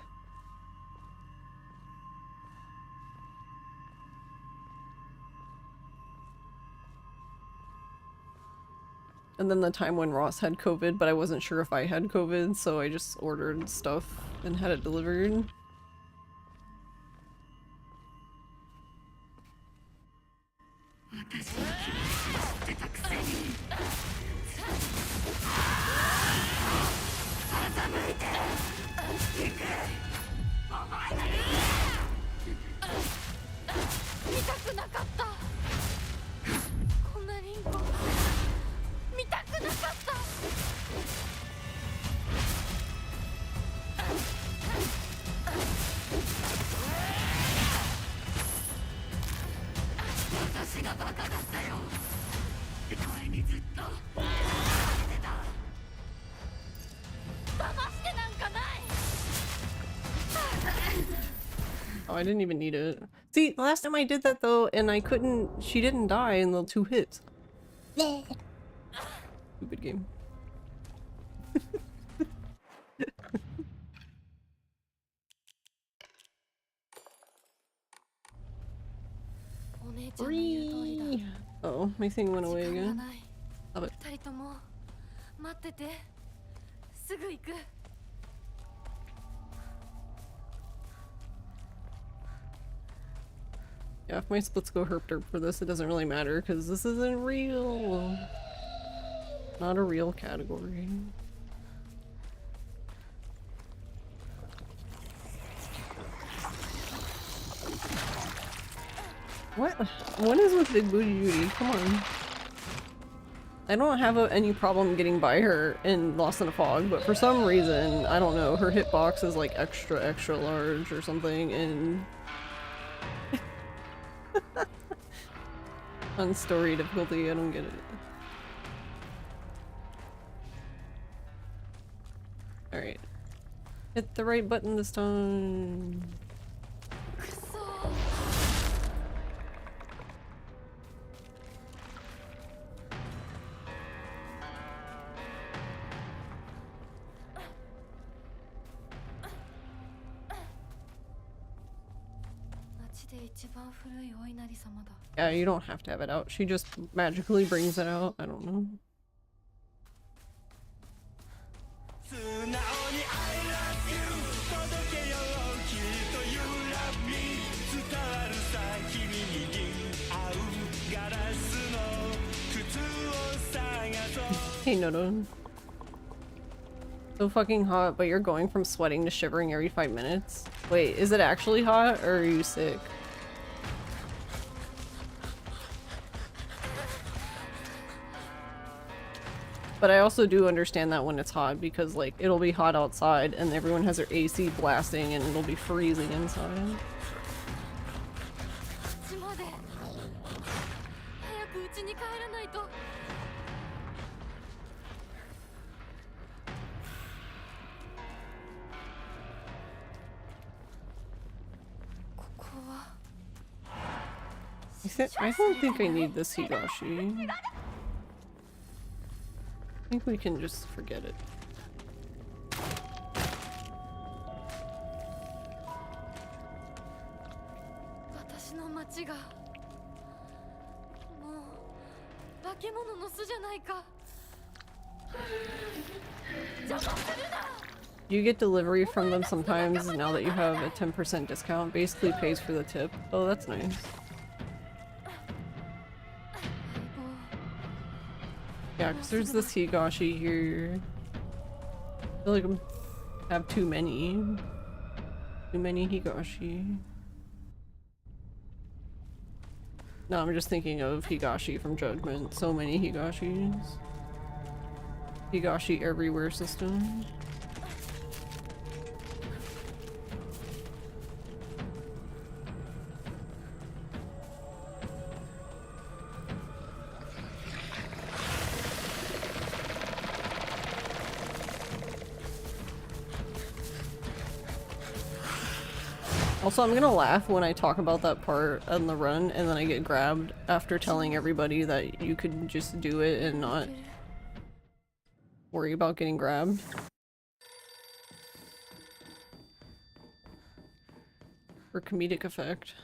And then the time when Ross had COVID, but I wasn't sure if I had COVID, so I just ordered stuff and had it delivered. Oh, I didn't even need it. See, the last time I did that though, and I couldn't- she didn't die in the 2 hits. Stupid game. Free. Oh, my thing went away again. Love it. Yeah, if my splits go herp derp for this, it doesn't really matter because this isn't real. Not a real category. What? What is with Big Booty Judy? Come on. I don't have any problem getting by her in Lost in a Fog, but for some reason, I don't know, her hitbox is like extra large or something, and on story difficulty, I don't get it. Alright. Hit the right button this time. Yeah, you don't have to have it out. She just magically brings it out. I don't know. Hey, Noto. So fucking hot, but you're going from sweating to shivering every 5 minutes? Wait, is it actually hot, or are you sick? But I also do understand that when it's hot, because like, it'll be hot outside and everyone has their AC blasting and it'll be freezing inside. I don't think I need this Higashi. I think we can just forget it. You get delivery from them sometimes now that you have a 10% discount. Basically pays for the tip. Oh, that's nice. Yeah, because there's this Higashi here. I feel like I have too many. Too many Higashi. No, I'm just thinking of Higashi from Judgment. So many Higashis. Higashi everywhere system. Also, I'm gonna laugh when I talk about that part on the run and then I get grabbed after telling everybody that you could just do it and not worry about getting grabbed. For comedic effect.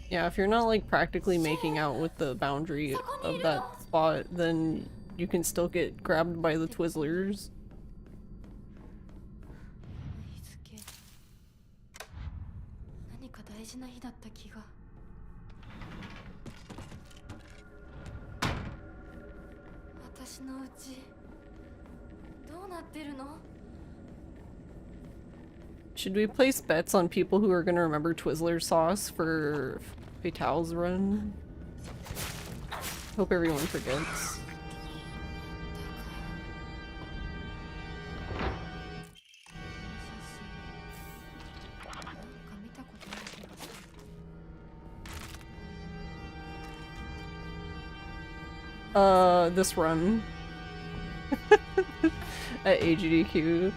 Yeah, if you're not like practically making out with the boundary of that spot, then you can still get grabbed by the Twizzlers. 日付何か大事な日だった気が。私のうちどうなってるの？ Should we place bets on people who are gonna remember Twizzler sauce for Fatale's run? Hope everyone forgets. This run. At AGDQ.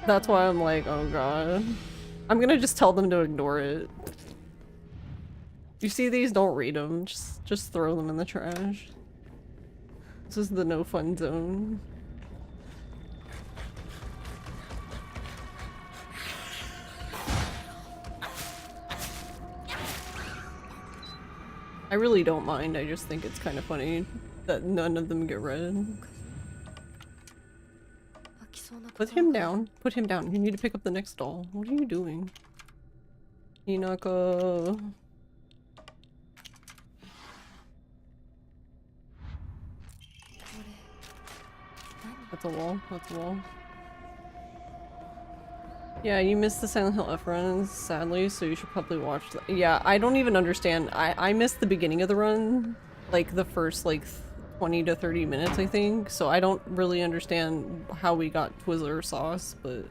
That's why I'm like, oh god. I'm gonna just tell them to ignore it. You see these? Don't read them. Just throw them in the trash. This is the no fun zone. I really don't mind, I just think it's kind of funny that none of them get read. Put him down. Put him down. You need to pick up the next doll. What are you doing? Hinako. That's a wall. That's a wall. Yeah, you missed the Silent Hill F runs, sadly, so you should probably watch that. Yeah, I don't even understand. I missed the beginning of the run, like the first like 20 to 30 minutes, I think, so I don't really understand how we got Twizzler sauce, but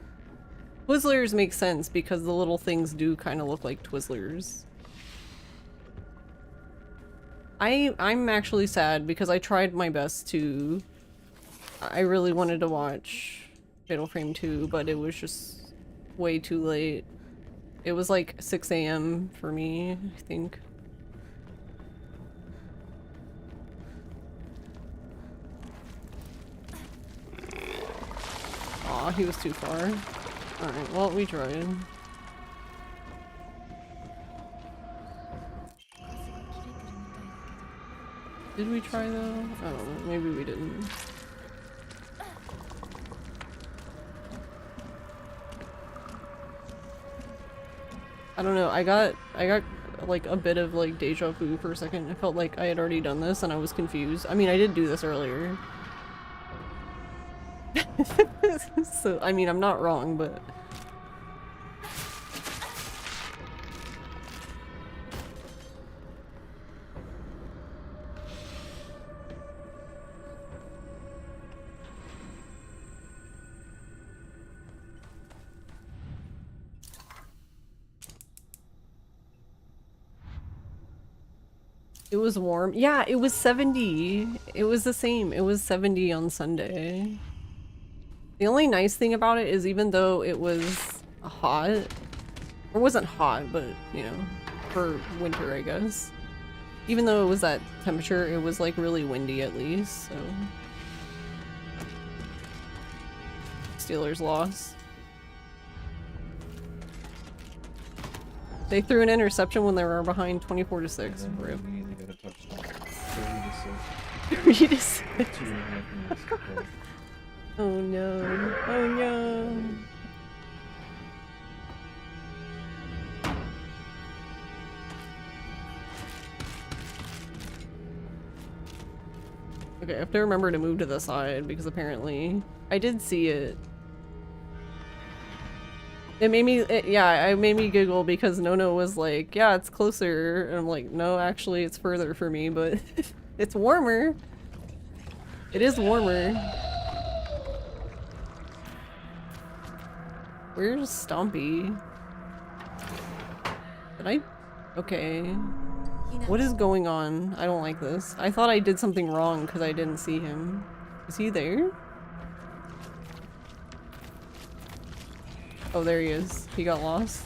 Twizzlers make sense because the little things do kind of look like Twizzlers. I'm actually sad because I tried my best to... I really wanted to watch Fatal Frame 2, but it was just way too late. It was like 6 AM for me, I think. Aw, he was too far. Alright, well, we tried. Did we try though? I don't know, maybe we didn't. I don't know, I got like a bit of like deja vu for a second. I felt like I had already done this and I was confused. I mean, I did do this earlier. So, I mean, I'm not wrong, but... It was warm. Yeah, it was 70. It was the same. It was 70 on Sunday. The only nice thing about it is even though it was hot, or wasn't hot, but you know, for winter, I guess. Even though it was that temperature, it was like really windy at least, so. Steelers lost. They threw an interception when they were behind 24-6. Rip. 3-6. Oh no. Oh no. Okay, I have to remember to move to the side because apparently I did see it. It made me, yeah, it made me giggle because Nono was like, yeah, it's closer. And I'm like, no, actually it's further for me, but it's warmer. It is warmer. Where's Stompy? Did I? Okay. What is going on? I don't like this. I thought I did something wrong because I didn't see him. Is he there? Oh, there he is. He got lost.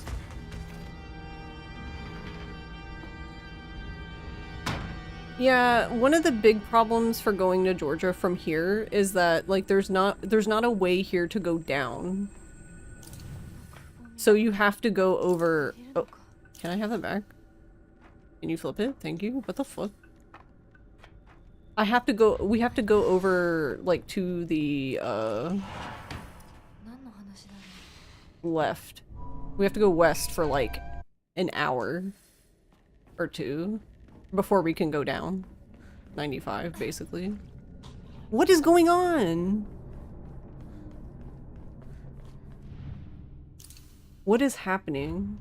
Yeah, one of the big problems for going to Georgia from here is that like there's not a way here to go down. So you have to go over. Oh, can I have that back? Can you flip it? Thank you. What the fuck? I have to go. We have to go over like to the left. We have to go west for like an hour or two before we can go down. 95 basically. What is going on? What is happening?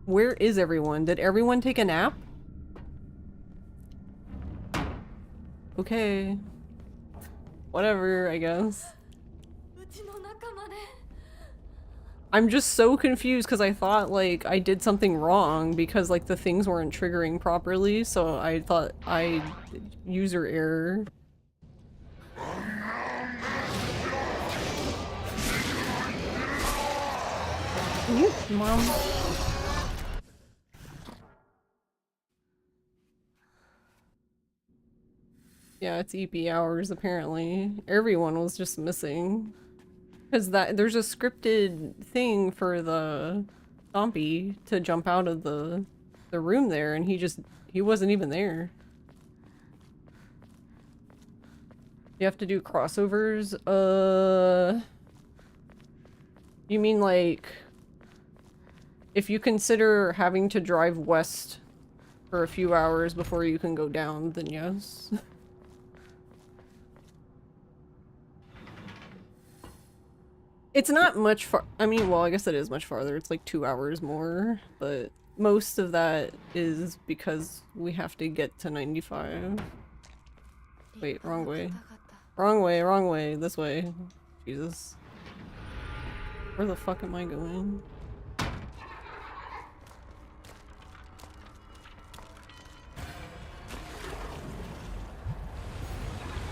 Where is everyone? Did everyone take a nap? Okay. Whatever, I guess. I'm just so confused because I thought like I did something wrong because like the things weren't triggering properly, so I thought user error. Mom. Yeah, it's EP hours apparently. Everyone was just missing. Because there's a scripted thing for the zombie to jump out of the room there, and he wasn't even there. You have to do crossovers? You mean like if you consider having to drive west for a few hours before you can go down, then yes. It's not much far. I mean, well, I guess it is much farther. It's like 2 hours more, but most of that is because we have to get to 95. Wait, wrong way. Wrong way, wrong way. This way. Jesus. Where the fuck am I going?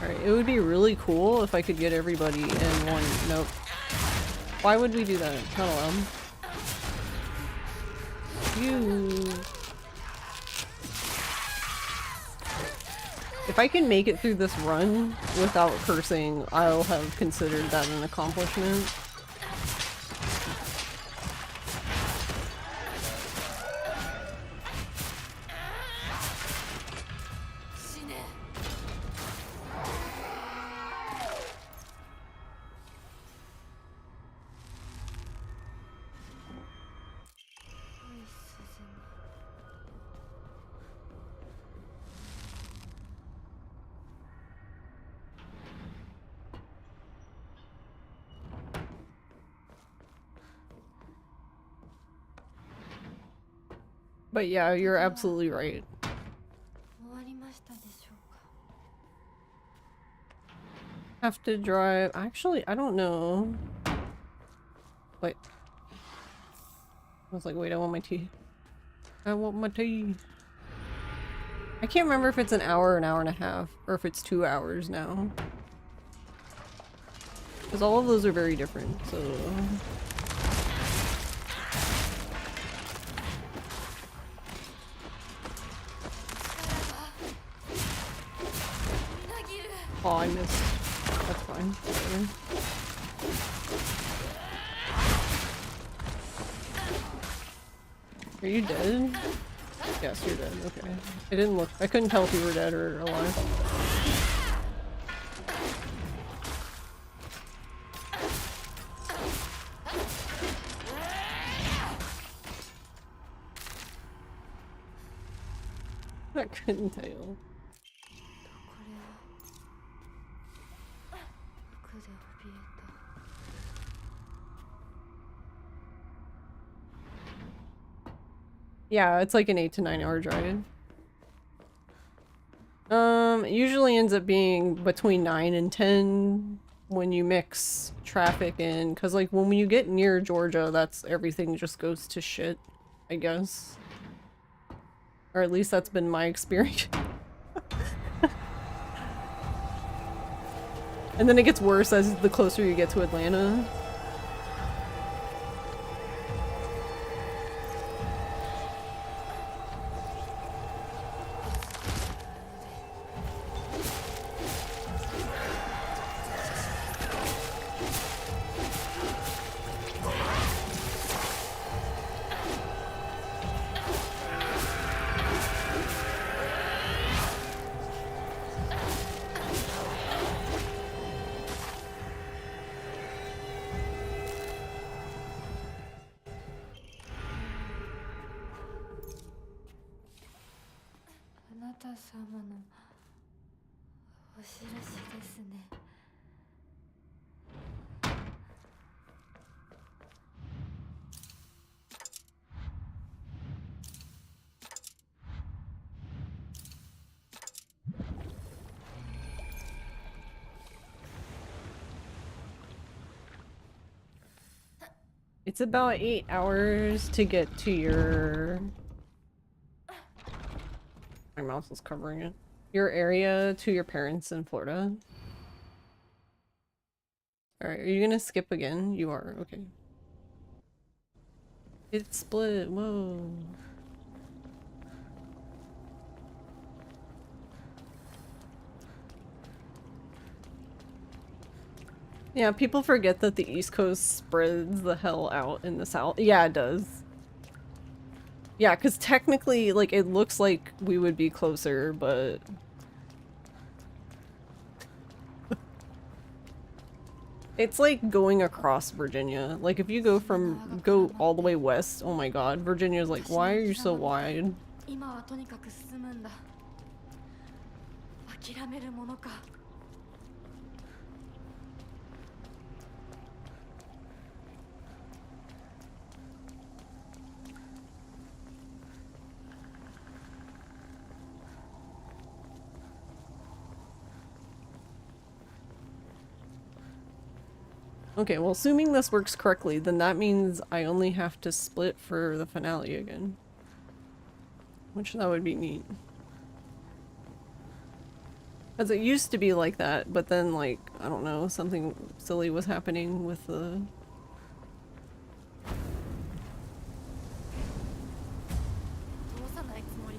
Alright, it would be really cool if I could get everybody in one. Nope. Why would we do that? Not allowed. You. If I can make it through this run without cursing, I'll have considered that an accomplishment. But yeah, you're absolutely right. Have to drive. Actually, I don't know. Wait. I was like, wait, I want my tea. I want my tea. I can't remember if it's an hour or an hour and a half, or if it's 2 hours now. Because all of those are very different, so... Oh, I missed. That's fine. Whatever. Are you dead? Yes, you're dead. Okay. I didn't look. I couldn't tell if you were dead or alive. I couldn't tell. Yeah, it's like an 8 to 9 hour drive. It usually ends up being between 9 and 10 when you mix traffic in, because like when you get near Georgia, that's everything just goes to shit, I guess. Or at least that's been my experience. And then it gets worse as the closer you get to Atlanta. It's about 8 hours to get to your... My mouse is covering it. Your area to your parents in Florida. Alright, are you gonna skip again? You are, okay. It split, whoa. Yeah, people forget that the East Coast spreads the hell out in the South. Yeah, it does. Yeah, because technically, like, it looks like we would be closer, but... It's like going across Virginia. Like, if you go all the way west, oh my god, Virginia's like, why are you so wide? Okay, well, assuming this works correctly, then that means I only have to split for the finale again. Which that would be neat. Because it used to be like that, but then, like, I don't know, something silly was happening with the...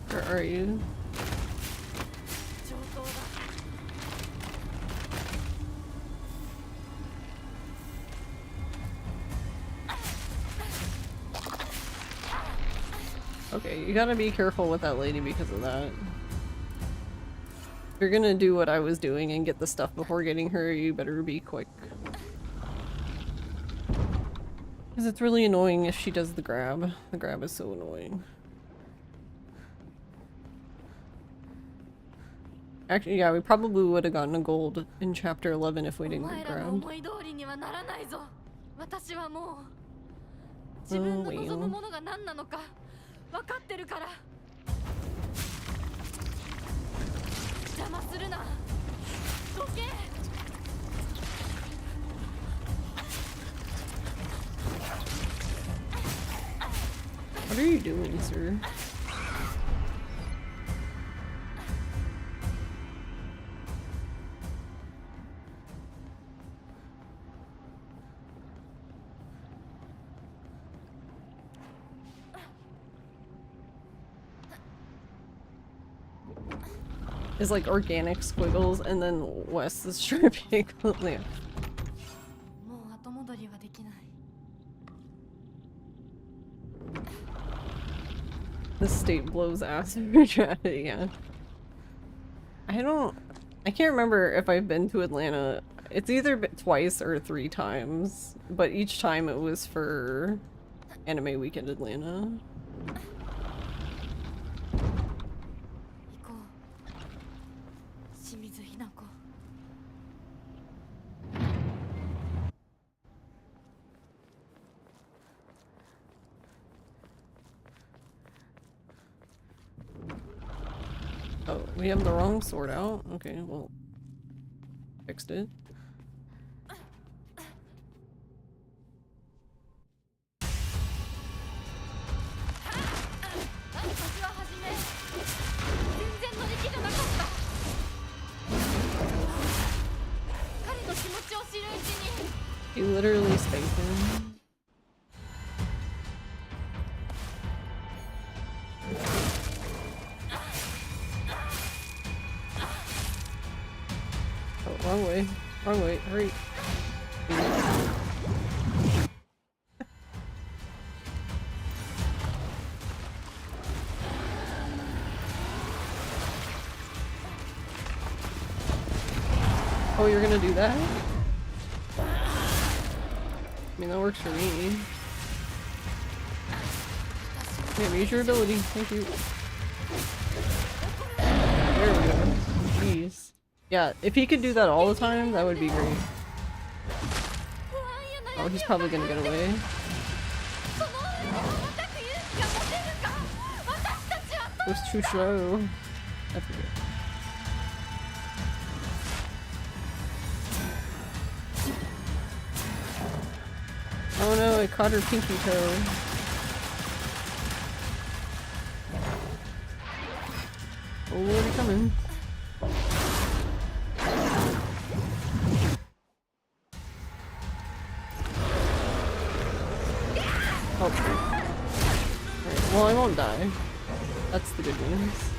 Where are you? Okay, you gotta be careful with that lady because of that. If you're gonna do what I was doing and get the stuff before getting her, you better be quick. Because it's really annoying if she does the grab. The grab is so annoying. Actually, yeah, we probably would have gotten a gold in chapter 11 if we didn't get grabbed. Oh, well. 分かってるから邪魔するなどけ What are you doing, sir? Is like organic squiggles, and then Wes is tripping. Yeah. This state blows ass for tragedy, yeah. I can't remember if I've been to Atlanta. It's either been twice or 3 times, but each time it was for Anime Weekend Atlanta. Oh, we have the wrong sword out? Okay, well, fixed it. You literally spanked him. Oh, wrong way. Wrong way. Hurry. Oh, you're gonna do that? I mean, that works for me. Yeah, use your ability. Thank you. There we go. Jeez. Yeah, if he could do that all the time, that would be great. Oh, he's probably gonna get away. It was too slow. I forget. Oh no, I caught her pinky toe. Oh, where are we coming? Oh. Alright, well I won't die. That's the good news.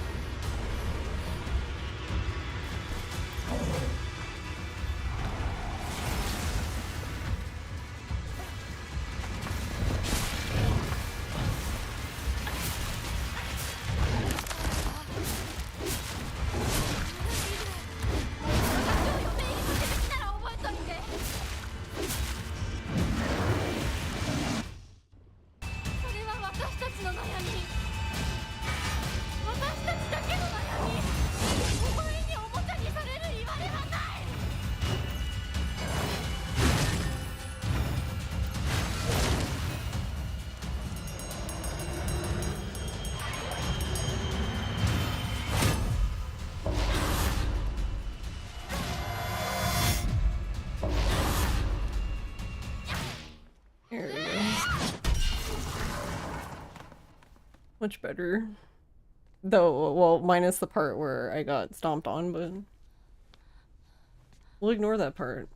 There we go. Much better. Though, well, minus the part where I got stomped on, but we'll ignore that part.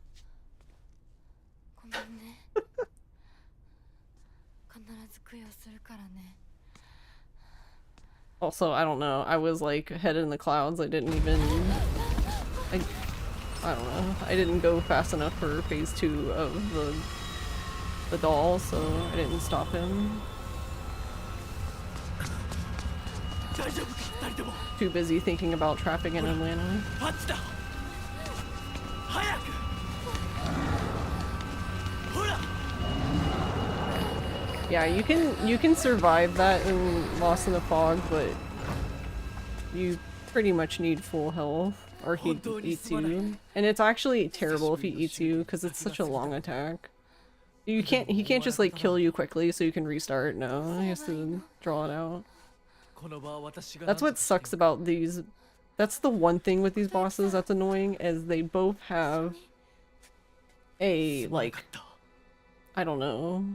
Also, I don't know. I was like head in the clouds. I didn't even. I don't know. I didn't go fast enough for phase 2 of the doll, so I didn't stop him. Too busy thinking about traffic in Atlanta. Yeah, you can survive that in Lost in the Fog, but you pretty much need full health or he eats you. And it's actually terrible if he eats you because it's such a long attack. He can't just like kill you quickly so you can restart. No, he has to draw it out. That's what sucks about these. That's the one thing with these bosses that's annoying, is they both have a, like, I don't know,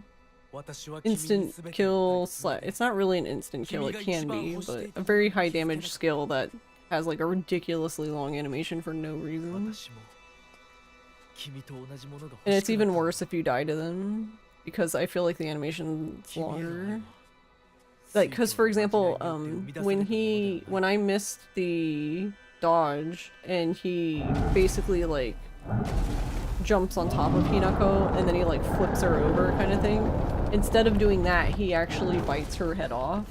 instant kill it's not really an instant kill, it can be, but a very high damage skill that has like a ridiculously long animation for no reason. And it's even worse if you die to them, because I feel like the animation's longer. Like, because for example, when I missed the dodge and he basically like jumps on top of Hinako and then he like flips her over kind of thing, instead of doing that he actually bites her head off.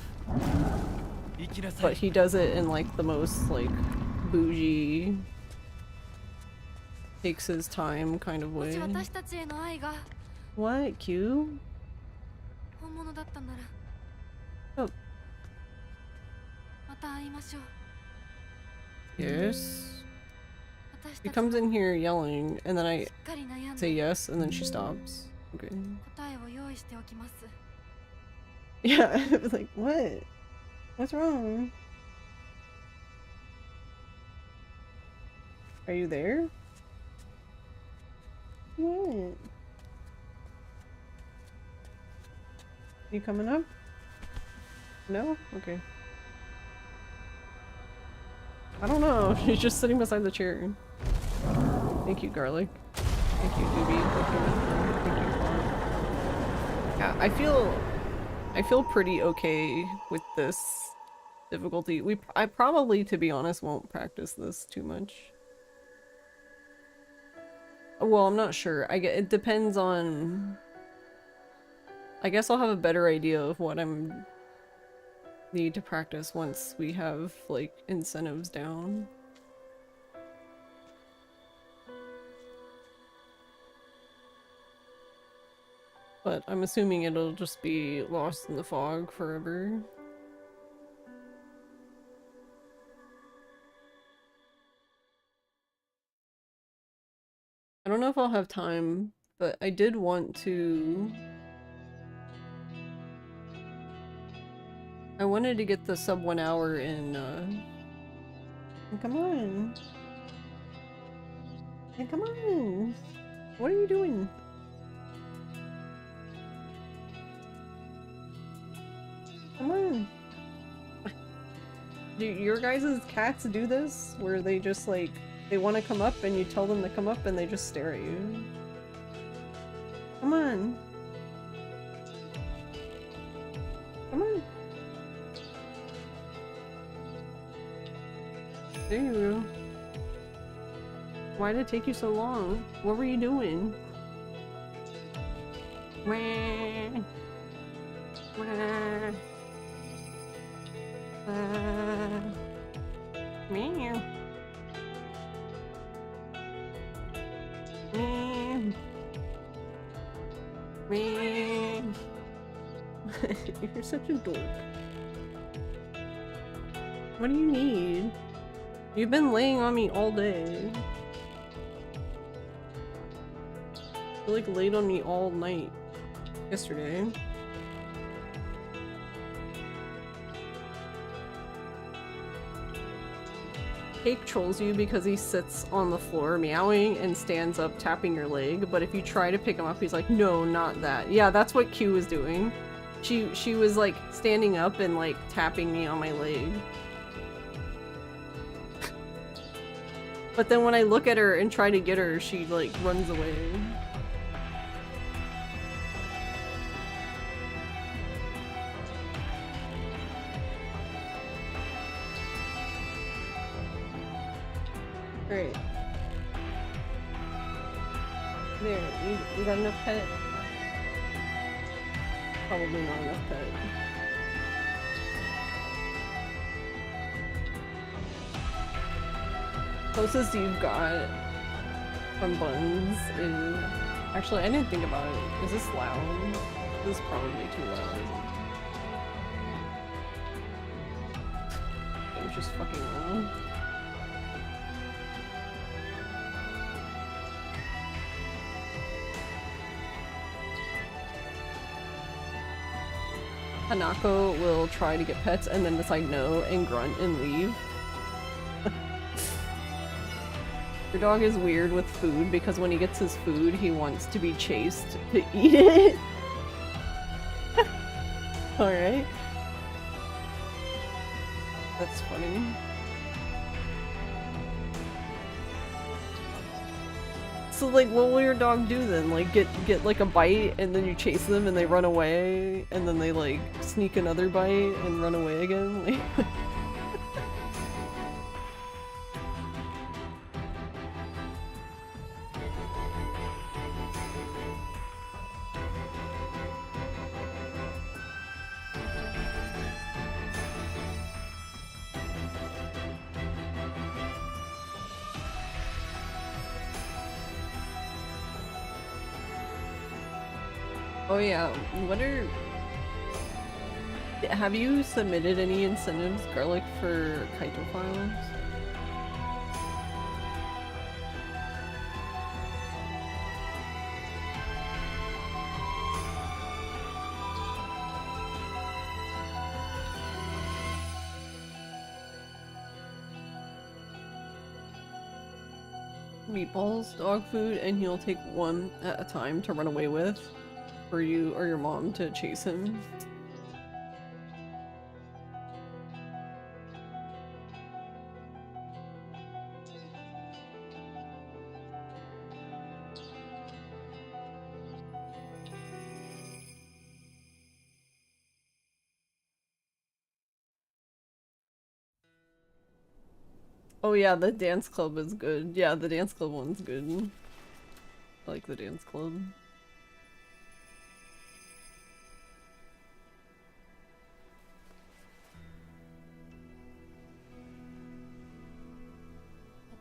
But he does it in like the most like bougie, takes his time kind of way. What? Q? Oh. Yes. She comes in here yelling, and then I say yes, and then she stops. Okay. Yeah, I was like, what? What's wrong? Are you there? What? You coming up? No? Okay. I don't know. She's just sitting beside the chair. Thank you, Garlic. Thank you, Doobie. Yeah, I feel pretty okay with this difficulty. I probably, to be honest, won't practice this too much. Well, I'm not sure. It depends on... I guess I'll have a better idea of what I'm need to practice once we have, like, incentives down. But I'm assuming it'll just be lost in the fog forever. I don't know if I'll have time, but I did want to... I wanted to get the sub 1 hour in, Come on! Hey, come on! What are you doing? Come on! Do your guys' cats do this? Where they just, like, they want to come up and you tell them to come up and they just stare at you? Come on! Come on! There you go. Why did it take you so long? What were you doing? Wah. Wah. Meow. Meow. Meow. You're such a dork. What do you need? You've been laying on me all day. You like laid on me all night yesterday. Cake trolls you because he sits on the floor meowing and stands up tapping your leg, but if you try to pick him up, he's like, no, not that. Yeah, that's what Q was doing. She was like standing up and like tapping me on my leg. But then when I look at her and try to get her, she like runs away. Great. There, you got enough pet? Probably not enough pet. Closest you've got from buns is... Actually, I didn't think about it. Is this loud? This is probably too loud, isn't it? It's just fucking loud. Hanako will try to get pets and then decide no and grunt and leave. Your dog is weird with food because when he gets his food, he wants to be chased to eat it. Alright. That's funny. So like, what will your dog do then? Like get like a bite and then you chase them and they run away and then they like sneak another bite and run away again? Like oh yeah, have you submitted any incentives, Garlic, for Kaito files? Meatballs, dog food, and he'll take one at a time to run away with. For you or your mom to chase him. Oh yeah, the dance club is good. Yeah, the dance club one's good. I like the dance club.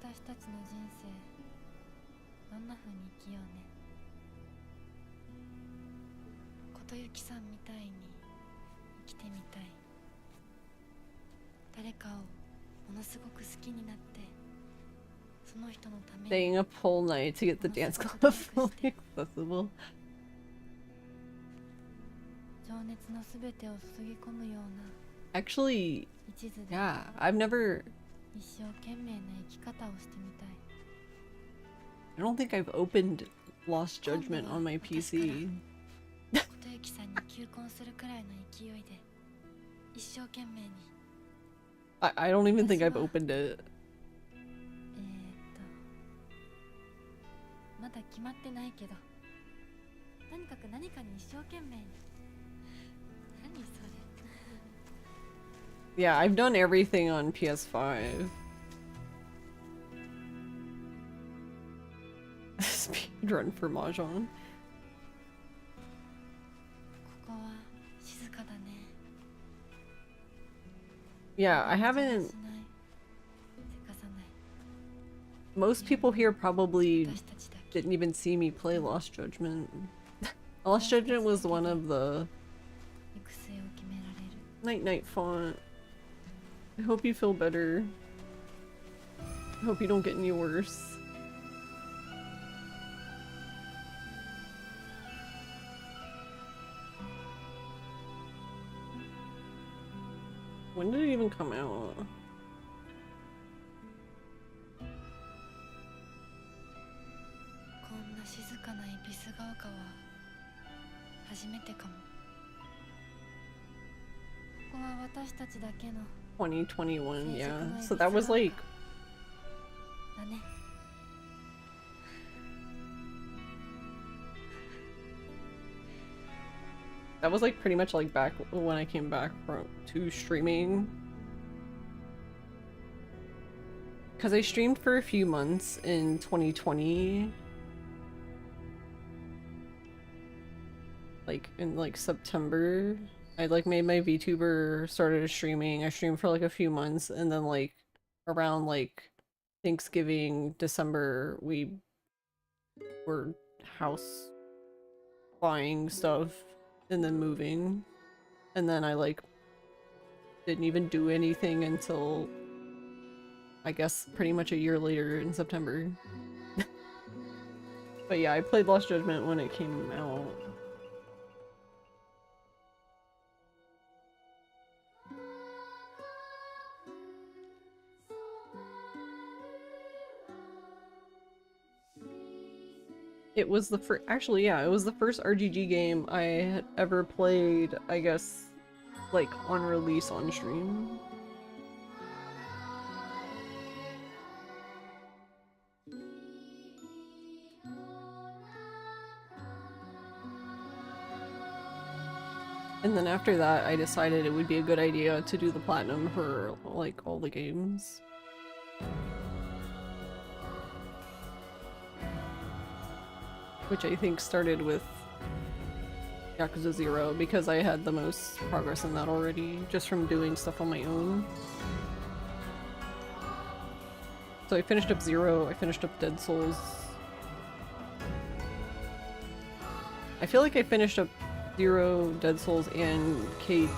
私たちの人生どんな風に生きようね。琴雪さんみたいに生きてみたい。誰かをものすごく好きになってその人のために Staying up whole night to get the dance club fully accessible. 情熱のすべてを注ぎ込むような Actually, 一途で yeah, I've never. 一生懸命な生き方をしてみたい。 I don't think I've opened Lost Judgment on my PC. 琴雪さんに求婚するくらいの勢いで一生懸命に I don't even think I've opened it. まだ決まってないけどとにかく何かに一生懸命に。何それ。 Yeah, I've done everything on PS5. Speedrun for mahjong. ここは静かだね。 Yeah, I 邪魔 haven't. しない。せかさない。 Most people here probably 私たちだけ didn't even see me play Lost Judgment. Lost Judgment was one of the 行く末を決められる。 night font. I hope you feel better. I hope you don't get any worse. When did it even come out? こんな静かな恵比寿ヶ丘は初めてかも。ここは私たちだけの 2021, yeah. So that was like だね。 that was like pretty much like back when I came back from to streaming. Cause I streamed for a few months in 2020. Like in like September. I like made my VTuber, started streaming. I streamed for like a few months and then like around like Thanksgiving, December, we were house buying stuff and then moving. And then I like didn't even do anything until I guess pretty much a year later in September. But yeah, I played Lost Judgment when it came out. It was the first, actually, yeah, it was the first RGG game I had ever played, I guess, like, on release on stream. And then after that, I decided it would be a good idea to do the platinum for, like, all the games. Which I think started with Yakuza 0 because I had the most progress in that already, just from doing stuff on my own. So I finished up 0, I finished up Dead Souls. I feel like I finished up 0, Dead Souls, and K2.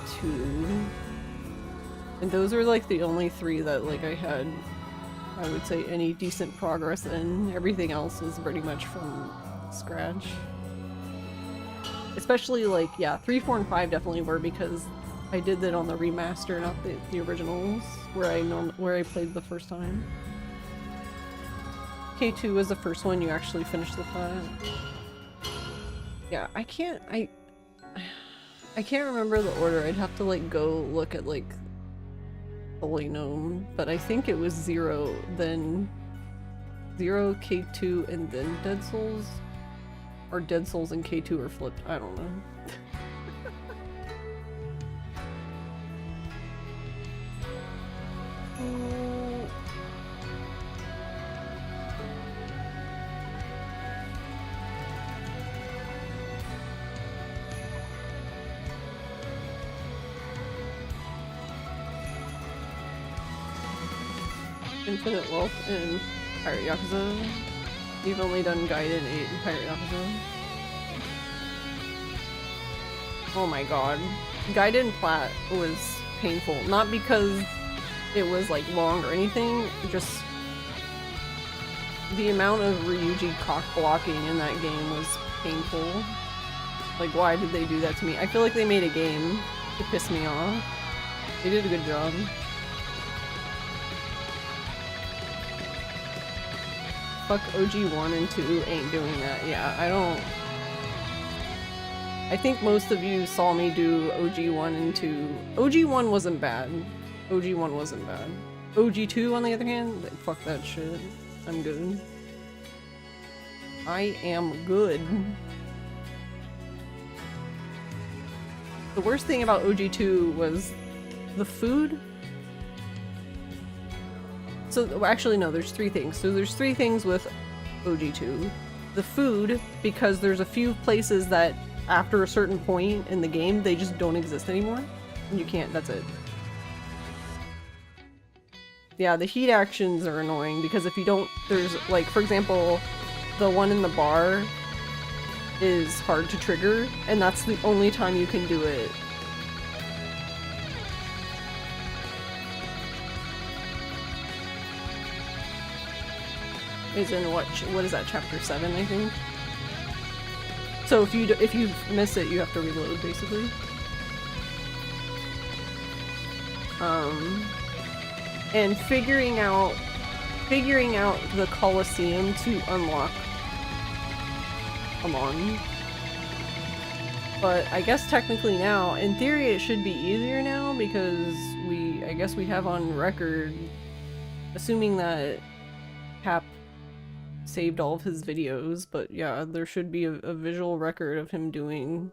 And those are like the only 3 that like I had, I would say, any decent progress in. Everything else was pretty much from scratch. Especially like, yeah, 3, 4, and 5 definitely were because I did that on the remaster, not the originals, where I played the first time. K2 was the first one you actually finished the plat. Yeah, I can't remember the order. I'd have to like go look at like Holy Gnome, but I think it was 0, then 0, K2, and then Dead Souls. Or Dead Souls and K2 are flipped. I don't know. Infinite Wealth and Pirate Yakuza. You've only done Gaiden 8 and Pirate Yakuza. Oh my god. Gaiden Plat was painful. Not because it was like long or anything, just the amount of Ryuji cock blocking in that game was painful. Like, why did they do that to me? I feel like they made a game to piss me off. They did a good job. Fuck OG 1 and 2 ain't doing that. Yeah, I don't... I think most of you saw me do OG 1 and 2. OG 1 wasn't bad. OG 1 wasn't bad. OG 2, on the other hand, fuck that shit. I'm good. I am good. The worst thing about OG 2 was the food. So, well, actually no, there's 3 things. So there's 3 things with OG 2. The food, because there's a few places that after a certain point in the game, they just don't exist anymore. And you can't, that's it. Yeah, the heat actions are annoying because if you don't, there's like, for example, the one in the bar is hard to trigger, and that's the only time you can do it. Is in what is that, chapter 7, I think? So if you miss it, you have to reload, basically. And figuring out the Colosseum to unlock Amon. But I guess technically now, in theory, it should be easier now because I guess we have on record, assuming that Cap saved all of his videos, but yeah, there should be a visual record of him doing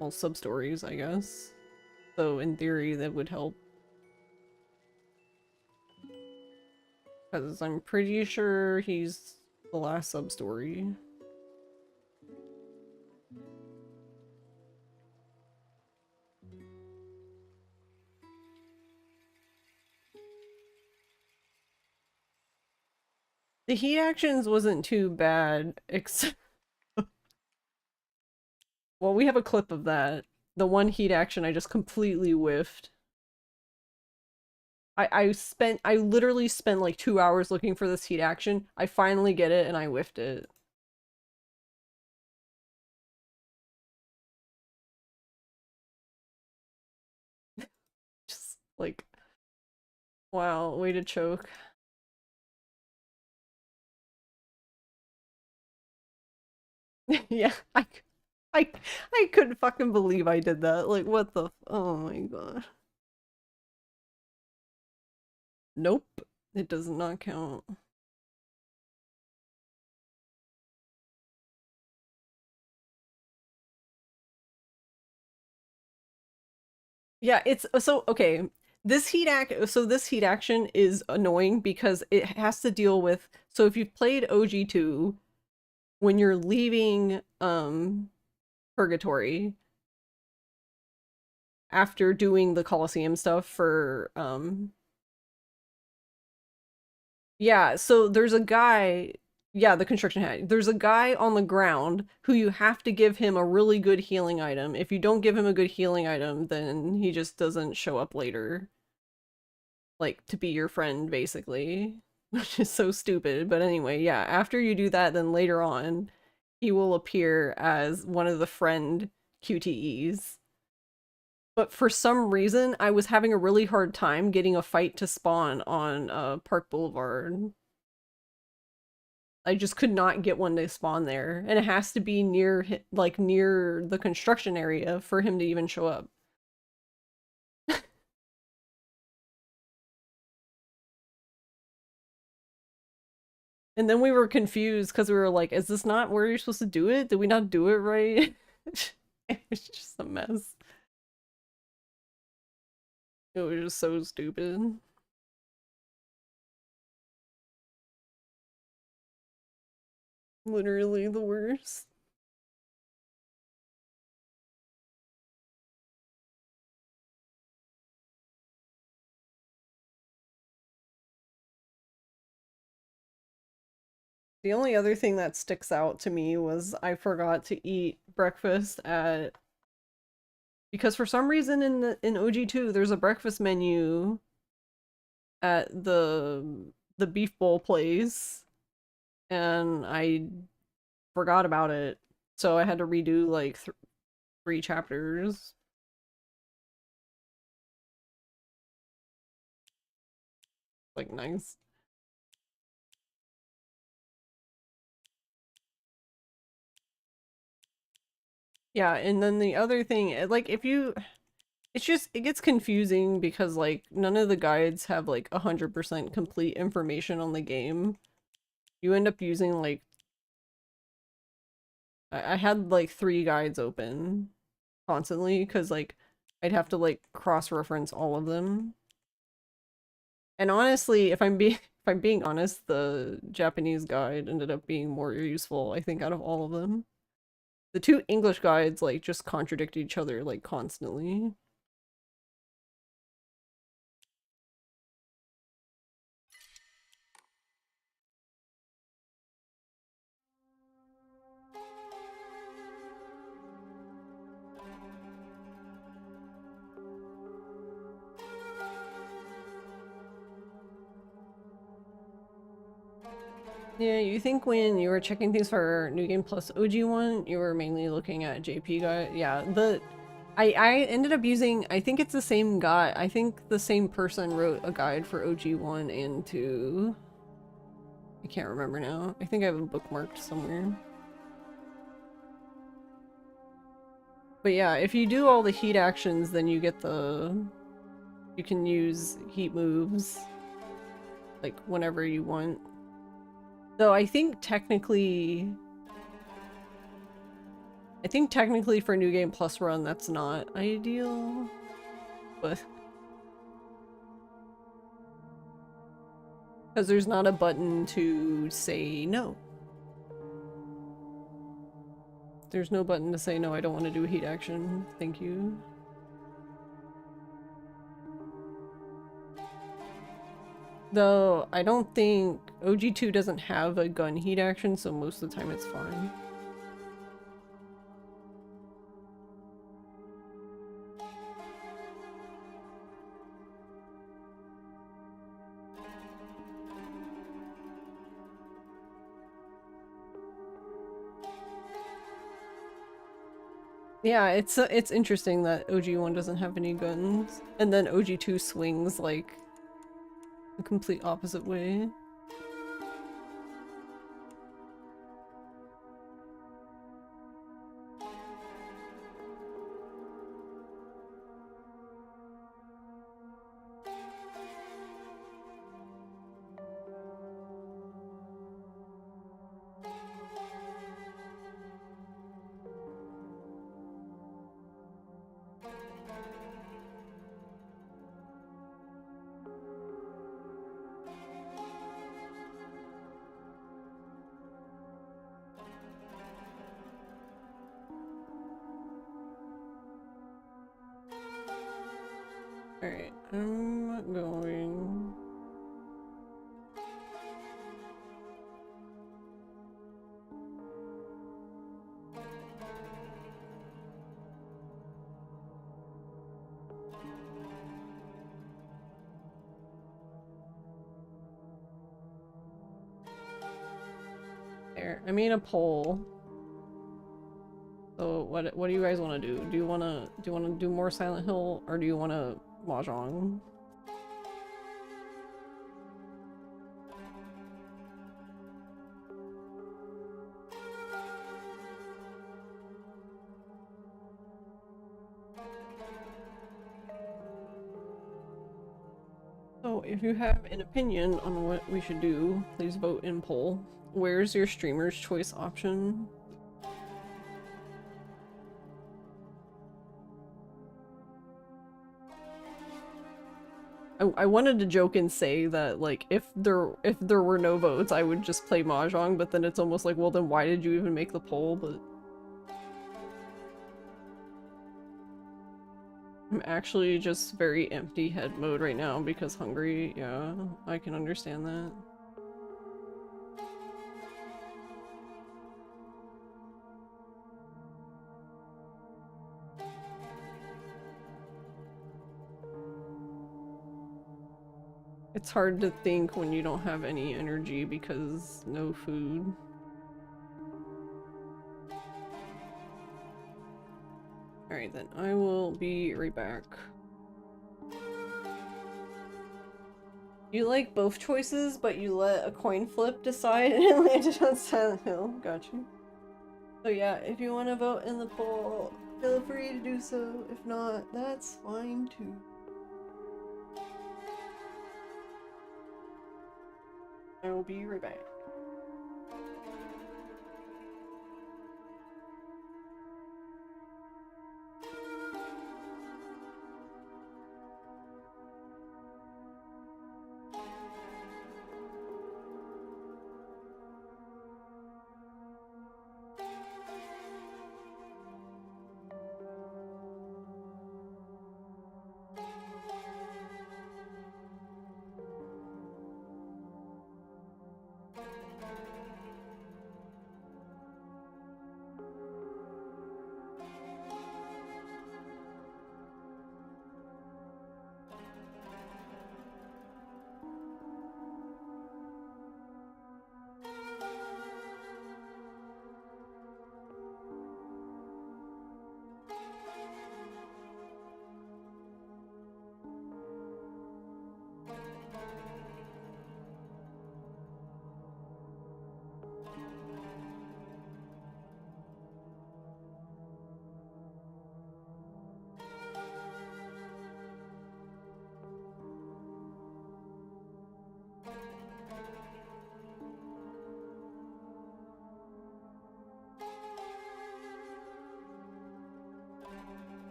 all sub-stories, I guess. So in theory, that would help. Because I'm pretty sure he's the last sub-story. The heat actions wasn't too bad, except... Well, we have a clip of that. The one heat action I just completely whiffed. I literally spent like 2 hours looking for this heat action. I finally get it and I whiffed it. Just like, wow, way to choke. Yeah, I couldn't fucking believe I did that. Like, what the oh my god. Nope, it does not count. Yeah, it's so okay. This heat action is annoying because it has to deal with, so if you've played OG2, when you're leaving Purgatory after doing the Colosseum stuff for yeah, so there's a guy, yeah, the construction hat. There's a guy on the ground who you have to give him a really good healing item. If you don't give him a good healing item, then he just doesn't show up later. Like, to be your friend, basically. Which is so stupid, but anyway, yeah, after you do that, then later on, he will appear as one of the friend QTEs. But for some reason, I was having a really hard time getting a fight to spawn on Park Boulevard. I just could not get one to spawn there, and it has to be near, like, near the construction area for him to even show up. And then we were confused because we were like, is this not where you're supposed to do it? Did we not do it right? It was just a mess. It was just so stupid. Literally the worst. The only other thing that sticks out to me was I forgot to eat breakfast at, because for some reason in OG2 there's a breakfast menu at the beef bowl place, and I forgot about it. So I had to redo like 3 chapters. Like, nice. Yeah, and then the other thing, like, if you, it's just, it gets confusing because, like, none of the guides have, like, 100% complete information on the game. You end up using, like, I had, like, 3 guides open constantly, because, like, I'd have to, like, cross-reference all of them. And honestly, if I'm being honest, the Japanese guide ended up being more useful, I think, out of all of them. The 2 English guides, like, just contradict each other, like, constantly. Yeah, you think when you were checking things for New Game Plus OG1, you were mainly looking at JP guide? Yeah, I ended up using, I think it's the same guy. I think the same person wrote a guide for OG1 and 2. I can't remember now. I think I have it bookmarked somewhere. But yeah, if you do all the heat actions, then you get you can use heat moves, like, whenever you want. Though I think technically for New Game Plus run, that's not ideal, but because there's not a button to say no. There's no button to say no, I don't want to do a heat action. Thank you. Though, I don't think OG2 doesn't have a gun heat action, so most of the time it's fine. Yeah, it's interesting that OG1 doesn't have any guns, and then OG2 swings like the complete opposite way. Alright, I'm going... There, I made a poll. So what do you guys want to do? Do you want to do more Silent Hill, or do you want to mahjong? So if you have an opinion on what we should do, please vote in poll. Where's your streamer's choice option? I wanted to joke and say that, like, if there were no votes, I would just play mahjong, but then it's almost like, well, then why did you even make the poll? But I'm actually just very empty head mode right now because hungry. Yeah, I can understand that. It's hard to think when you don't have any energy because no food. Alright then, I will be right back. You like both choices, but you let a coin flip decide and it landed on Silent Hill. Got you. So yeah, if you want to vote in the poll, feel free to do so. If not, that's fine too. I will be right back.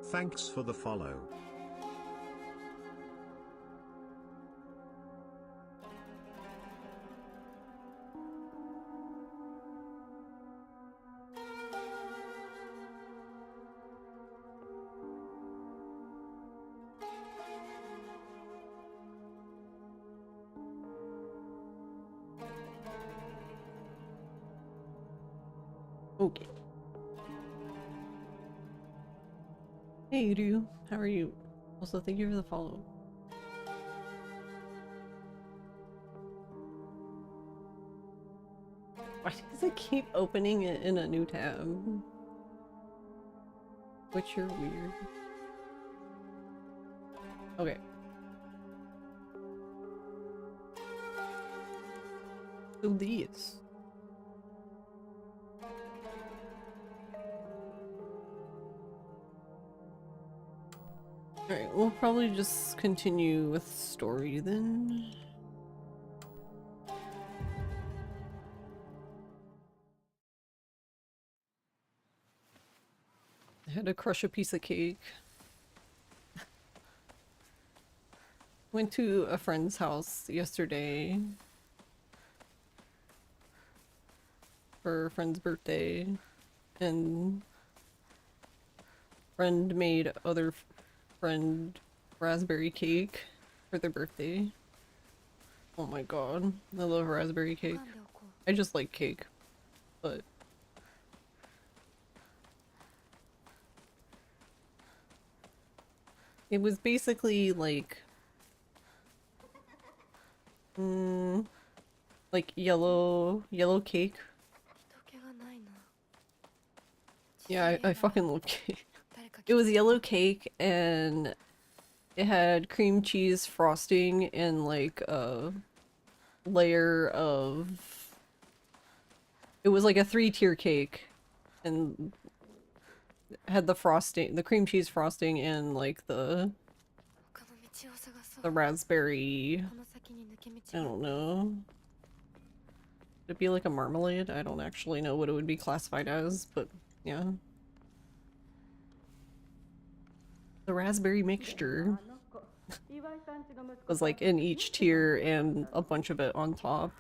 Thanks for the follow. Okay. Hey, Ryu. How are you? Also, thank you for the follow. Why does it keep opening it in a new tab? Which you're weird. Okay. So these. Alright, we'll probably just continue with story then. I had to crush a piece of cake. Went to a friend's house yesterday for a friend's birthday, and friend made other friend raspberry cake for their birthday. Oh my god, I love raspberry cake. I just like cake, but it was basically like like yellow cake. Yeah, I fucking love cake. It was yellow cake and it had cream cheese frosting and like a layer of... It was like a 3-tier cake and had the frosting, the cream cheese frosting and like the raspberry... I don't know. Would it be like a marmalade? I don't actually know what it would be classified as, but yeah. The raspberry mixture was like in each tier and a bunch of it on top.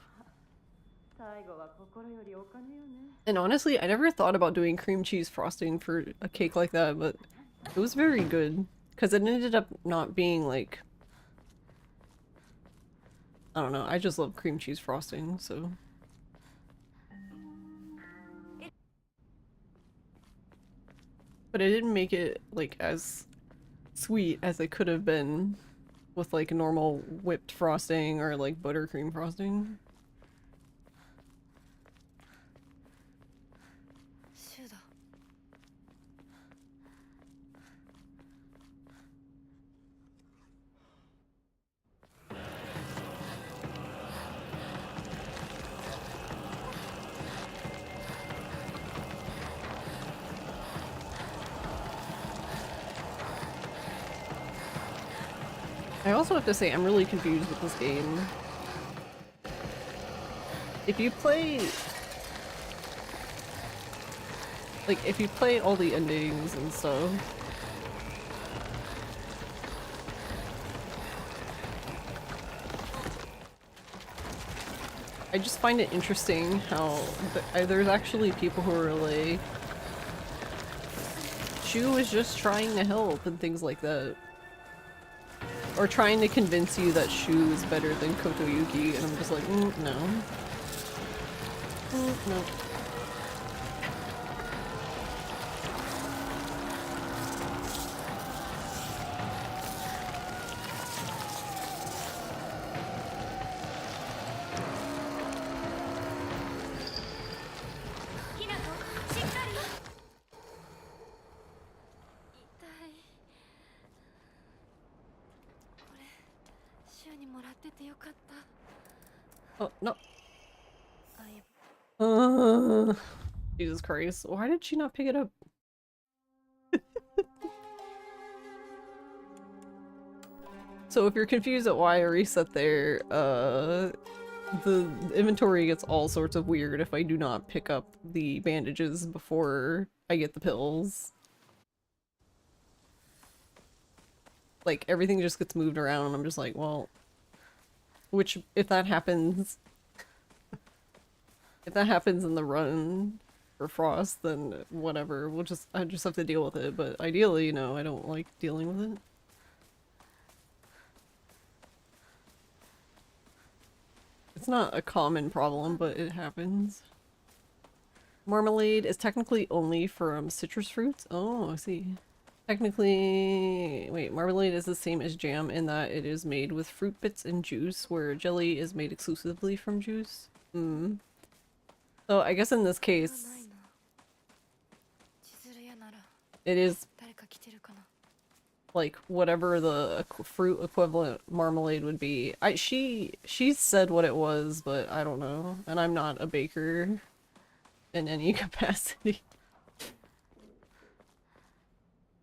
And honestly, I never thought about doing cream cheese frosting for a cake like that, but it was very good. Because it ended up not being like... I don't know, I just love cream cheese frosting, so... But it didn't make it like as sweet as it could have been with like normal whipped frosting or like buttercream frosting. I also have to say, I'm really confused with this game. If you play... Like, if you play all the endings and stuff... I just find it interesting how there's actually people who are like... Shu is just trying to help and things like that. Or trying to convince you that Shu is better than Kotoyuki, and I'm just like, no. No. Oh, no. Jesus Christ. Why did she not pick it up? So if you're confused at why I reset there, the inventory gets all sorts of weird if I do not pick up the bandages before I get the pills. Like, everything just gets moved around and I'm just like, well, which, if that happens in the run for Frost, then whatever, I just have to deal with it, but ideally, you know, I don't like dealing with it. It's not a common problem, but it happens. Marmalade is technically only from citrus fruits? Oh, I see. Technically, wait, marmalade is the same as jam in that it is made with fruit bits and juice, where jelly is made exclusively from juice. Hmm. So I guess in this case, it is like whatever the fruit equivalent marmalade would be. She said what it was, but I don't know, and I'm not a baker in any capacity.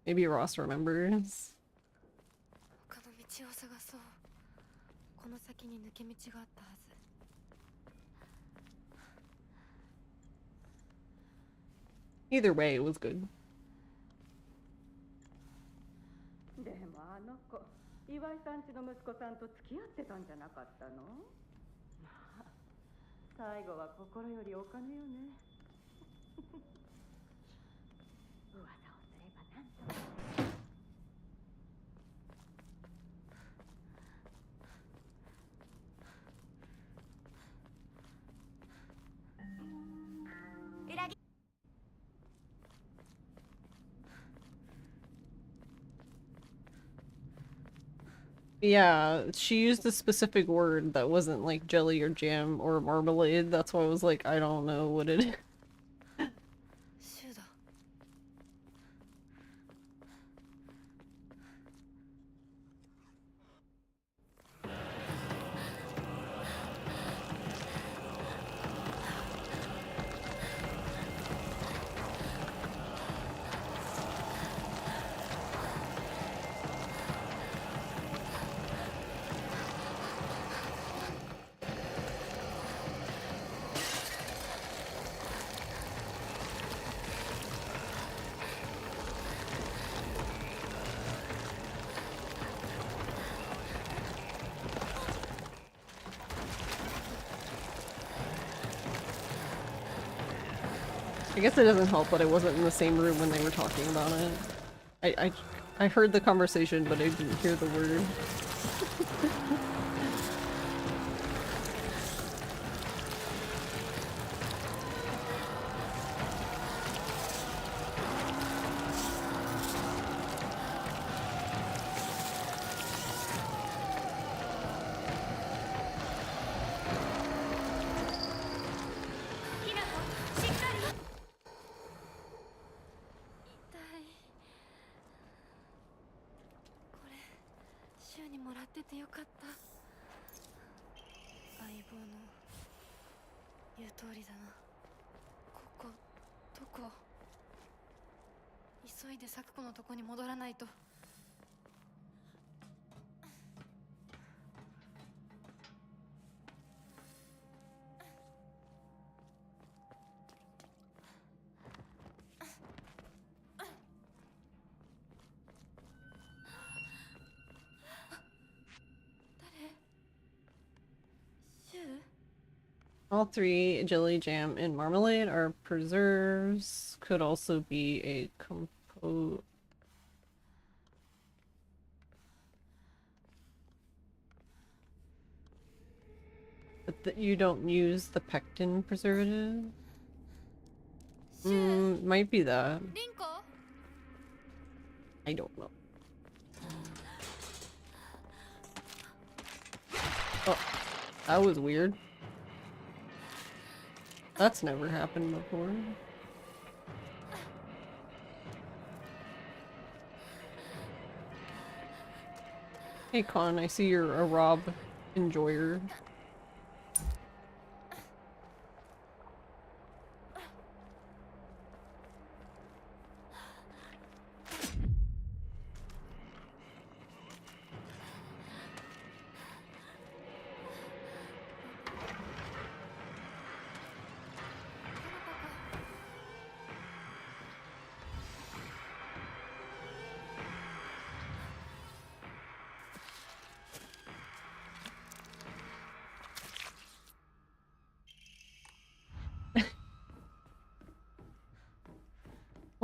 Maybe Ross remembers. 他の道を探そう。この先に抜け道があったはず。Either way, it was good. でもあの子岩井さんちの息子さんと付き合ってたんじゃなかったの？まあ最後は心よりお金よね。噂をすればなんとか。Yeah, she used a specific word that wasn't like jelly or jam or marmalade. That's why I was like, I don't know what it is. シュウだ。I guess it doesn't help that I wasn't in the same room when they were talking about it. I heard the conversation, but I didn't hear the word.急いで咲子のとこに戻らないと。All three, jelly, jam, and marmalade, are preserves. Could also be a compote. But you don't use the pectin preservative? Might be that. I don't know. Oh, that was weird. That's never happened before. Hey Con, I see you're a Rob enjoyer.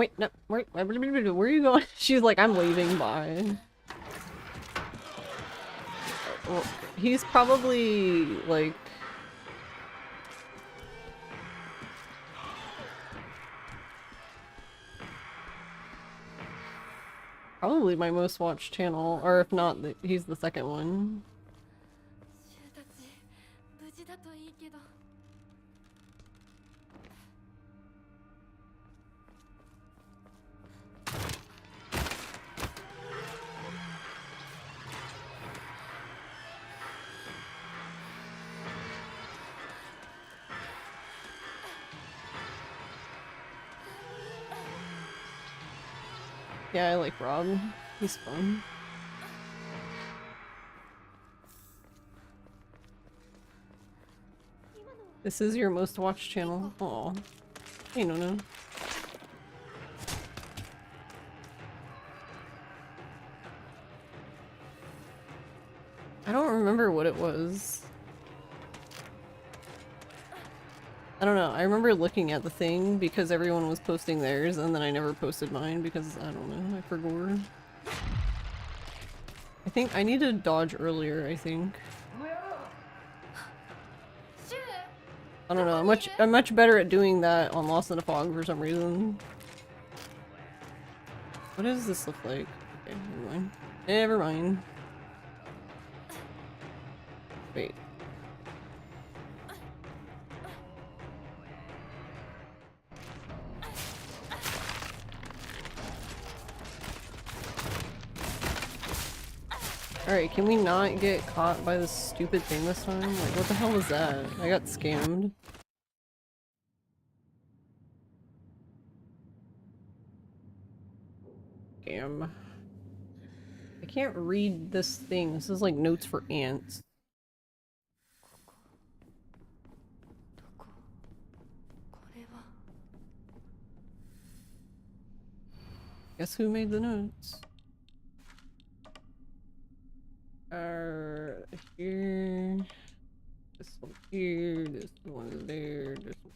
Wait, no, where are you going? She's like, I'm leaving, bye. Well, he's probably, like... Probably my most watched channel, or if not, he's the second one. 衆たち無事だといいけど。 Yeah, I like Rob. He's fun. This is your most watched channel? Aw. Hey, no. I don't remember what it was. I don't know. I remember looking at the thing because everyone was posting theirs, and then I never posted mine because, I don't know, I forgot. I think I need to dodge earlier, I think. I don't know, I'm much better at doing that on Lost in a Fog for some reason. What does this look like? Okay, never mind. Never mind. Wait. Alright, can we not get caught by this stupid thing this time? Like, what the hell was that? I got scammed. Scam. I can't read this thing. This is like notes for ants. Guess who made the notes? Here. This one here, this one there, this one.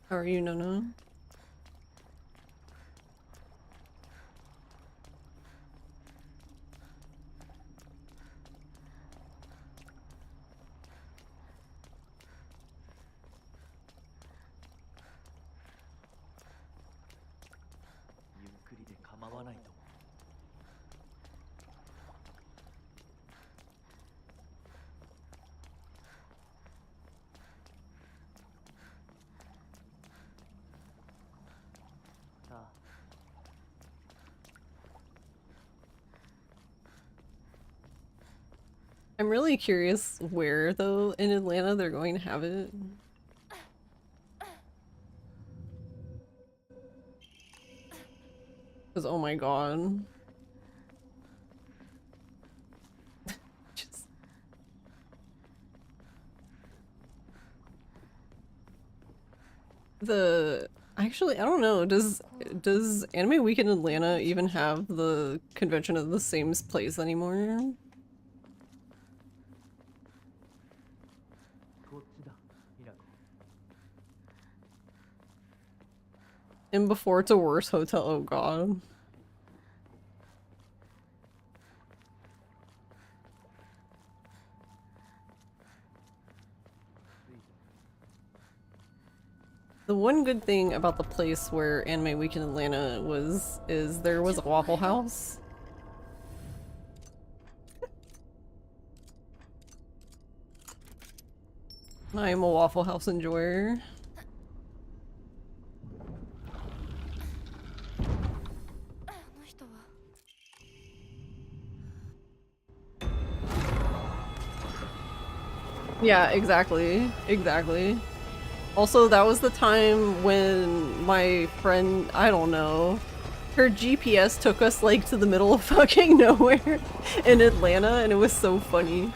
How are you, Nono? I'm really curious where, though, in Atlanta they're going to have it. Because, oh my god. Just... Actually, I don't know, does Anime Week in Atlanta even have the convention at the same place anymore? And before it's a worse hotel, oh god. The one good thing about the place where Anime Week in Atlanta was, is there was a Waffle House. I am a Waffle House enjoyer. Yeah, exactly. Exactly. Also, that was the time when my friend, I don't know, Her GPS took us like to the middle of fucking nowhere in Atlanta, and it was so funny.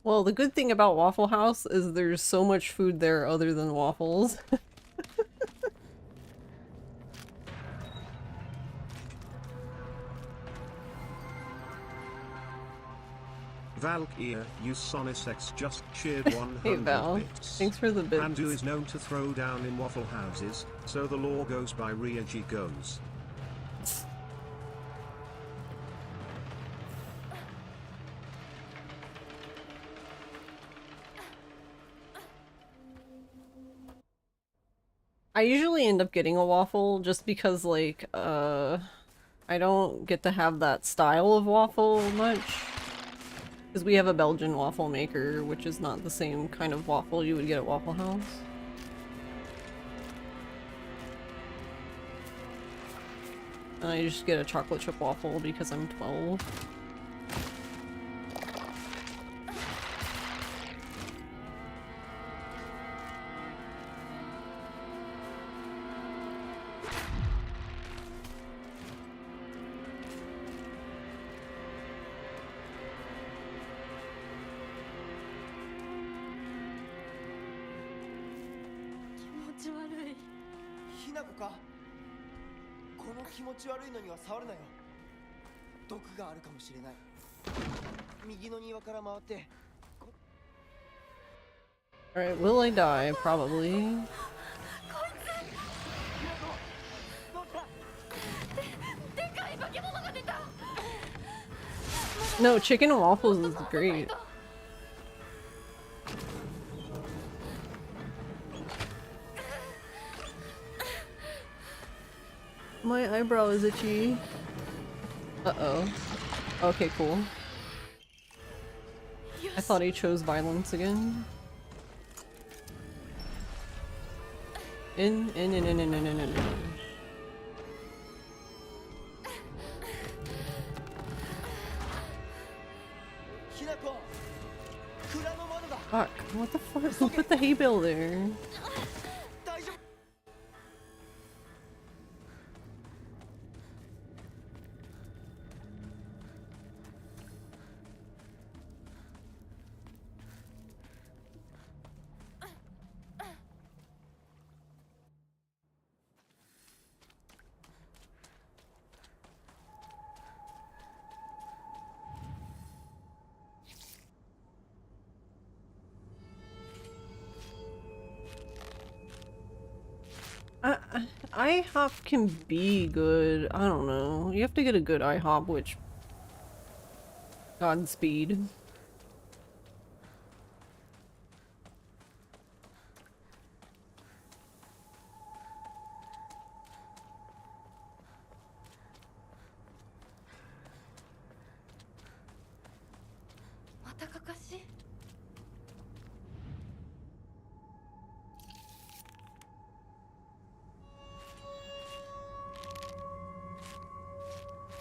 Well, the good thing about Waffle House is there's so much food there other than waffles. Valkyria, Usonis just cheered 100 Hey Val, bits. thanks for the bits. Pandu is known to throw down in waffle houses, so the law goes by Ryoji goes. I usually end up getting a waffle just because, like, I don't get to have that style of waffle much. Because we have a Belgian waffle maker, which is not the same kind of waffle you would get at Waffle House. And I just get a chocolate chip waffle because I'm 12. Alright, will I die? Probably. No, chicken and waffles is great. My eyebrow is itchy. Uh-oh. Okay, cool. I thought he chose violence again. In. Fuck, what the fuck? Who put the hay bale there? IHOP can be good. I don't know. You have to get a good IHOP, which... Godspeed.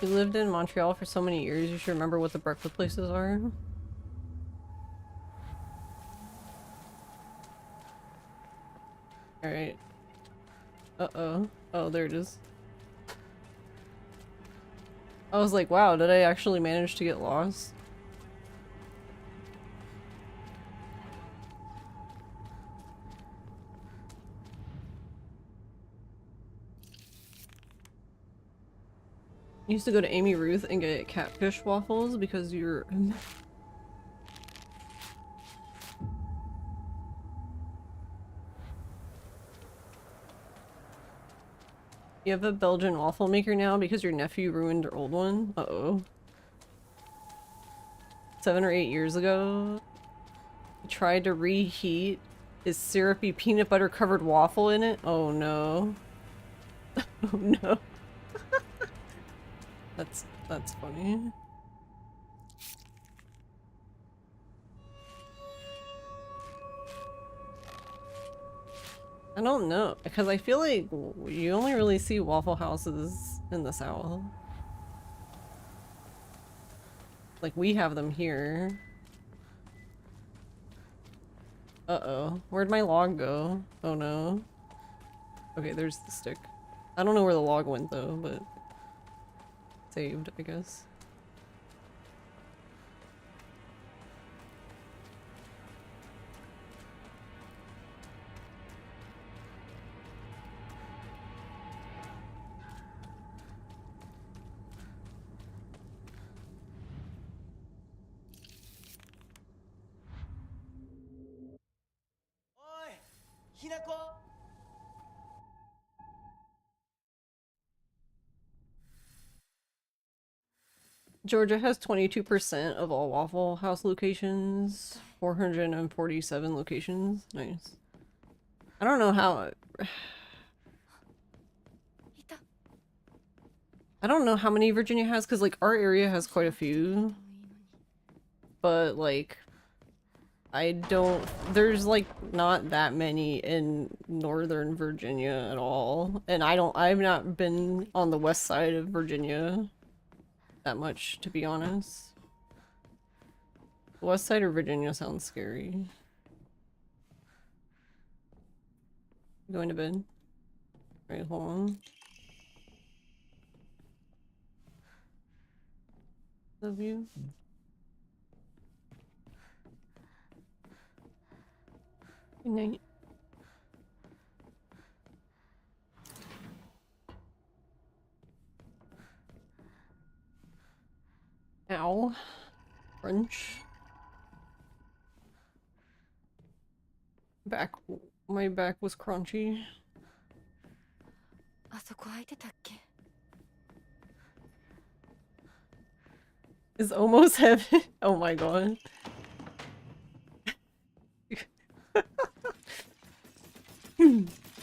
You lived in Montreal for so many years, you should remember what the breakfast places are. Alright. Uh-oh. Oh, there it is. I was like, wow, did I actually manage to get lost? I used to go to Amy Ruth and get catfish waffles because you're... You have a Belgian waffle maker now because your nephew ruined your old one? Uh-oh. 7 or 8 years ago, he tried to reheat his syrupy peanut butter covered waffle in it? Oh no. Oh no. That's funny. I don't know, because I feel like you only really see Waffle Houses in the South. Like, we have them here. Uh-oh. Where'd my log go? Oh no. Okay, there's the stick. I don't know where the log went though, but saved, I guess. Oi, Hinako. Georgia has 22% of all Waffle House locations. 447 locations. Nice. I don't know how... いた。 I don't know how many Virginia has, because, like, our area has quite a few. But, like... I don't... There's, like, not that many in Northern Virginia at all. And I've not been on the west side of Virginia that much, to be honest. The west side of Virginia sounds scary. Going to bed? Right, hold on. Love you. Good night. Ow. Crunch. Back. My back was crunchy. あそこ空いてたっけ? Is almost heaven. Oh my god.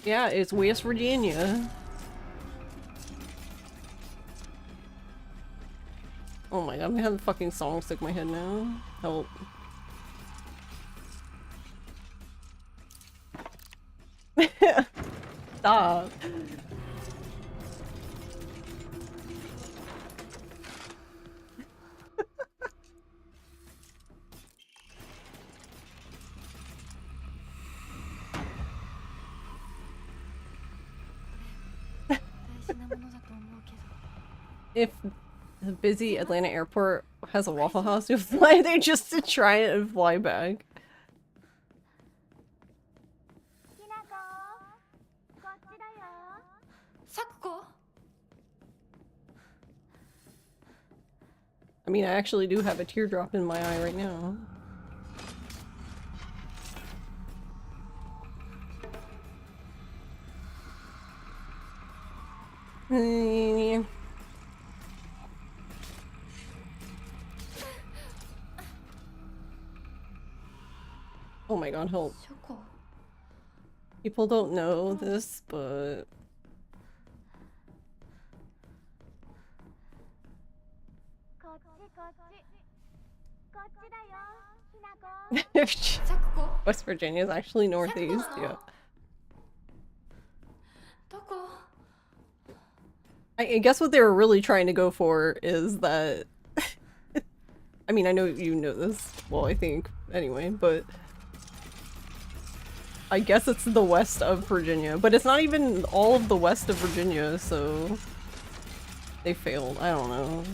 Yeah, it's West Virginia. Oh my god, I'm gonna have the fucking song stuck in my head now. Help. Stop. If the busy Atlanta airport has a Waffle House, you fly there just to try it and fly back. I mean, I actually do have a teardrop in my eye right now. Oh my god, help. People don't know this, but... West Virginia is actually northeast, yeah. I guess what they were really trying to go for is that... I mean, I know you know this. Well, I think, anyway, but... I guess it's the west of Virginia, but it's not even all of the west of Virginia, so... They failed. I don't know.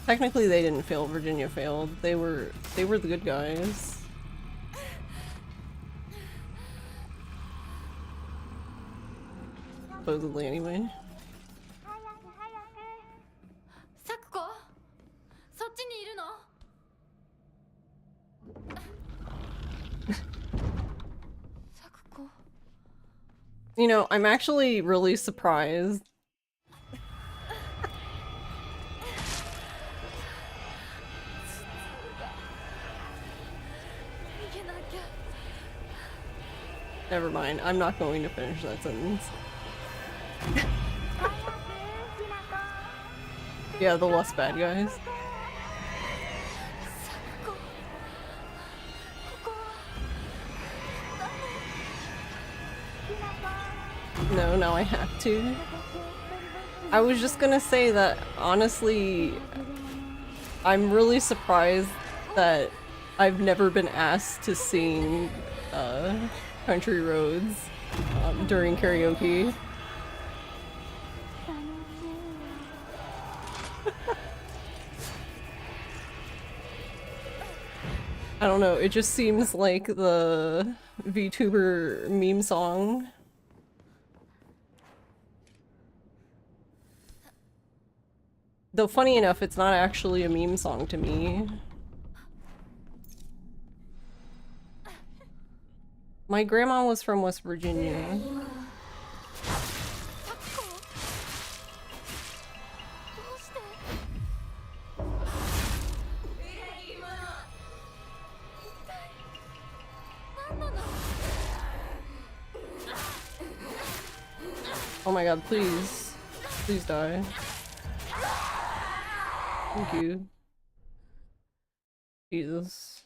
Technically they didn't fail, Virginia failed. They were the good guys. Supposedly, anyway. You know, I'm actually really surprised. Never mind, I'm not going to finish that sentence. Yeah, the less bad guys. No, now I have to. I was just gonna say that, honestly, I'm really surprised that I've never been asked to sing Country Roads during karaoke. I don't know, it just seems like the VTuber meme song. Though funny enough, it's not actually a meme song to me. My grandma was from West Virginia. Oh my god, please. Please die. Thank you. Jesus.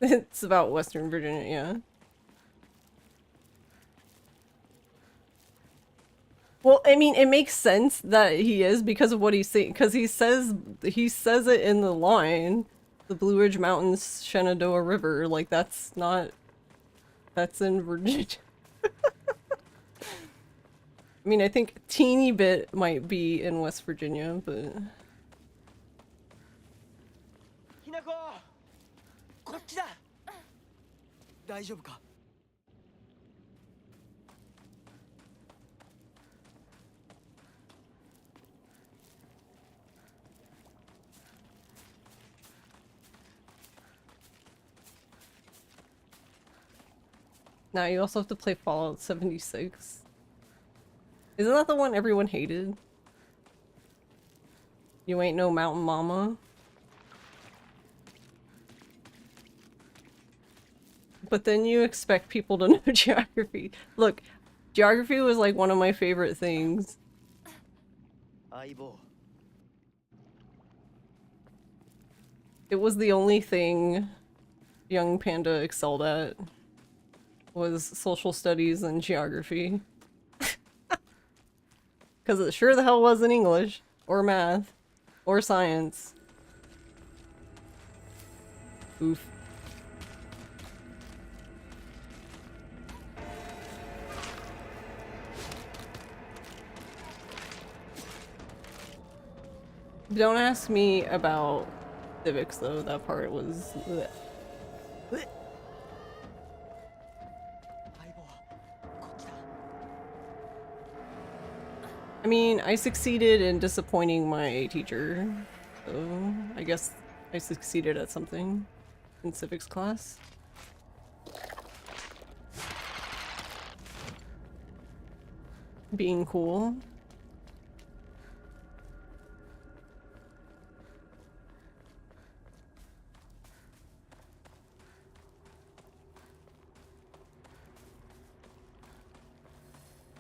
It's about Western Virginia, yeah. Well, I mean, it makes sense that he is because of what he's saying, because he says it in the line, the Blue Ridge Mountains, Shenandoah River, like that's in Virginia. I mean, I think a teeny bit might be in West Virginia, but... Hinako! こっちだ! 大丈夫か? Now you also have to play Fallout 76. Isn't that the one everyone hated? You ain't no mountain mama. But then you expect people to know geography. Look, geography was like one of my favorite things. It was the only thing young Panda excelled at. Was social studies and geography. Because it sure the hell wasn't English, or math, or science. Oof. Don't ask me about civics though, that part was... bleh. Bleh. I mean, I succeeded in disappointing my teacher, so I guess I succeeded at something in civics class. Being cool.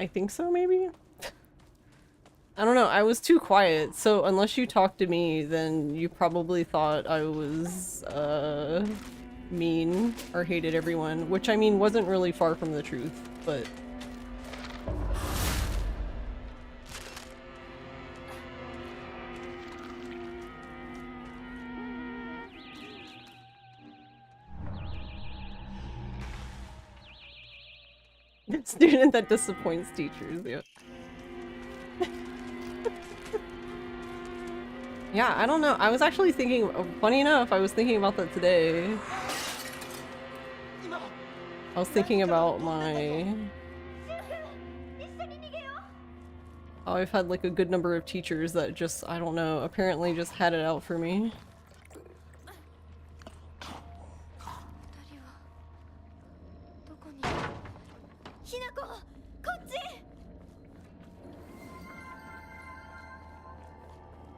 I think so, maybe? I don't know, I was too quiet, so unless you talked to me, then you probably thought I was, mean or hated everyone, which I mean wasn't really far from the truth, but... Student that disappoints teachers, yeah. Yeah, I don't know. I was actually thinking, funny enough, I was thinking about that today. I was thinking about my... Oh, I've had like a good number of teachers that just, I don't know, apparently just had it out for me.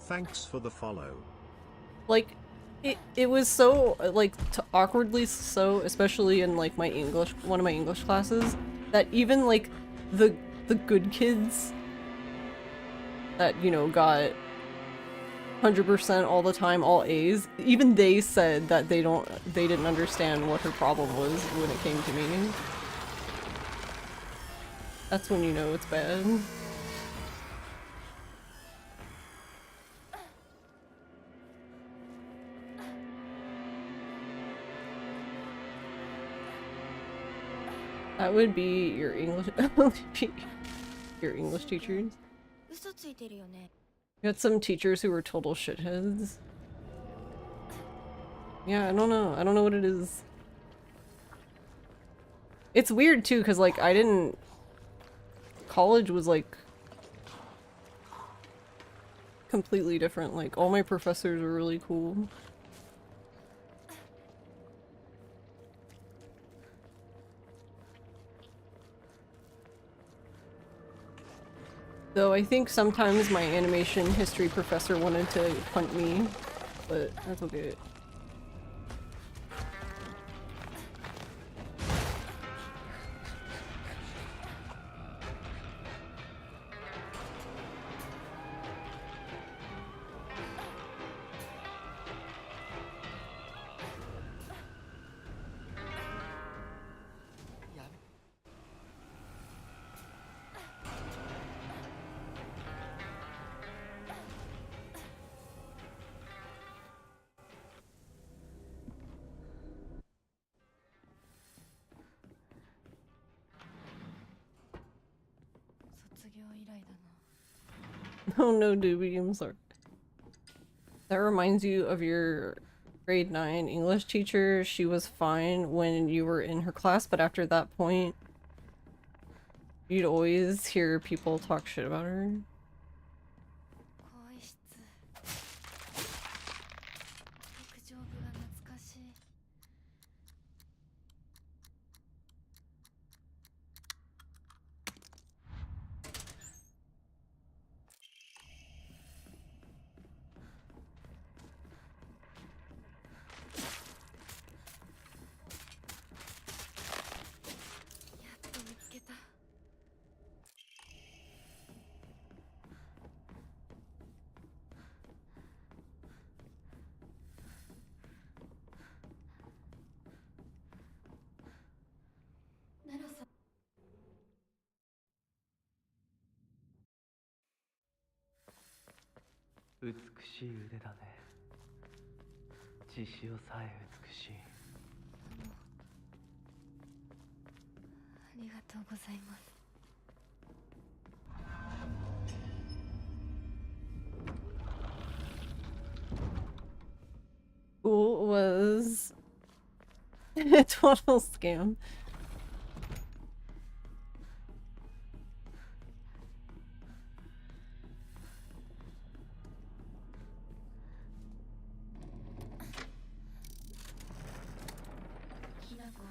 Thanks for the follow. Like, it was so, like, awkwardly so, especially in, like, my English, one of my English classes, that even, like, the good kids that, you know, got 100% all the time, all A's. Even they said that they didn't understand what her problem was when it came to me. That's when you know it's bad. That would be your English your English teachers. 嘘ついてるよね。 You had some teachers who were total shitheads. Yeah, I don't know. I don't know what it is. It's weird too, because like I didn't... College was like completely different. Like all my professors were really cool. Though I think sometimes my animation history professor wanted to punt me, but that's okay. Oh no, Doobie, I'm sorry. That reminds you of your grade 9 English teacher. She was fine when you were in her class, but after that point, you'd always hear people talk shit about her. 更衣室。陸上部が懐かしい。 美しい腕だね。血潮さえ美しい。ありがとうございます。 School was a total scam. Hinako,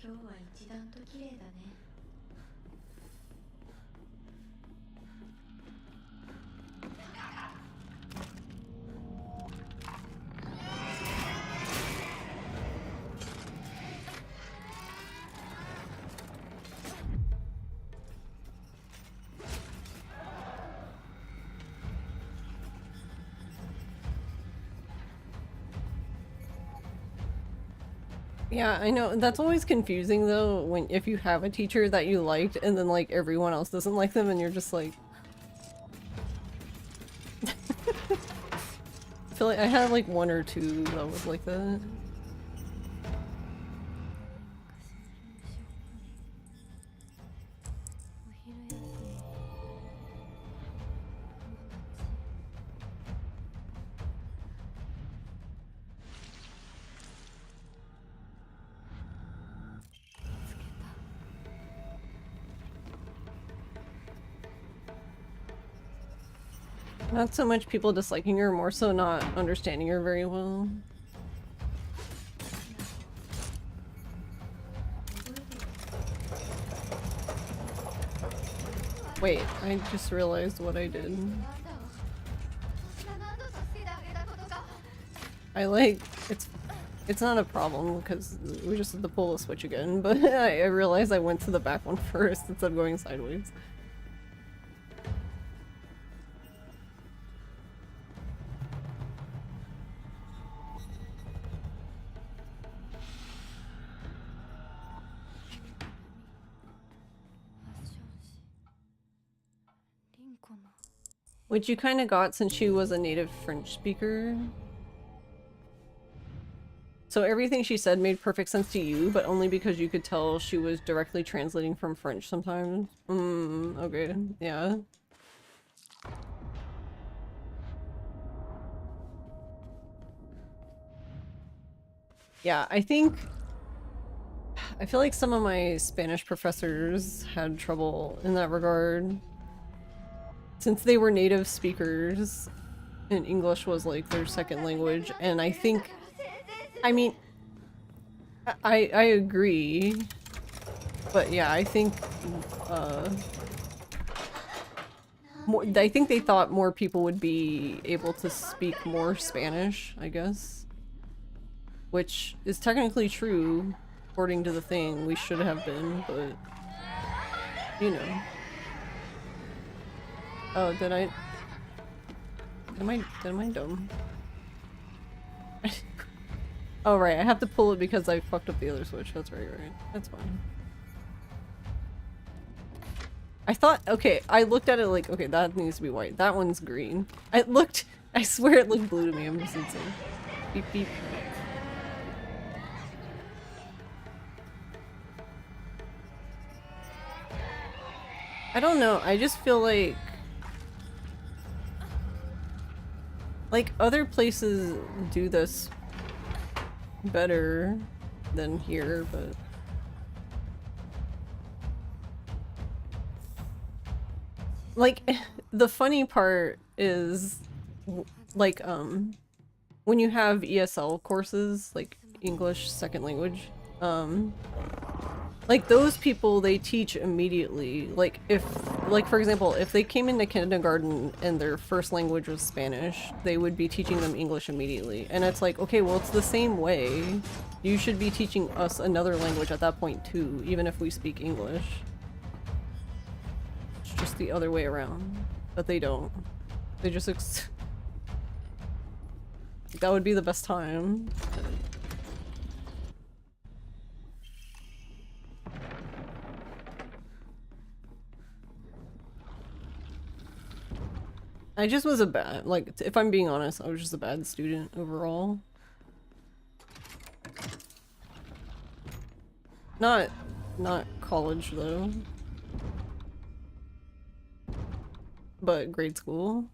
今日は一段と綺麗だね。 Yeah, I know. That's always confusing though, when if you have a teacher that you liked and then like everyone else doesn't like them and you're just like... I feel like I had like one or two that was like that. Not so much people disliking her, more so not understanding her very well. Wait, I just realized what I did. I like, it's not a problem because we just had to pull the switch again, but I realized I went to the back one first instead of going sideways. かな。 Which you kind of got since she was a native French speaker. So everything she said made perfect sense to you, but only because you could tell she was directly translating from French sometimes. Okay, yeah. Yeah, I feel like some of my Spanish professors had trouble in that regard. Since they were native speakers, and English was like their second language, and I mean, I agree, but yeah, I think, I think they thought more people would be able to speak more Spanish, I guess. Which is technically true, according to the thing, we should have been, but, you know. Oh, am I dumb? Oh right, I have to pull it because I fucked up the other switch. That's right. That's fine. I thought, okay, I looked at it like, okay, that needs to be white. That one's green. I swear it looked blue to me. I'm just insane. Beep beep. I don't know, I just feel like other places do this better than here, but like the funny part is like when you have ESL courses like English second language, like those people, they teach immediately. Like for example, if they came into kindergarten and their first language was Spanish, they would be teaching them English immediately. And it's like, okay, well, it's the same way. You should be teaching us another language at that point too, even if we speak English. It's just the other way around. But they don't. They just that would be the best time. I just was a bad, like, if I'm being honest, I was just a bad student overall. Not college though. But grade school.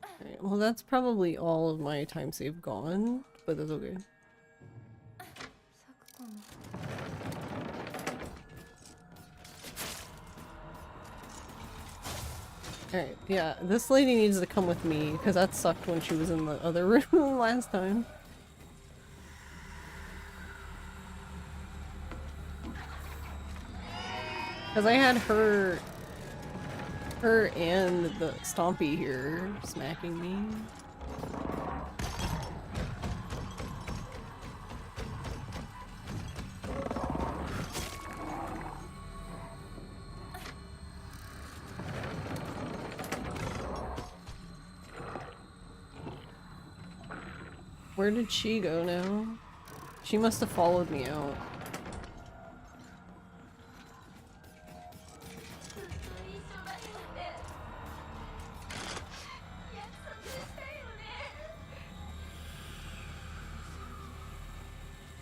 Alright, well that's probably all of my time save gone, but that's okay. Alright, yeah, this lady needs to come with me, because that sucked when she was in the other room last time. Because I had her and the Stompy here smacking me. Where did she go now? She must have followed me out.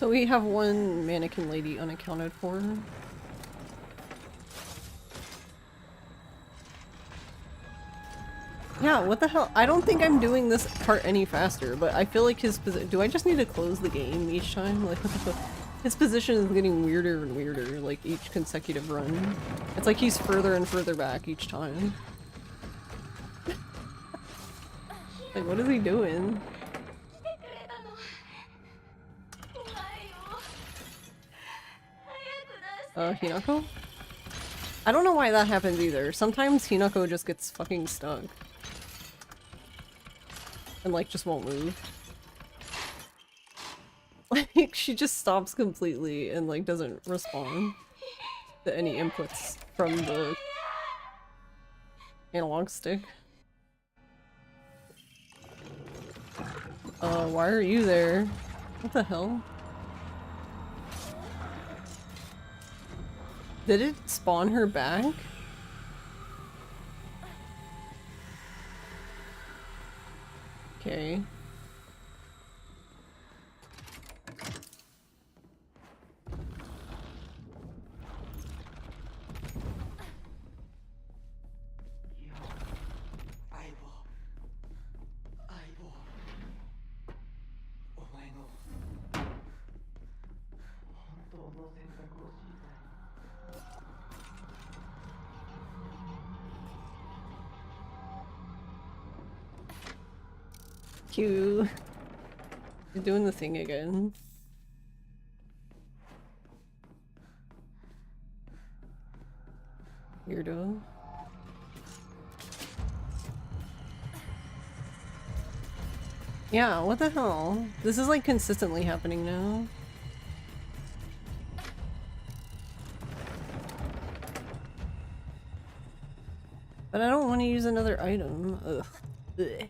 So we have one mannequin lady unaccounted for. Yeah, what the hell? I don't think I'm doing this part any faster, but I feel like his position— do I just need to close the game each time? Like, what the fuck? His position is getting weirder and weirder, like, each consecutive run. It's like he's further and further back each time. Like, what is he doing? Hinako? I don't know why that happens either. Sometimes Hinako just gets fucking stuck. And like just won't move. Like she just stops completely and like doesn't respond to any inputs from the analog stick. Why are you there? What the hell? Did it spawn her back? Okay. Cute. You're doing the thing again. Weirdo. Yeah, what the hell? This is like consistently happening now. But I don't want to use another item. Ugh. Ugh.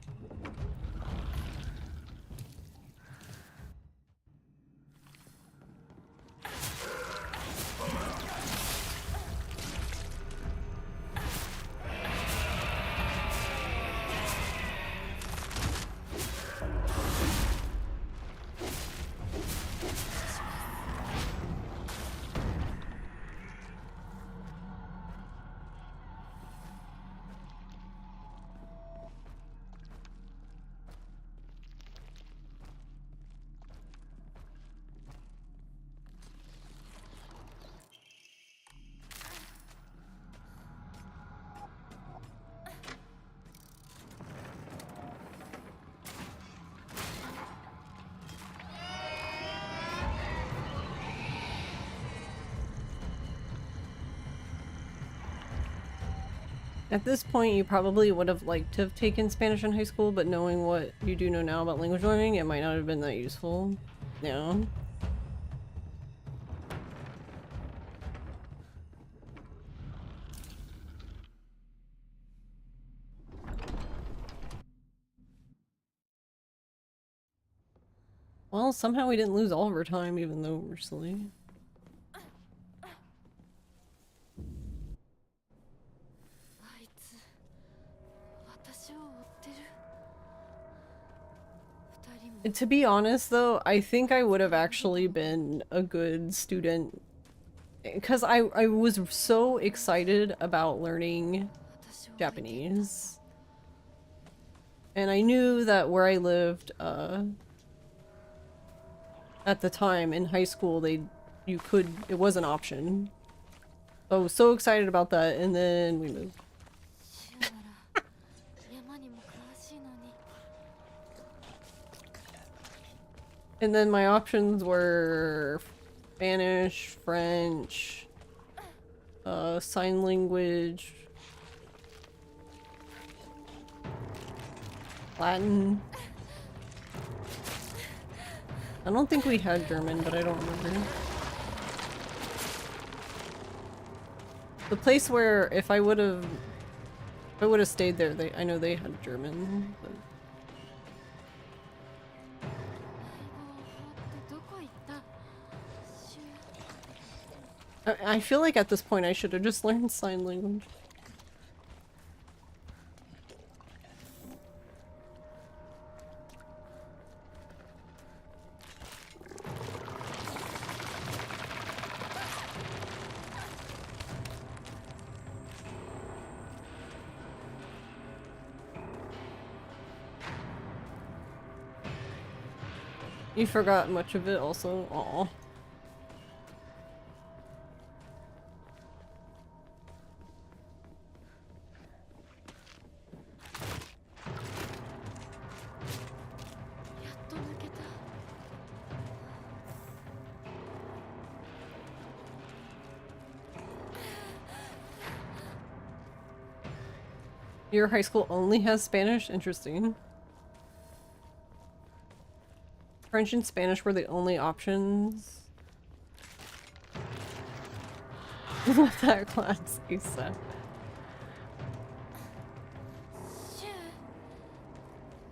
At this point, you probably would have liked to have taken Spanish in high school, but knowing what you do know now about language learning, it might not have been that useful. Yeah. Well, somehow we didn't lose all of our time, even though we're silly. あいつ私を追ってる。二人も To be honest, though, I think I would have actually been a good student because I was so excited about learning 私を Japanese. And I knew that where I lived, at the time in high school, it was an option. I was so excited about that, and then we moved. シュなら山にも詳しいのに。 And then my options were Spanish, French, sign language, Latin. I don't think we had German, but I don't remember. The place where if I would have stayed there, I know they had German. But... 相棒を放ってどこ行った？シュ。 I feel like at this point I should have just learned sign language. You forgot much of it also. Aw. Your high school only has Spanish? Interesting. French and Spanish were the only options. What that class you said. シュ。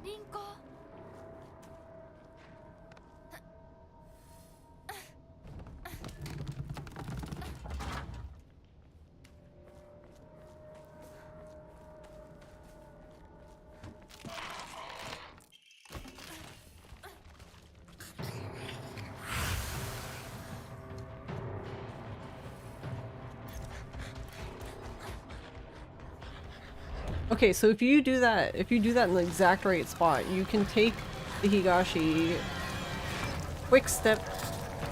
リンコ。 I Okay, so if you do that in the exact right spot, you can take the Higashi, quick step,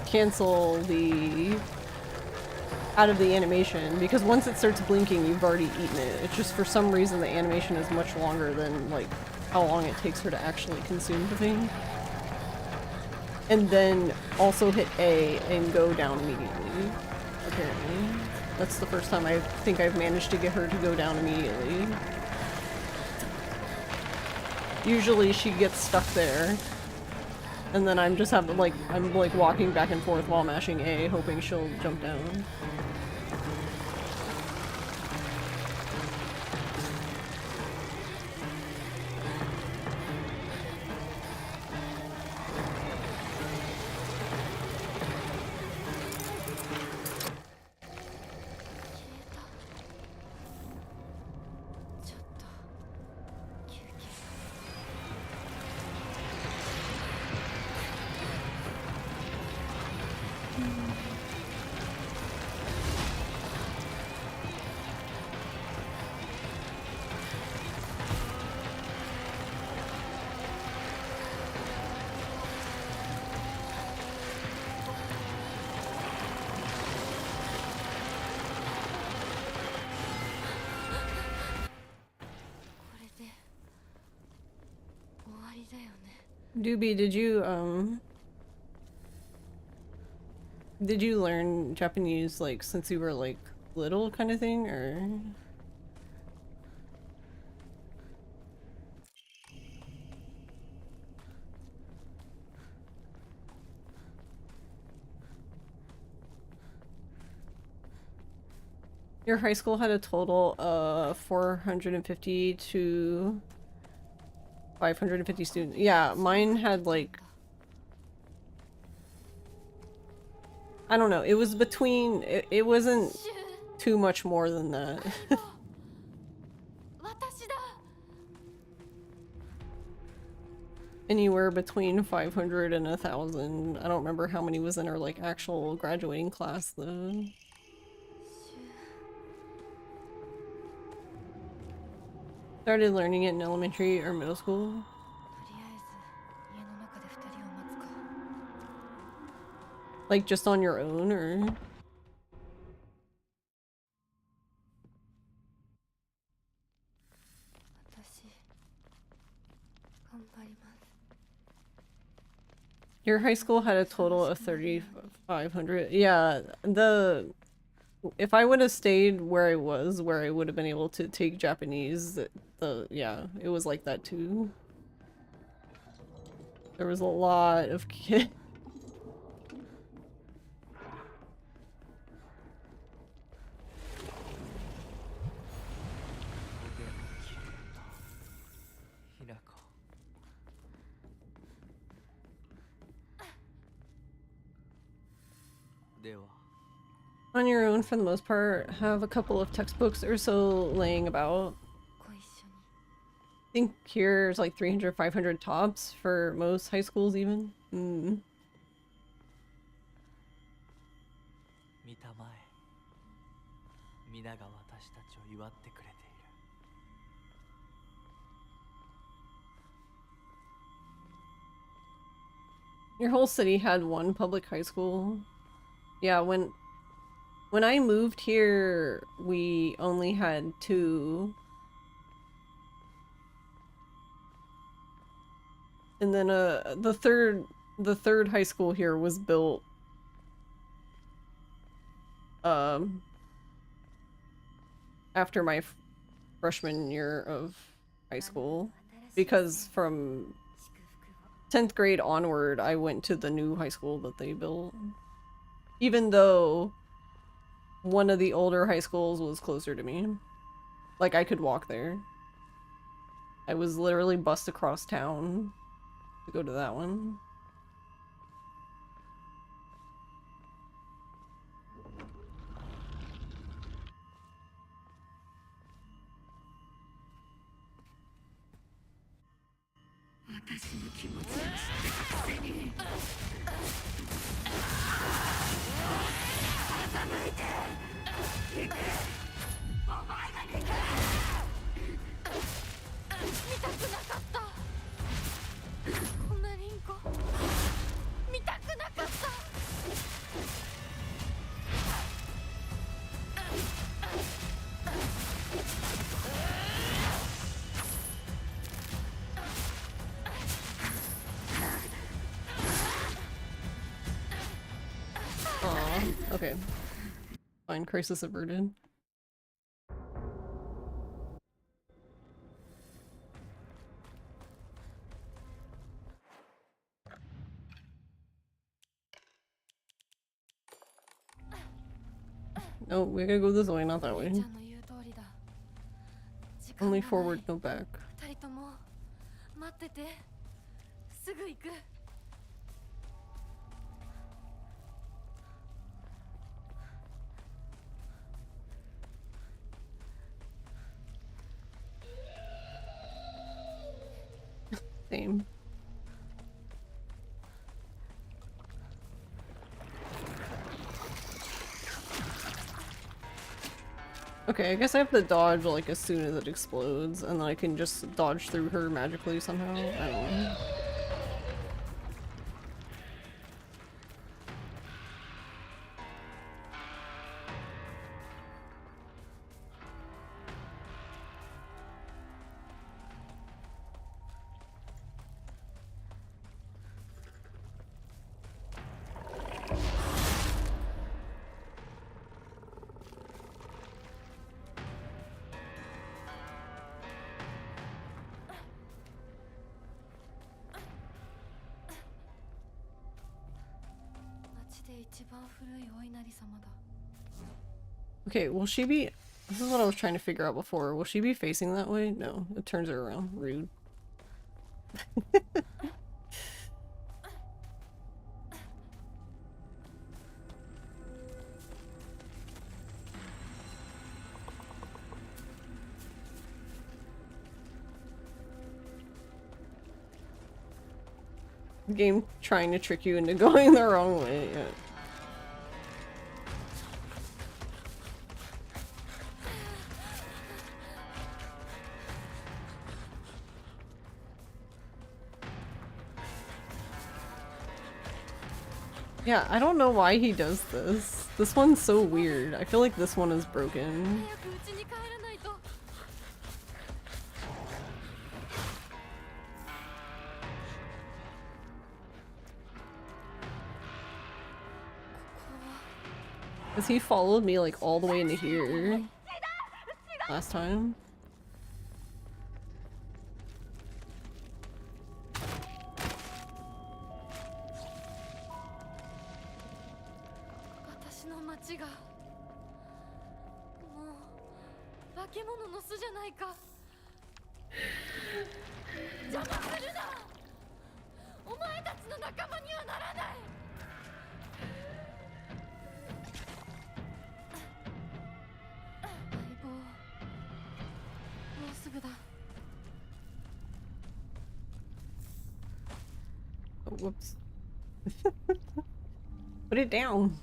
cancel the out of the animation, because once it starts blinking, you've already eaten it. It's just for some reason the animation is much longer than like how long it takes her to actually consume the thing. And then also hit A and go down immediately, apparently. That's the first time I think I've managed to get her to go down immediately. Usually she gets stuck there. And then I'm just having I'm walking back and forth while mashing A, hoping she'll jump down. Doobie, did you learn Japanese like since you were like little kind of thing, or? Your high school had a total of 450 to 550 students. Yeah, mine had like, I don't know, it was between, it wasn't too much more than that. Anywhere between 500 and 1,000. I don't remember how many was in our like actual graduating class though. Started learning it in elementary or middle school. Like just on your own, or? Your high school had a total of 3,500. Yeah, if I would have stayed where I was, where I would have been able to take Japanese, yeah, it was like that too. There was a lot of kids. On your own for the most part, have a couple of textbooks or so laying about. I think here's like 300, 500 tops for most high schools even. Your whole city had one public high school. Yeah, when I moved here, we only had 2. And then the third high school here was built after my freshman year of high school, because from 10th grade onward I went to the new high school that they built. Even though one of the older high schools was closer to me. Like, I could walk there. I was literally bussed across town to go to that one. Okay. Fine, crisis averted. No, we gotta go this way, not that 姉 way. ちゃんの言う通りだ。時間 Only がない。 forward, no back. 二人とも待ってて。すぐ行く。 Same. Okay, I guess I have to dodge like as soon as it explodes, and then I can just dodge through her magically somehow. I don't know. Okay, will she be... This is what I was trying to figure out before. Will she be facing that way? No, it turns her around. Rude. Game trying to trick you into going the wrong way. Yeah. Yeah, I don't know why he does this. This one's so weird. I feel like this one is broken. Because he followed me like all the way into here last time. Oh, whoops. Put it down.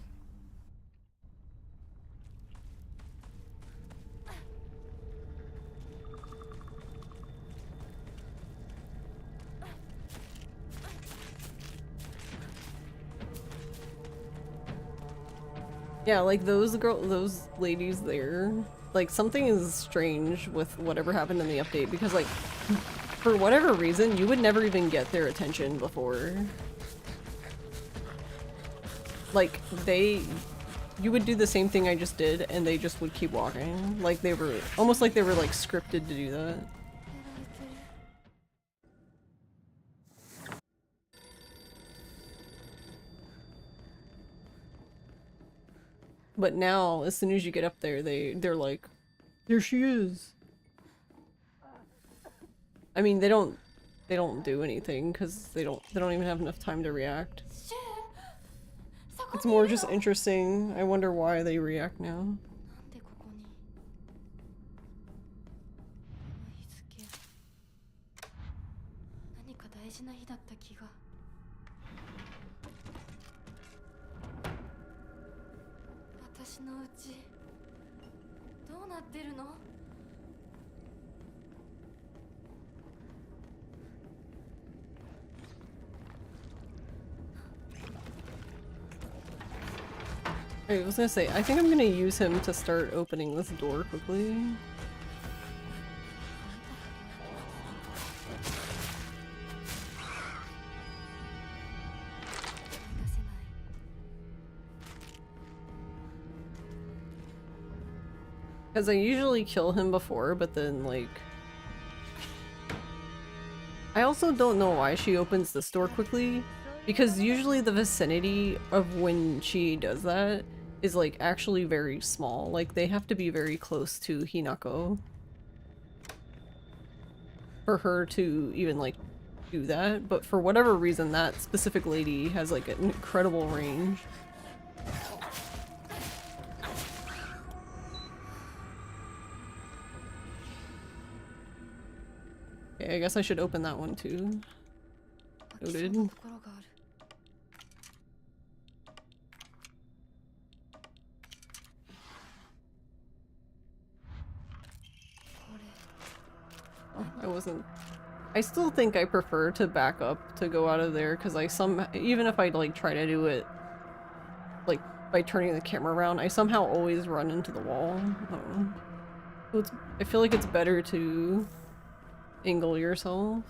Yeah, like those ladies there, like something is strange with whatever happened in the update because like for whatever reason you would never even get their attention before. Like you would do the same thing I just did and they just would keep walking. Like they were almost like they were like scripted to do that. But now, as soon as you get up there, they're like, there she is. I mean, they don't do anything because they don't even have enough time to react. It's more just interesting. I wonder why they react now. I was gonna say, I think I'm gonna use him to start opening this door quickly. Because I usually kill him before, but then, like... I also don't know why she opens this door quickly, because usually the vicinity of when she does that is, like, actually very small. Like, they have to be very close to Hinako for her to even, like, do that. But for whatever reason, that specific lady has, like, an incredible range. Okay, I guess I should open that one too. Noted. Oh, I wasn't. I still think I prefer to back up to go out of there because even if I like try to do it like by turning the camera around, I somehow always run into the wall. So I feel like it's better to angle yourself.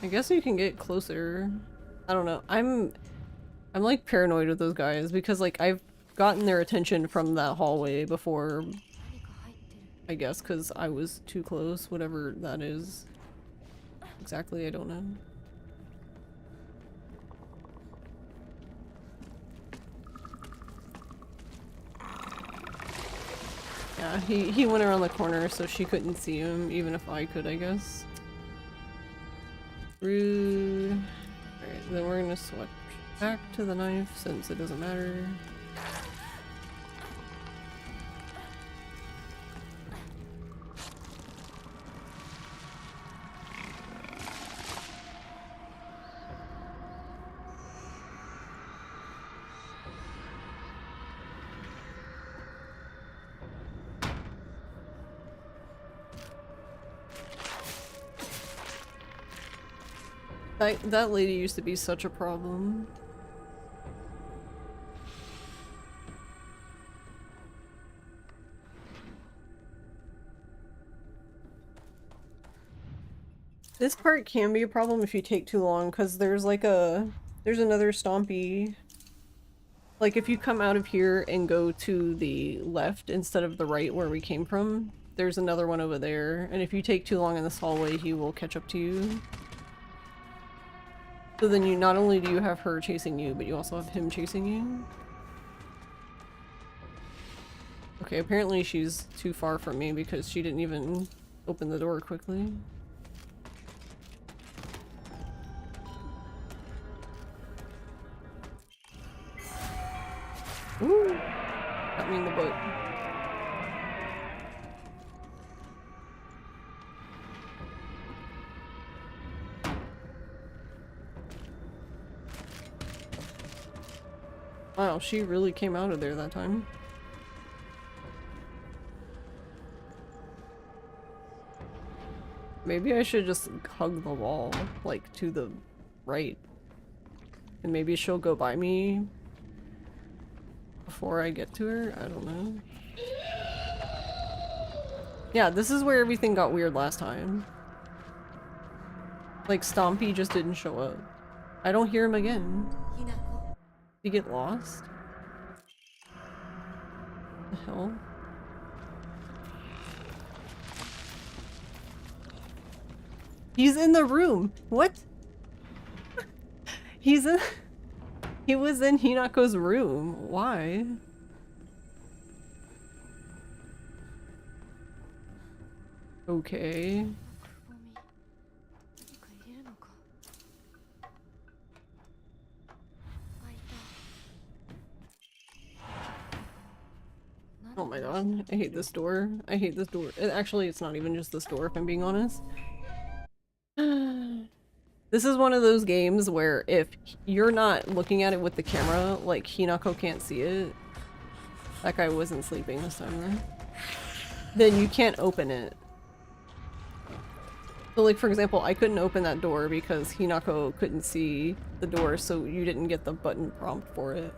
I guess you can get closer. I don't know. I'm like paranoid with those guys because like I've gotten their attention from that hallway before. I guess because I was too close, whatever that is. Exactly, I don't know. Yeah, he went around the corner so she couldn't see him, even if I could, I guess. Rude. Alright, then we're gonna switch back to the knife since it doesn't matter. That lady used to be such a problem. This part can be a problem if you take too long, because there's like there's another stompy. Like if you come out of here and go to the left instead of the right where we came from, there's another one over there, and if you take too long in this hallway, he will catch up to you. So then you not only do you have her chasing you, but you also have him chasing you. Okay, apparently she's too far from me because she didn't even open the door quickly. Ooh! Got me in the butt. Wow, she really came out of there that time. Maybe I should just hug the wall, like, to the right. And maybe she'll go by me before I get to her? I don't know. Yeah, this is where everything got weird last time. Like, Stompy just didn't show up. I don't hear him again. Did he get lost? The hell? He's in the room! What? He's in- He was in Hinako's room. Why? Okay. Oh my god, I hate this door. I hate this door. Actually, it's not even just this door, if I'm being honest. This is one of those games where if you're not looking at it with the camera, like Hinako can't see it. That guy wasn't sleeping this time though. Then you can't open it. So like for example, I couldn't open that door because Hinako couldn't see the door, so you didn't get the button prompt for it.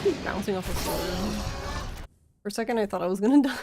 keep bouncing off the floor. For a second I thought I was gonna die.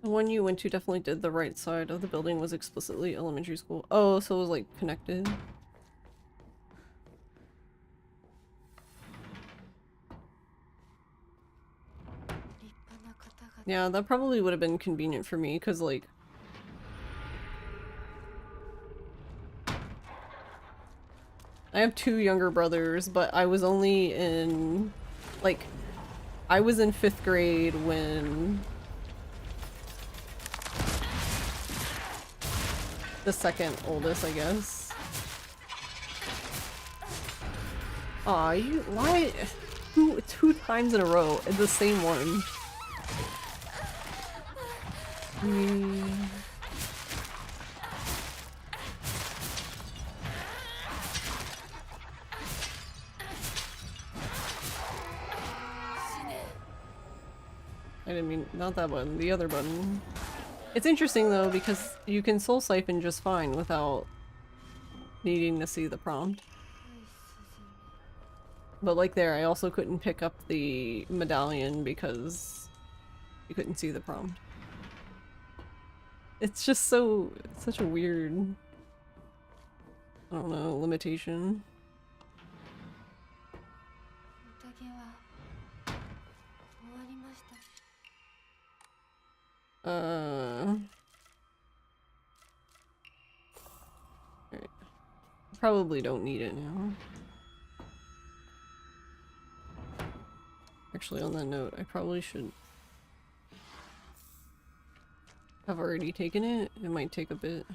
The one you went to definitely did. The right side of the building was explicitly elementary school. Oh, so it was like connected. Yeah, that probably would have been convenient for me, because like I have two younger brothers, but I was only in like I was in 5th grade when the second oldest, I guess. Aw, you why two times in a row, the same one. I didn't mean, not that button, the other button. It's interesting though, because you can soul siphon just fine without needing to see the prompt. But like there, I also couldn't pick up the medallion because you couldn't see the prompt. It's just such a weird, I don't know, limitation. Alright. Probably don't need it now. Actually, on that note, I probably should have already taken it. It might take a bit.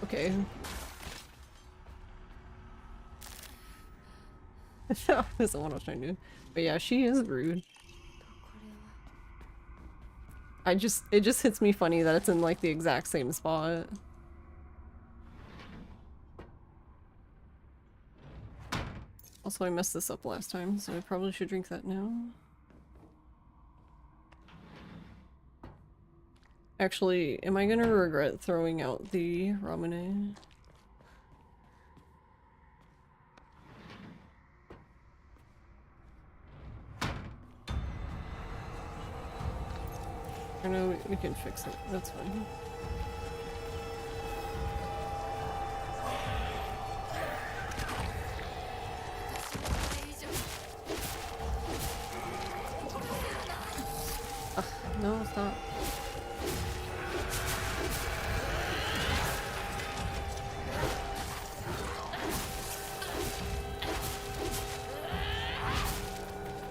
Okay. That's not what I was trying to do. But yeah, she is rude. It just hits me funny that it's in like the exact same spot. Also, I messed this up last time, so I probably should drink that now. Actually, am I gonna regret throwing out the ramune? I know we can fix it, that's fine. Ugh, no, stop.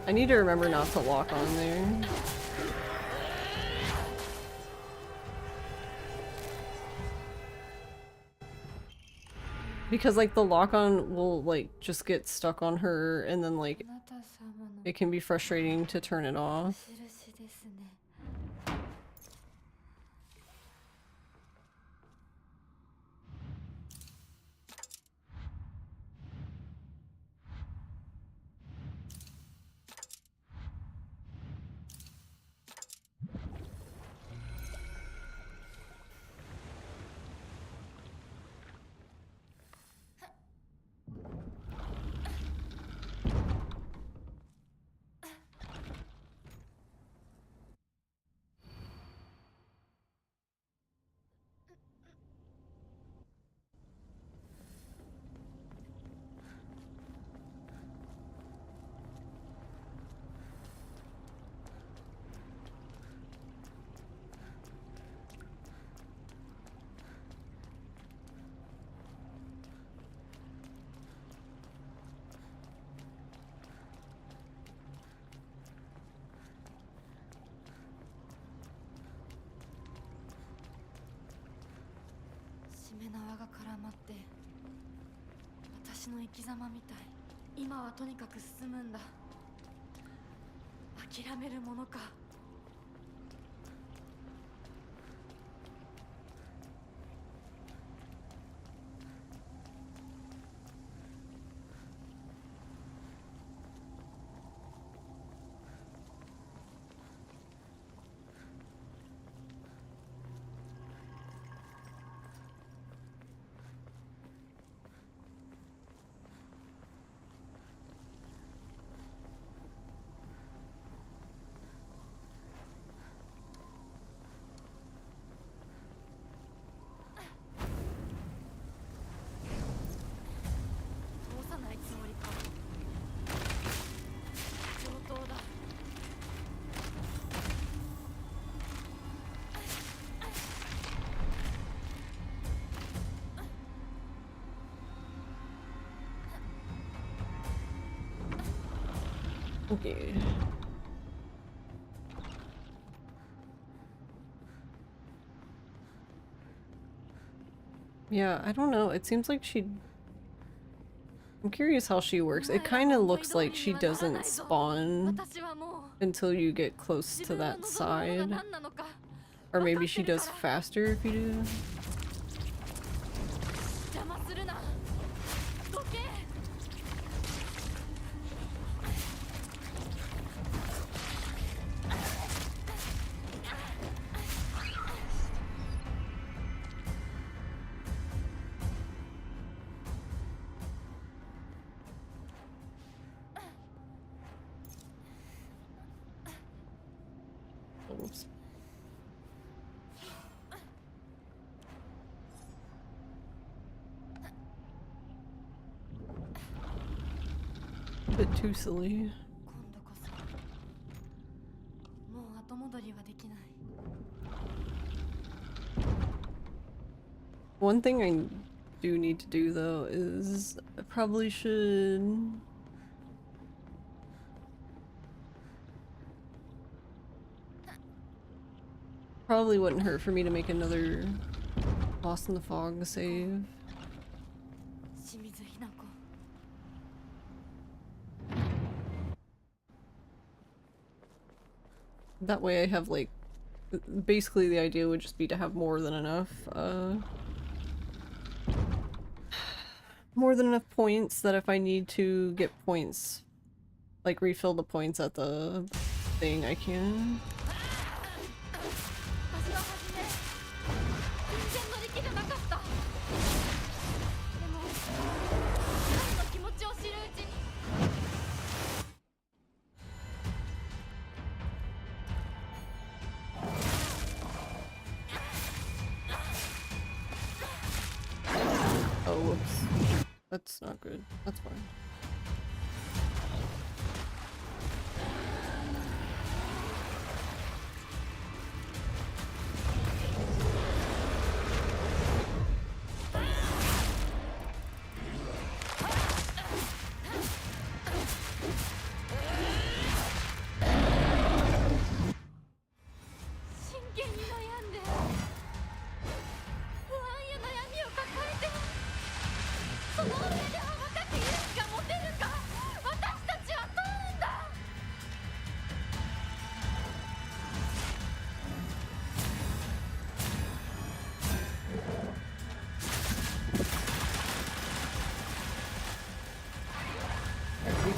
I need to remember not to lock on there. Because like the lock on will like just get stuck on her and then like it can be frustrating to turn it off. め縄が絡まって私の生き様みたい。今はとにかく進むんだ。諦めるものか。通さないつもりか。上等だ。Okay. Yeah, I don't know. It seems like she... I'm curious how she works. It kind of looks like she doesn't spawn 私はも until you get close う to 自分の that 望むものが side. 何なのか Or maybe she does faster if you do. 邪魔するな。どけ。Oops. A bit too silly. 今度こそもう後戻りはできない。 One thing I do need to do though is I probably should... Probably wouldn't hurt for me to make another Lost in the Fog save. 清水ひな子。 That way I have like... Basically the idea would just be to have more than enough, more than enough points that if I need to get points, like refill the points at the thing, I can. 私は初め全然乗り気じゃなかった。でも彼の気持ちを知るうちに。 Oh, whoops. That's not good. That's fine.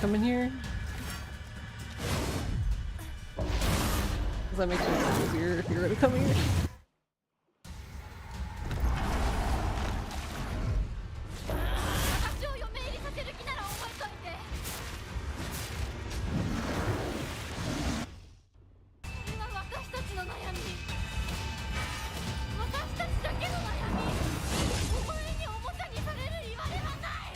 Come in here. Does that make it easier if you're gonna come here? 私を嫁入りさせる気なら覚えといて。それは私たちの悩み。私たちだけの悩み。お前におもちゃにされる言われはない。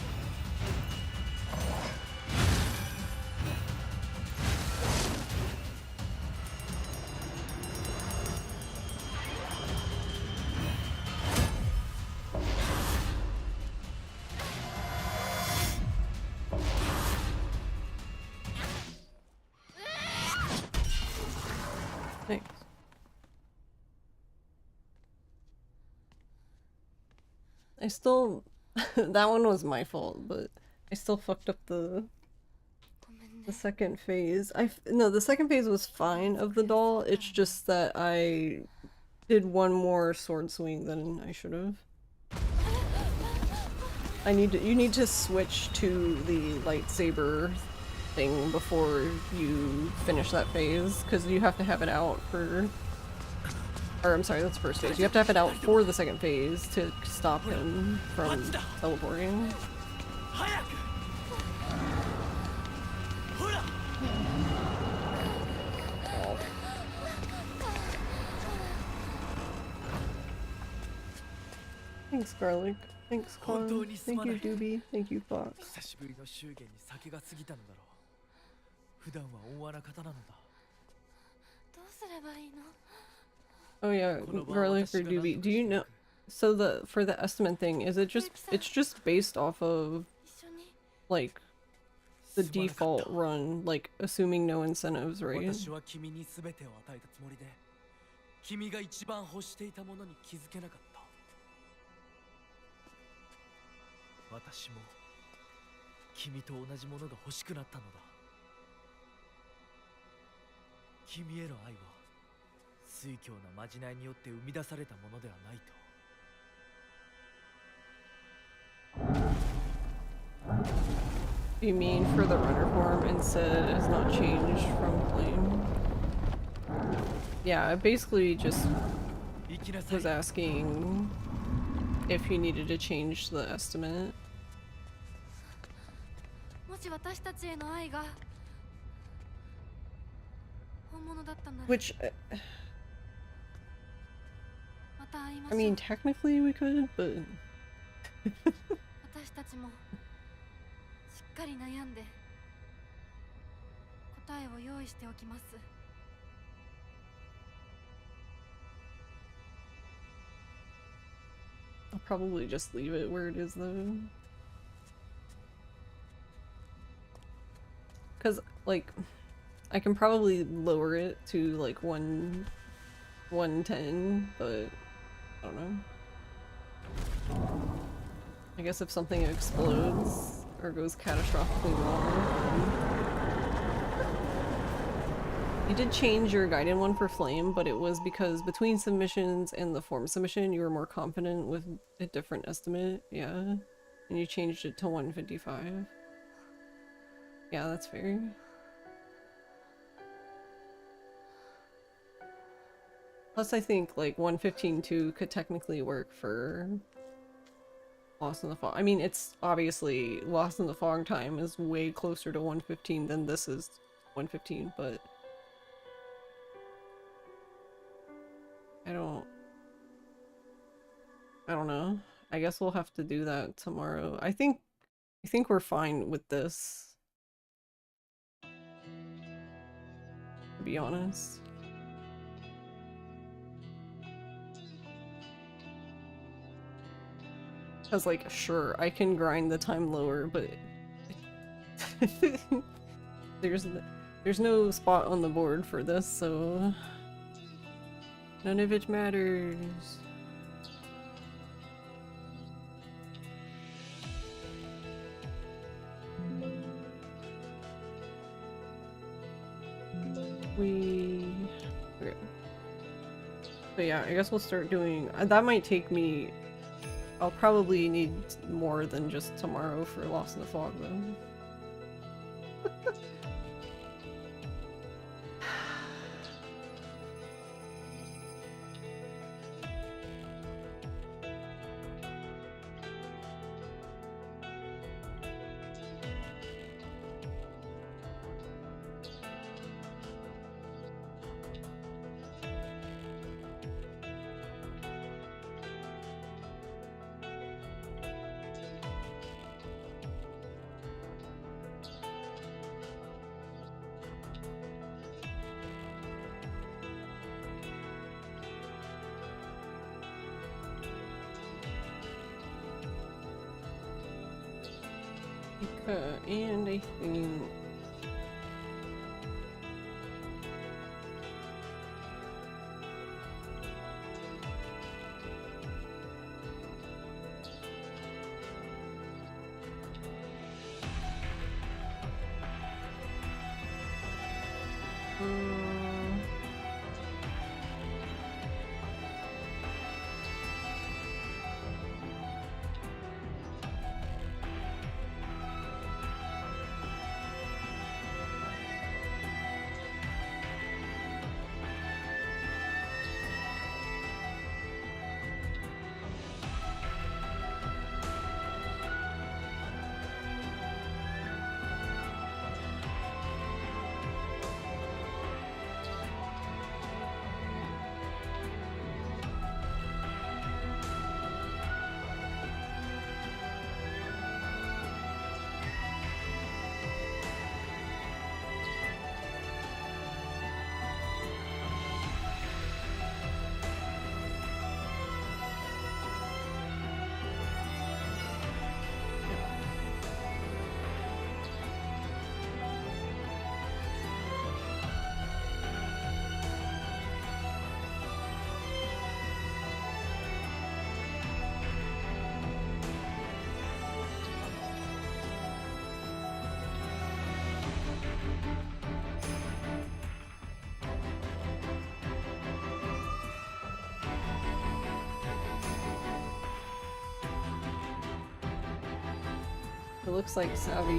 Thanks. still that one was my fault, but I still fucked up the second phase. No, the second phase was fine of the doll. It's just that I did one more sword swing than I should have. You need to switch to the lightsaber thing before you finish that phase, because you have to have it out for, or I'm sorry, that's the first phase. You have to have it out for the second phase to stop him from teleporting. Thanks, Garlic. Thanks, Con. Thank you, Doobie. Thank you, Fox. 久しぶりの祝言に酒が過ぎたのだろう。普段は大穴方なのだ。どうすればいいの？ Oh yeah, Garlic or Doobie. Do you know? So for the estimate thing, is it just it's just based off of 一緒に like the default run, like assuming no incentives, right? 私は君に全てを与えたつもりで、君が一番欲していたものに気づけなかった。私も君と同じものが欲しくなったのだ。君への愛は酔狂なまじないによって生み出されたものではないと。 You mean for the runner form instead has not changed from flame? Yeah, I basically just was asking if he needed to change the estimate. もし私たちへの愛が本物だったなら Which, また会いまし I ょう。 mean, technically we could, but 私たちもしっかり悩んで答えを用意しておきます。 I'll probably just leave it where it is though. Cause like, I can probably lower it to like 110, but I don't know. I guess if something explodes or goes catastrophically wrong. You did change your guided one for flame, but it was because between submissions and the form submission, you were more confident with a different estimate. Yeah. And you changed it to 155. Yeah, that's fair. Plus, I think like 115.2 could technically work for Lost in the Fog. I mean, it's obviously Lost in the Fog time is way closer to 115 than this is 115, but I don't know. I guess we'll have to do that tomorrow. I think we're fine with this. To be honest. I was like, sure, I can grind the time lower, but there's no spot on the board for this, so none of it matters. Okay. So yeah, I guess we'll start doing that. Might take me, I'll probably need more than just tomorrow for Lost in the Fog though. And I think It looks like Savvy.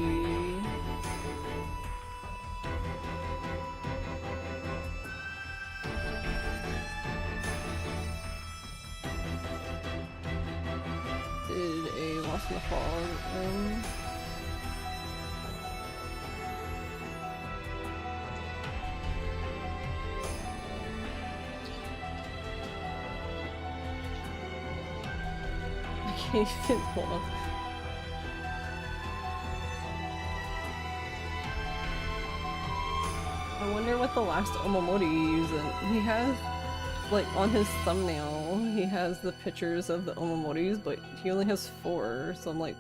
Did a Lost in the Fog room. I can't even pull up. I wonder what the last Omamori using. He has, like, on his thumbnail, he has the pictures of the Omamoris, but he only has 4, so I'm like,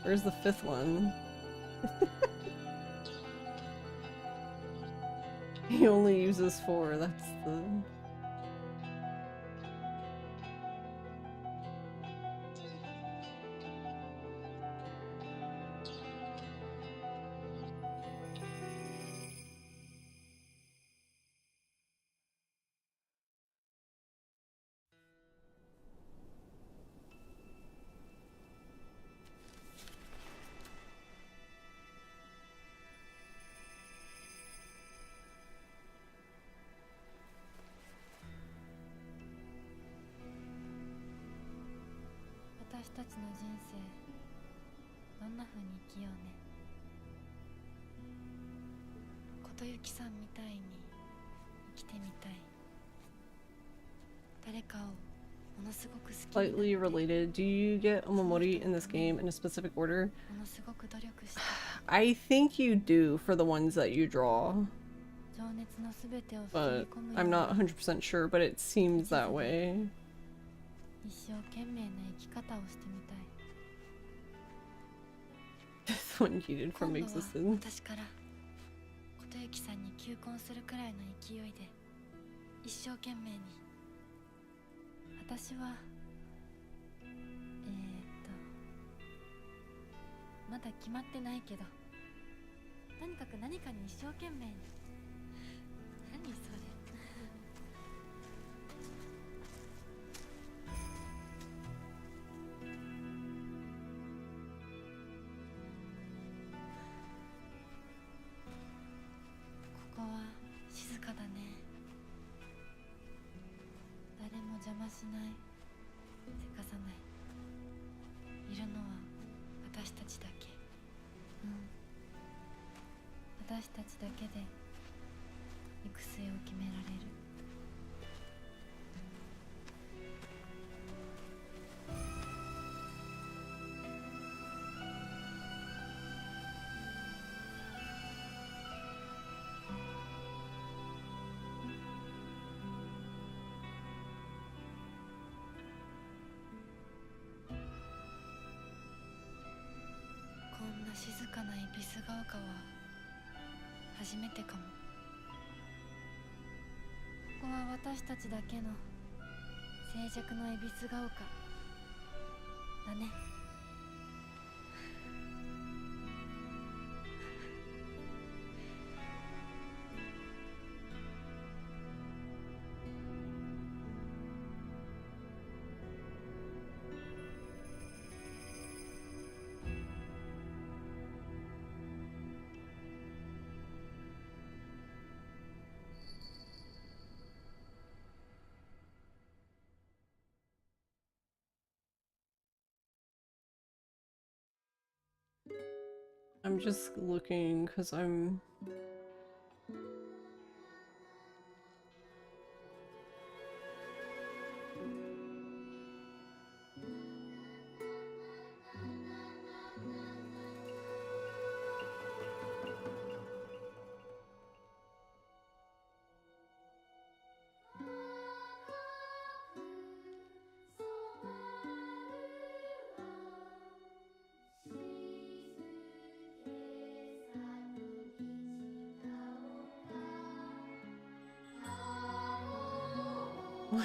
where's the 5th one? He only uses 4, that's the...私たちの人生どんな風に生きようね。琴雪さんみたいに生きてみたい。誰かをものすごく好きになって Slightly related, do you get Omamori in this game in a specific order? ものすごく努力して I think you do for the ones that you draw, 情熱のすべてを注 but ぎ込むよ I'm うに not 100% sure, but it seems that way. 一生懸命な生き方をしてみたい。 This one heated 今 from 度は existence. 私から琴雪さんに求婚するくらいの勢いで一生懸命に。私はまだ決まってないけど、とにかく何かに一生懸命に。何それ。ここは静かだね。誰も邪魔しない、せかさない。いるのは私たちだけ。私たちだけで行く末を決められる。こんな静かな恵比寿ヶ丘は初めてかも。ここは私たちだけの静寂の恵比寿ヶ丘だね。I'm just looking because I'm...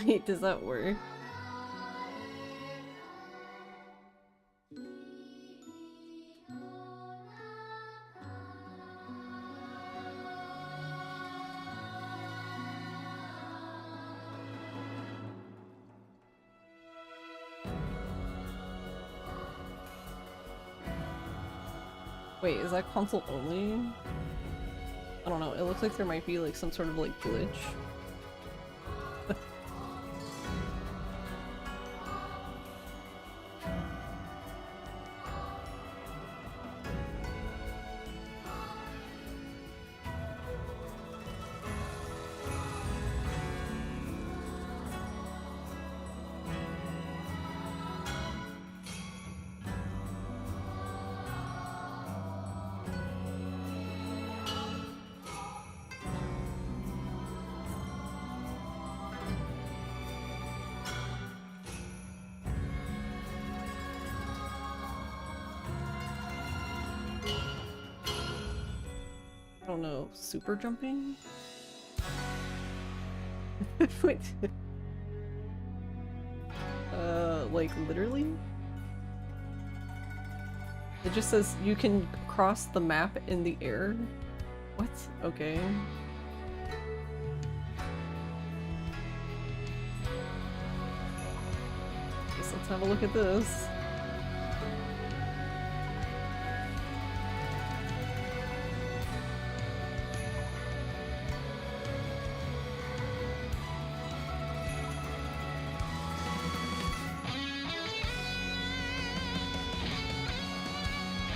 Wait, does that work? Wait, is that console only? I don't know, it looks like there might be like some sort of like glitch. I don't know, super jumping? Wait. Like literally? It just says you can cross the map in the air? What? Okay. Guess let's have a look at this.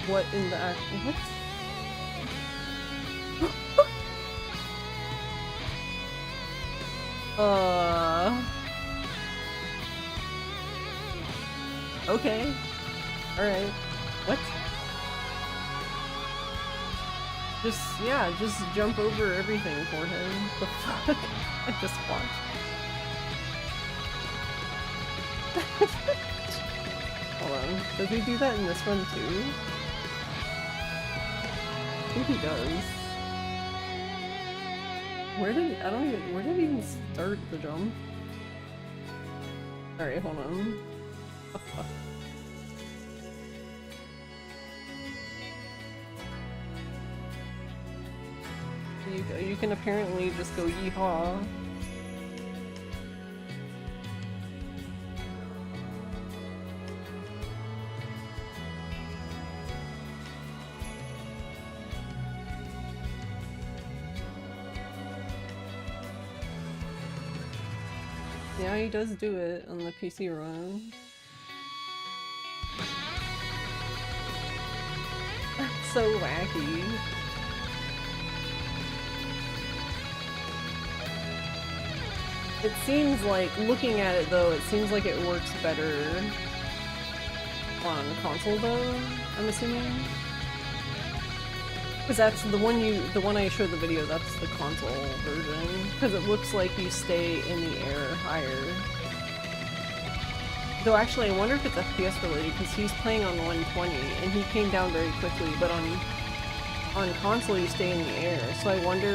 What in the act? What? Okay. Alright. What? Just, yeah, just jump over everything for him. The fuck? I just watched. Hold on. Does he do that in this one too? I think he does. Where did he even start the jump? Alright, hold on. You can apparently just go yeehaw. Yeah, he does do it on the PC run. That's so wacky. It seems like, looking at it though, it seems like it works better on console though, I'm assuming. Because that's the one I showed the video, that's the console version. Because it looks like you stay in the air higher. Though actually, I wonder if it's FPS related, because he's playing on 120, and he came down very quickly, but on console you stay in the air, so I wonder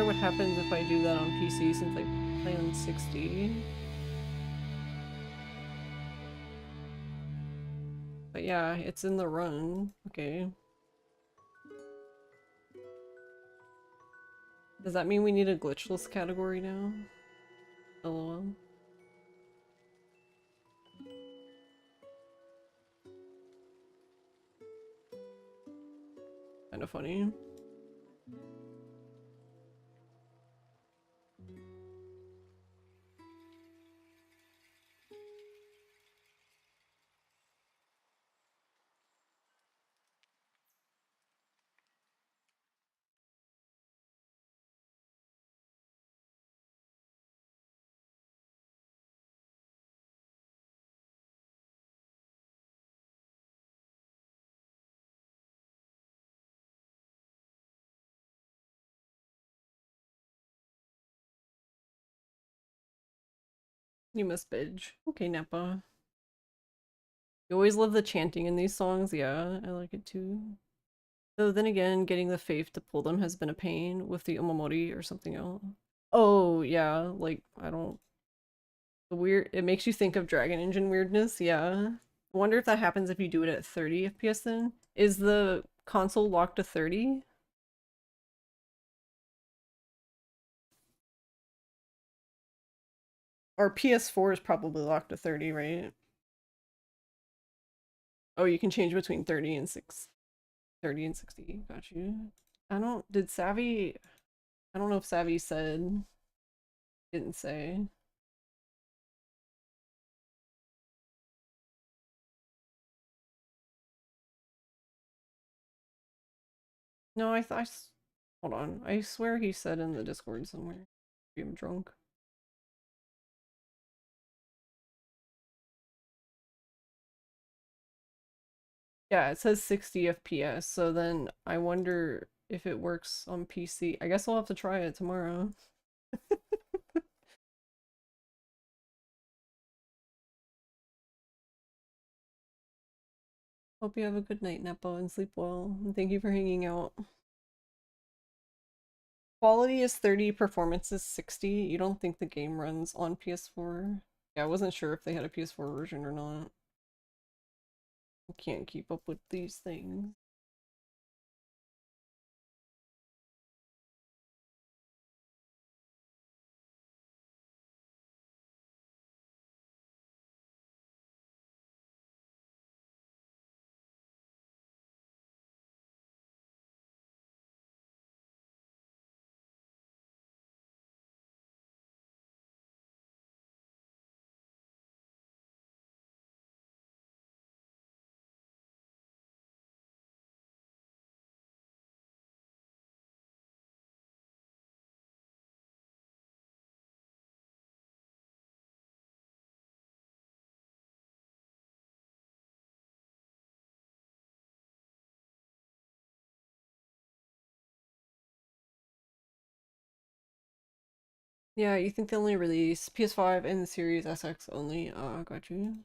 what happens if I do that on PC since I play on 60. But yeah, it's in the run. Okay. Does that mean we need a glitchless category now? LOL. Kinda funny. You must bitch. Okay, Nappa. You always love the chanting in these songs. Yeah, I like it too. Though then again, getting the faith to pull them has been a pain with the Omamori or something else. Oh, yeah, like, I don't... The weird... It makes you think of Dragon Engine weirdness, yeah. I wonder if that happens if you do it at 30 FPS then? Is the console locked to 30? Or PS4 is probably locked to 30, right? Oh, you can change between 30 and 30 and 60. Got you. Did Savvy, I don't know if Savvy said, didn't say. No, hold on. I swear he said in the Discord somewhere. I'm drunk. Yeah, it says 60 FPS, so then I wonder if it works on PC. I guess I'll have to try it tomorrow. Hope you have a good night, Nepo, and sleep well. And thank you for hanging out. Quality is 30, performance is 60. You don't think the game runs on PS4? Yeah, I wasn't sure if they had a PS4 version or not. I can't keep up with these things. Yeah, you think they only release PS5 and the Series SX only? Got you.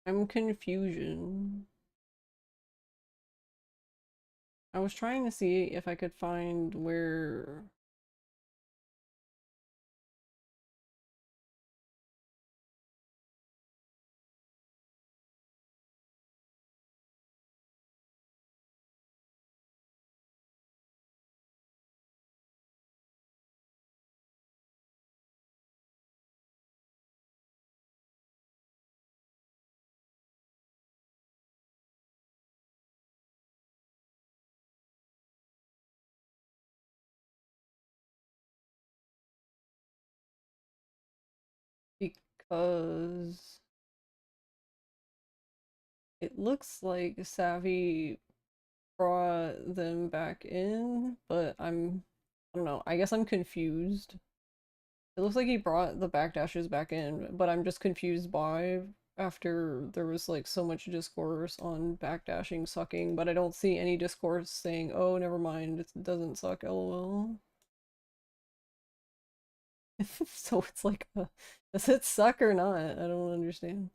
I'm confusion. I was trying to see if I could find where because it looks like Savvy brought them back in, but I don't know. I guess I'm confused. It looks like he brought the backdashes back in, but I'm just confused why after there was like so much discourse on backdashing sucking, but I don't see any discourse saying, "Oh, never mind, it doesn't suck, lol." So it's like, does it suck or not? I don't understand.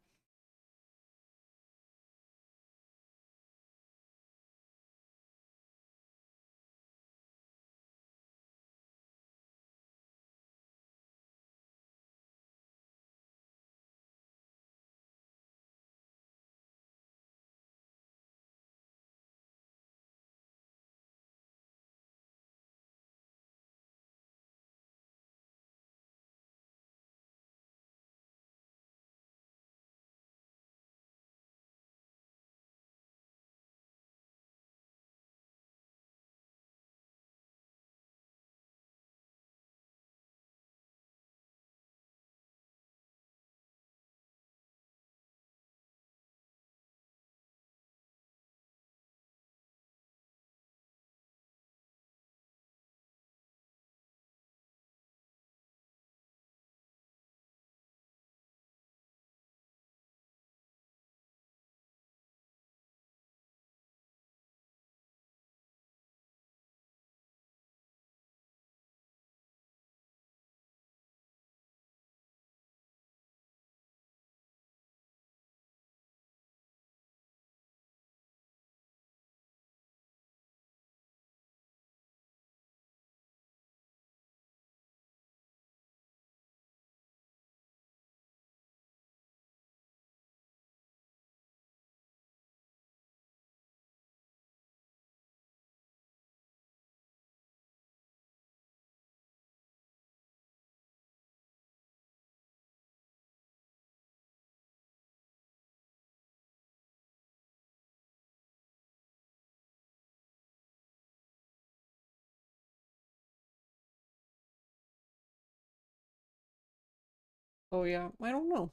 Oh yeah, I don't know.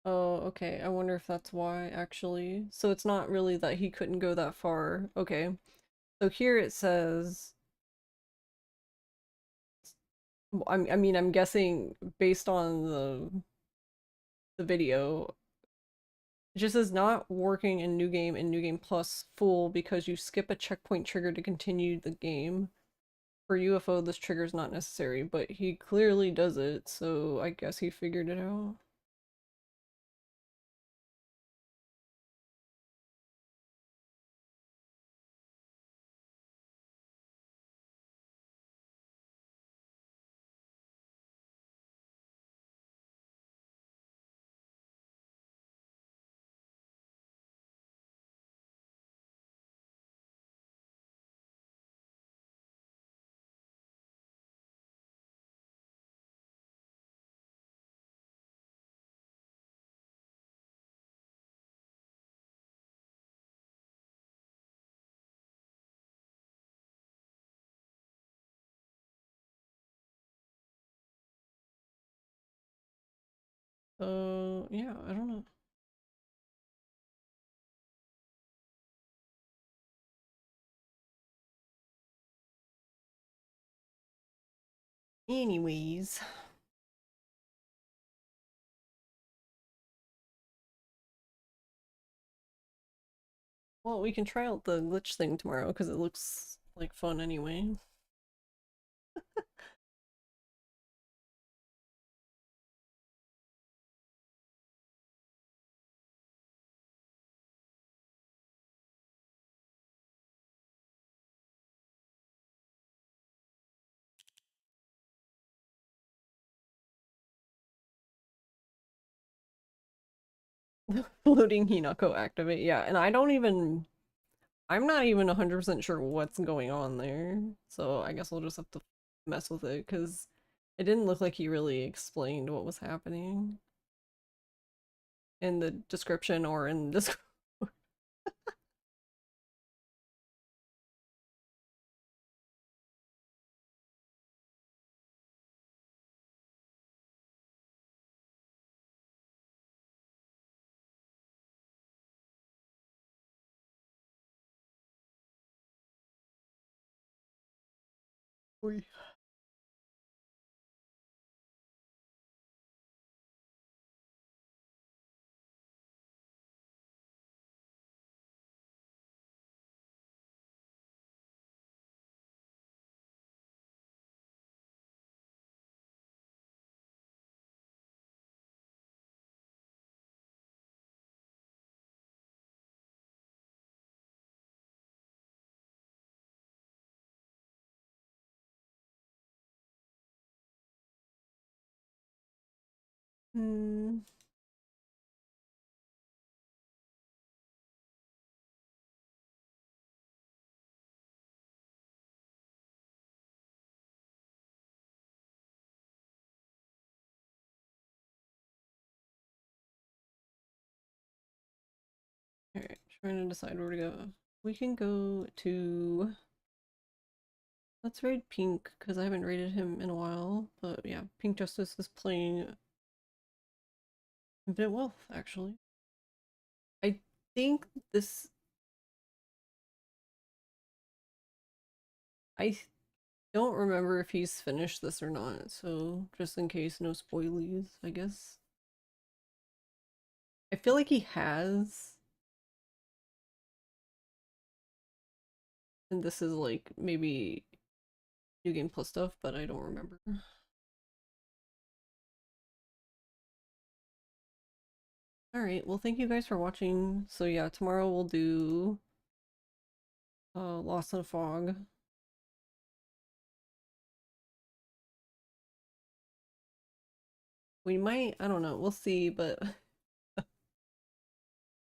Oh, okay. I wonder if that's why, actually. So it's not really that he couldn't go that far. Okay. So here it says, I mean, I'm guessing based on the video, it just says not working in New Game and New Game Plus full because you skip a checkpoint trigger to continue the game. For UFO, this trigger is not necessary, but he clearly does it, so I guess he figured it out. Yeah, I don't know. Anyways. Well, we can try out the glitch thing tomorrow because it looks like fun anyway. Floating Hinako activate, yeah, and I'm not even 100% sure what's going on there, so I guess we'll just have to mess with it because it didn't look like he really explained what was happening in the description or in Discord. Hmm. Alright, trying to decide where to go. we can go to... Let's raid Pink, because I haven't raided him in a while. But yeah, Pink Justice is playing Infinite Wealth, actually. I think this... I don't remember if he's finished this or not, so just in case, no spoilies, I guess. I feel like he has. And this is like maybe New Game Plus stuff, but I don't remember. Alright, well thank you guys for watching. So yeah, tomorrow we'll do Lost in a Fog. We might, I don't know, we'll see, but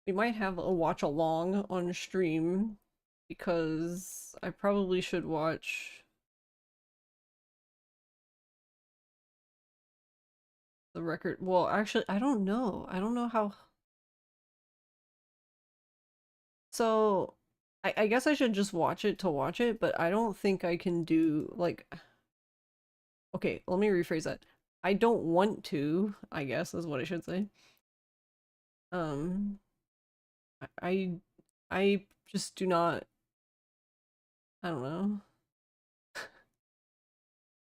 we might have a watch along on stream because I probably should watch the record. Well, actually, I don't know. I don't know how. So, I guess I should just watch it to watch it, but I don't think I can do like. Okay, let me rephrase that. I don't want to, I guess is what I should say. Um, I, I just do not. I don't know.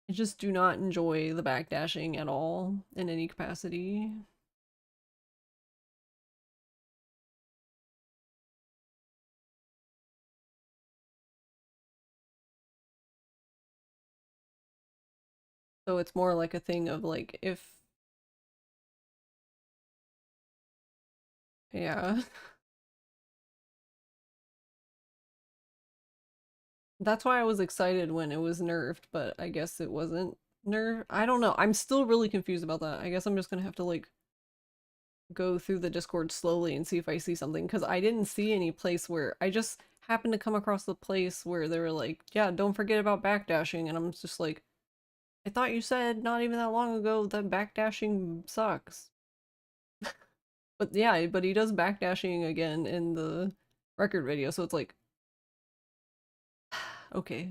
I just do not enjoy the backdashing at all in any capacity. So it's more like a thing of like if yeah. That's why I was excited when it was nerfed, but I guess it wasn't nerfed. I don't know. I'm still really confused about that. I guess I'm just gonna have to like go through the Discord slowly and see if I see something because I didn't see any place where I just happened to come across the place where they were like, yeah, don't forget about backdashing, and I'm just like, I thought you said not even that long ago that backdashing sucks. But yeah, but he does backdashing again in the record video, so it's like, okay.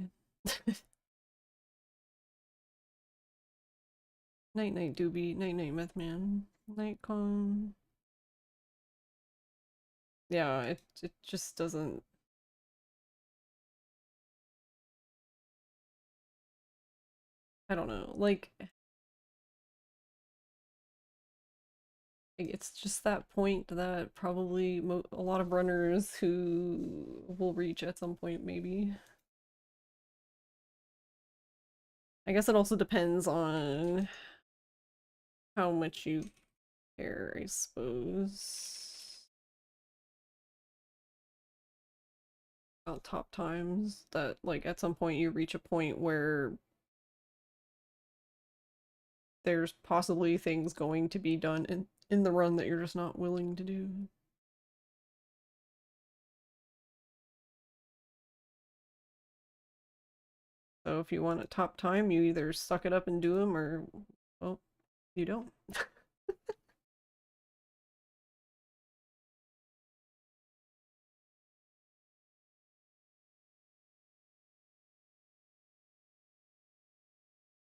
Night night doobie, night night meth man, night con. Yeah, it just doesn't. I don't know. Like it's just that point that probably a lot of runners who will reach at some point, maybe. I guess it also depends on how much you care, I suppose. About top times that like at some point you reach a point where there's possibly things going to be done in the run that you're just not willing to do. So if you want a top time, you either suck it up and do them or, well, you don't.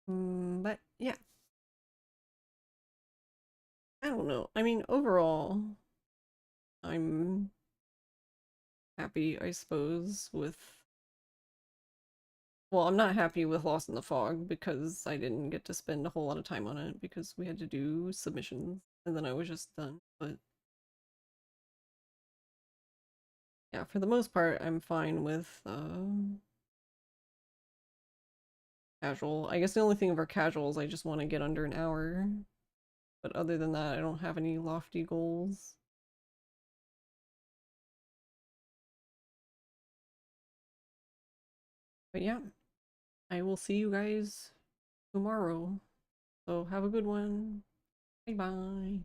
But yeah, I don't know. I mean, overall, I'm happy, I suppose, with. Well, I'm not happy with Lost in the Fog because I didn't get to spend a whole lot of time on it because we had to do submissions and then I was just done. But yeah, for the most part, I'm fine with casual. I guess the only thing over casual is I just want to get under an hour. But other than that, I don't have any lofty goals. But yeah, I will see you guys tomorrow. So have a good one. Bye bye.